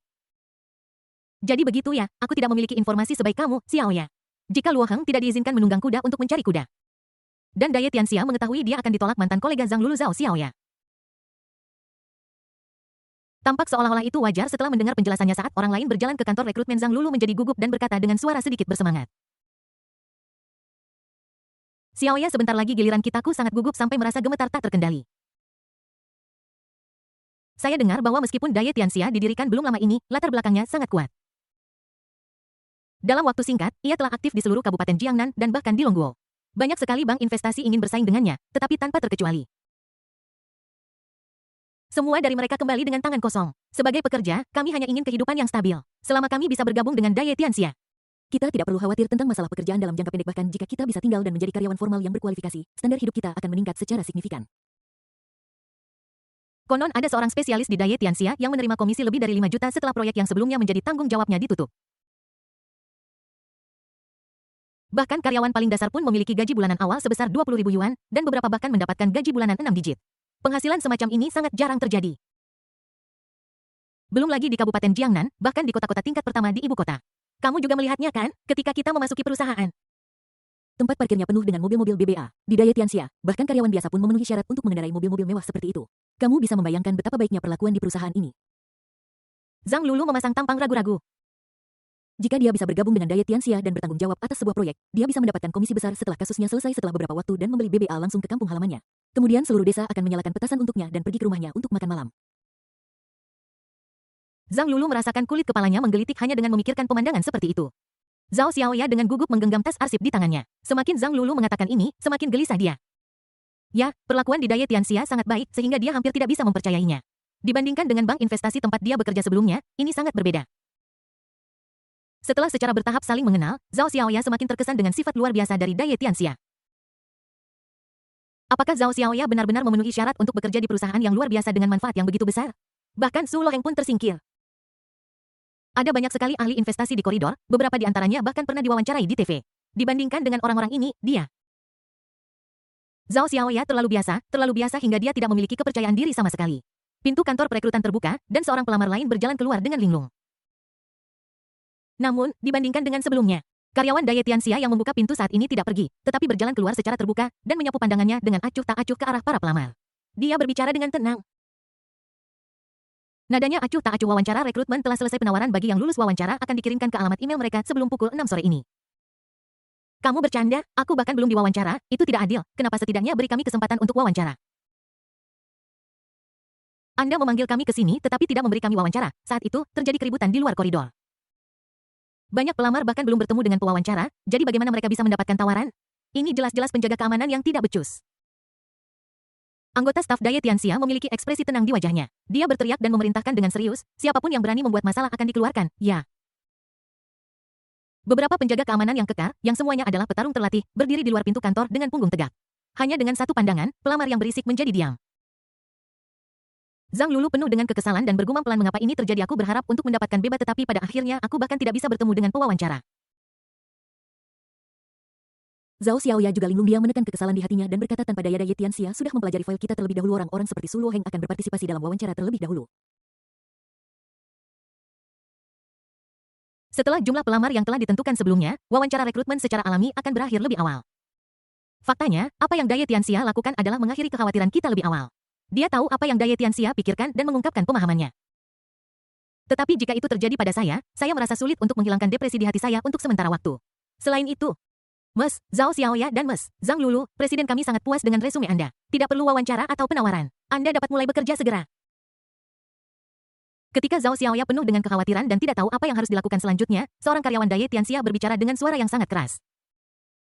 Jadi begitu ya, aku tidak memiliki informasi sebaik kamu, Xiaoya. Jika Luoheng tidak diizinkan menunggang kuda untuk mencari kuda. Dan Daya Tianxia mengetahui dia akan ditolak mantan kolega Zhang Lulu Zhao Xiaoya. Tampak seolah-olah itu wajar setelah mendengar penjelasannya saat orang lain berjalan ke kantor rekrutmen Zhang Lulu menjadi gugup dan berkata dengan suara sedikit bersemangat. Xiaoya, sebentar lagi giliran kitaku sangat gugup sampai merasa gemetar tak terkendali. Saya dengar bahwa meskipun Daya Tianxia didirikan belum lama ini, latar belakangnya sangat kuat. Dalam waktu singkat, ia telah aktif di seluruh Kabupaten Jiangnan dan bahkan di Longguo. Banyak sekali bank investasi ingin bersaing dengannya, tetapi tanpa terkecuali. Semua dari mereka kembali dengan tangan kosong. Sebagai pekerja, kami hanya ingin kehidupan yang stabil. Selama kami bisa bergabung dengan Daya Tianxia, kita tidak perlu khawatir tentang masalah pekerjaan dalam jangka pendek, bahkan jika kita bisa tinggal dan menjadi karyawan formal yang berkualifikasi, standar hidup kita akan meningkat secara signifikan. Konon ada seorang spesialis di Daya Tianxia yang menerima komisi lebih dari 5 juta setelah proyek yang sebelumnya menjadi tanggung jawabnya ditutup. Bahkan karyawan paling dasar pun memiliki gaji bulanan awal sebesar 20.000 yuan, dan beberapa bahkan mendapatkan gaji bulanan 6 digit. Penghasilan semacam ini sangat jarang terjadi. Belum lagi di Kabupaten Jiangnan, bahkan di kota-kota tingkat pertama di ibu kota. Kamu juga melihatnya kan, ketika kita memasuki perusahaan. Tempat parkirnya penuh dengan mobil-mobil BBA. Di Daya Tianxia, bahkan karyawan biasa pun memenuhi syarat untuk mengendarai mobil-mobil mewah seperti itu. Kamu bisa membayangkan betapa baiknya perlakuan di perusahaan ini. Zhang Lulu memasang tampang ragu-ragu. Jika dia bisa bergabung dengan Daya Tianxia dan bertanggung jawab atas sebuah proyek, dia bisa mendapatkan komisi besar setelah kasusnya selesai setelah beberapa waktu dan membeli BBA langsung ke kampung halamannya. Kemudian seluruh desa akan menyalakan petasan untuknya dan pergi ke rumahnya untuk makan malam. Zhang Lulu merasakan kulit kepalanya menggelitik hanya dengan memikirkan pemandangan seperti itu. Zhao Xiaoya dengan gugup menggenggam tas arsip di tangannya. Semakin Zhang Lulu mengatakan ini, semakin gelisah dia. Ya, perlakuan di Daya Tianxia sangat baik sehingga dia hampir tidak bisa mempercayainya. Dibandingkan dengan bank investasi tempat dia bekerja sebelumnya, ini sangat berbeda. Setelah secara bertahap saling mengenal, Zhao Xiaoya semakin terkesan dengan sifat luar biasa dari Daya Tianxia. Apakah Zhao Xiaoya benar-benar memenuhi syarat untuk bekerja di perusahaan yang luar biasa dengan manfaat yang begitu besar? Bahkan Su Luoheng pun tersingkir. Ada banyak sekali ahli investasi di koridor, beberapa di antaranya bahkan pernah diwawancarai di TV. Dibandingkan dengan orang-orang ini, dia. Zhao Xiaoya terlalu biasa hingga dia tidak memiliki kepercayaan diri sama sekali. Pintu kantor perekrutan terbuka, dan seorang pelamar lain berjalan keluar dengan linglung. Namun, dibandingkan dengan sebelumnya, karyawan Daya Tianxia yang membuka pintu saat ini tidak pergi, tetapi berjalan keluar secara terbuka, dan menyapu pandangannya dengan acuh tak acuh ke arah para pelamar. Dia berbicara dengan tenang. Nadanya acuh tak acuh. Wawancara rekrutmen telah selesai, penawaran bagi yang lulus wawancara akan dikirimkan ke alamat email mereka sebelum pukul 6 sore ini. Kamu bercanda, aku bahkan belum diwawancara, itu tidak adil, kenapa setidaknya beri kami kesempatan untuk wawancara? Anda memanggil kami ke sini tetapi tidak memberi kami wawancara. Saat itu, terjadi keributan di luar koridor. Banyak pelamar bahkan belum bertemu dengan pewawancara, jadi bagaimana mereka bisa mendapatkan tawaran? Ini jelas-jelas penjaga keamanan yang tidak becus. Anggota staf Daya Tianxia memiliki ekspresi tenang di wajahnya. Dia berteriak dan memerintahkan dengan serius, siapapun yang berani membuat masalah akan dikeluarkan, ya. Beberapa penjaga keamanan yang kekar, yang semuanya adalah petarung terlatih, berdiri di luar pintu kantor dengan punggung tegak. Hanya dengan satu pandangan, pelamar yang berisik menjadi diam. Zhang Lulu penuh dengan kekesalan dan bergumam pelan mengapa ini terjadi. Aku berharap untuk mendapatkan bebas tetapi pada akhirnya aku bahkan tidak bisa bertemu dengan pewawancara. Zhao Xiaoya juga linglung diam menekan kekesalan di hatinya dan berkata tanpa daya Daya Tianxia sudah mempelajari file kita terlebih dahulu. Orang-orang seperti Su Luoheng akan berpartisipasi dalam wawancara terlebih dahulu. Setelah jumlah pelamar yang telah ditentukan sebelumnya, wawancara rekrutmen secara alami akan berakhir lebih awal. Faktanya, apa yang Daya Tianxia lakukan adalah mengakhiri kekhawatiran kita lebih awal. Dia tahu apa yang Daya Tianxia pikirkan dan mengungkapkan pemahamannya. Tetapi jika itu terjadi pada saya merasa sulit untuk menghilangkan depresi di hati saya untuk sementara waktu. Selain itu, Mes, Zhao Xiaoya dan Mes, Zhang Lulu, Presiden kami sangat puas dengan resume Anda. Tidak perlu wawancara atau penawaran. Anda dapat mulai bekerja segera. Ketika Zhao Xiaoya penuh dengan kekhawatiran dan tidak tahu apa yang harus dilakukan selanjutnya, seorang karyawan Daya Tianxia berbicara dengan suara yang sangat keras.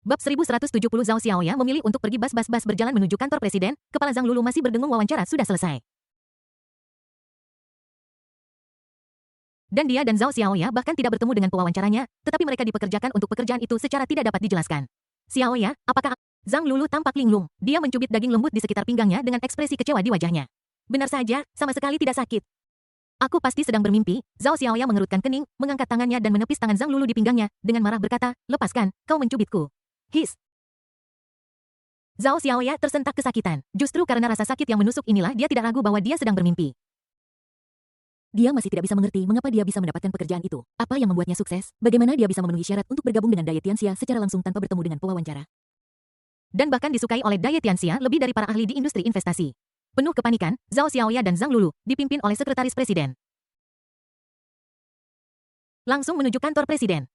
Bab 1170 Zhao Xiaoya memilih untuk pergi bas-bas berjalan menuju kantor presiden, kepala Zhang Lulu masih berdengung wawancara sudah selesai. Dan dia dan Zhao Xiaoya bahkan tidak bertemu dengan pewawancaranya, tetapi mereka dipekerjakan untuk pekerjaan itu secara tidak dapat dijelaskan. Xiaoya, apakah... Zhang Lulu tampak linglung, dia mencubit daging lembut di sekitar pinggangnya dengan ekspresi kecewa di wajahnya. Benar saja, sama sekali tidak sakit. Aku pasti sedang bermimpi. Zhao Xiaoya mengerutkan kening, mengangkat tangannya dan menepis tangan Zhang Lulu di pinggangnya, dengan marah berkata, lepaskan, kau mencubitku. His. Zhao Xiaoya tersentak kesakitan. Justru karena rasa sakit yang menusuk inilah dia tidak ragu bahwa dia sedang bermimpi. Dia masih tidak bisa mengerti mengapa dia bisa mendapatkan pekerjaan itu. Apa yang membuatnya sukses? Bagaimana dia bisa memenuhi syarat untuk bergabung dengan Daya Tianxia secara langsung tanpa bertemu dengan pewawancara? Dan bahkan disukai oleh Daya Tianxia lebih dari para ahli di industri investasi. Penuh kepanikan, Zhao Xiaoya dan Zhang Lulu dipimpin oleh sekretaris presiden. Langsung menuju kantor presiden.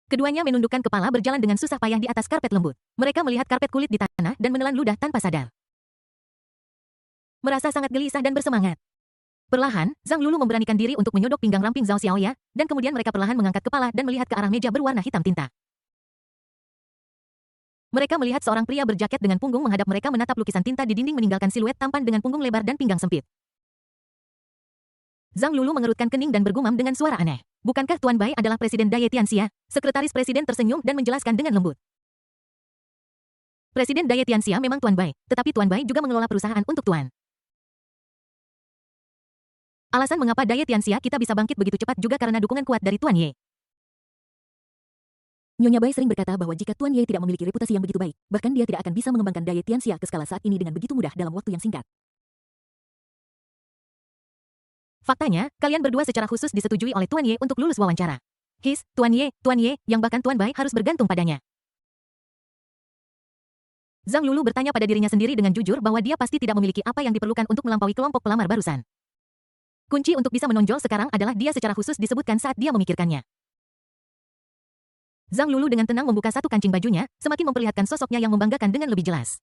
Keduanya menundukkan kepala berjalan dengan susah payah di atas karpet lembut. Mereka melihat karpet kulit di tanah dan menelan ludah tanpa sadar. Merasa sangat gelisah dan bersemangat. Perlahan, Zhang Lulu memberanikan diri untuk menyodok pinggang ramping Zhao Xiaoya, dan kemudian mereka perlahan mengangkat kepala dan melihat ke arah meja berwarna hitam tinta. Mereka melihat seorang pria berjaket dengan punggung menghadap mereka menatap lukisan tinta di dinding meninggalkan siluet tampan dengan punggung lebar dan pinggang sempit. Zhang Lulu mengerutkan kening dan bergumam dengan suara aneh. Bukankah Tuan Bai adalah Presiden Daya Tianxia? Sekretaris Presiden tersenyum dan menjelaskan dengan lembut. Presiden Daya Tianxia memang Tuan Bai, tetapi Tuan Bai juga mengelola perusahaan untuk Tuan. Alasan mengapa Daya Tianxia kita bisa bangkit begitu cepat juga karena dukungan kuat dari Tuan Ye. Nyonya Bai sering berkata bahwa jika Tuan Ye tidak memiliki reputasi yang begitu baik, bahkan dia tidak akan bisa mengembangkan Daya Tianxia ke skala saat ini dengan begitu mudah dalam waktu yang singkat. Faktanya, kalian berdua secara khusus disetujui oleh Tuan Ye untuk lulus wawancara. His, Tuan Ye, yang bahkan Tuan Bai harus bergantung padanya. Zhang Lulu bertanya pada dirinya sendiri dengan jujur bahwa dia pasti tidak memiliki apa yang diperlukan untuk melampaui kelompok pelamar barusan. Kunci untuk bisa menonjol sekarang adalah dia secara khusus disebutkan saat dia memikirkannya. Zhang Lulu dengan tenang membuka satu kancing bajunya, semakin memperlihatkan sosoknya yang membanggakan dengan lebih jelas.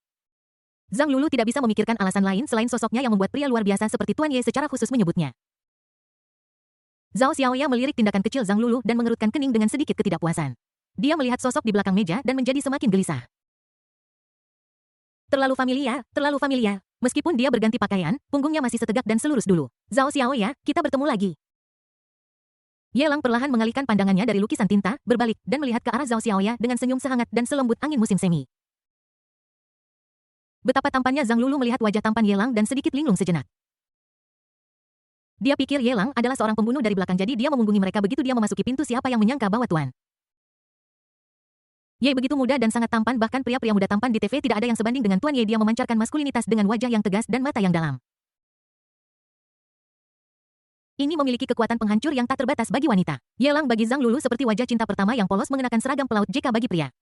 Zhang Lulu tidak bisa memikirkan alasan lain selain sosoknya yang membuat pria luar biasa seperti Tuan Ye secara khusus menyebutnya. Zhao Xiaoya melirik tindakan kecil Zhang Lulu dan mengerutkan kening dengan sedikit ketidakpuasan. Dia melihat sosok di belakang meja dan menjadi semakin gelisah. Terlalu familiar. Meskipun dia berganti pakaian, punggungnya masih setegak dan selurus dulu. Zhao Xiaoya, kita bertemu lagi. Ye Lang perlahan mengalihkan pandangannya dari lukisan tinta, berbalik, dan melihat ke arah Zhao Xiaoya dengan senyum sehangat dan selembut angin musim semi. Betapa tampannya Zhang Lulu melihat wajah tampan Ye Lang dan sedikit linglung sejenak. Dia pikir Ye Lang adalah seorang pembunuh dari belakang jadi dia memunggungi mereka begitu dia memasuki pintu. Siapa yang menyangka bahwa Tuan Ye begitu muda dan sangat tampan, bahkan pria-pria muda tampan di TV tidak ada yang sebanding dengan Tuan Ye. Dia memancarkan maskulinitas dengan wajah yang tegas dan mata yang dalam. Ini memiliki kekuatan penghancur yang tak terbatas bagi wanita. Ye Lang bagi Zhang Lulu seperti wajah cinta pertama yang polos mengenakan seragam pelaut JK bagi pria.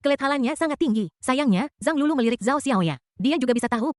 Kelethalannya sangat tinggi. Sayangnya, Zhang Lulu melirik Zhao Xiaoya. Dia juga bisa tahu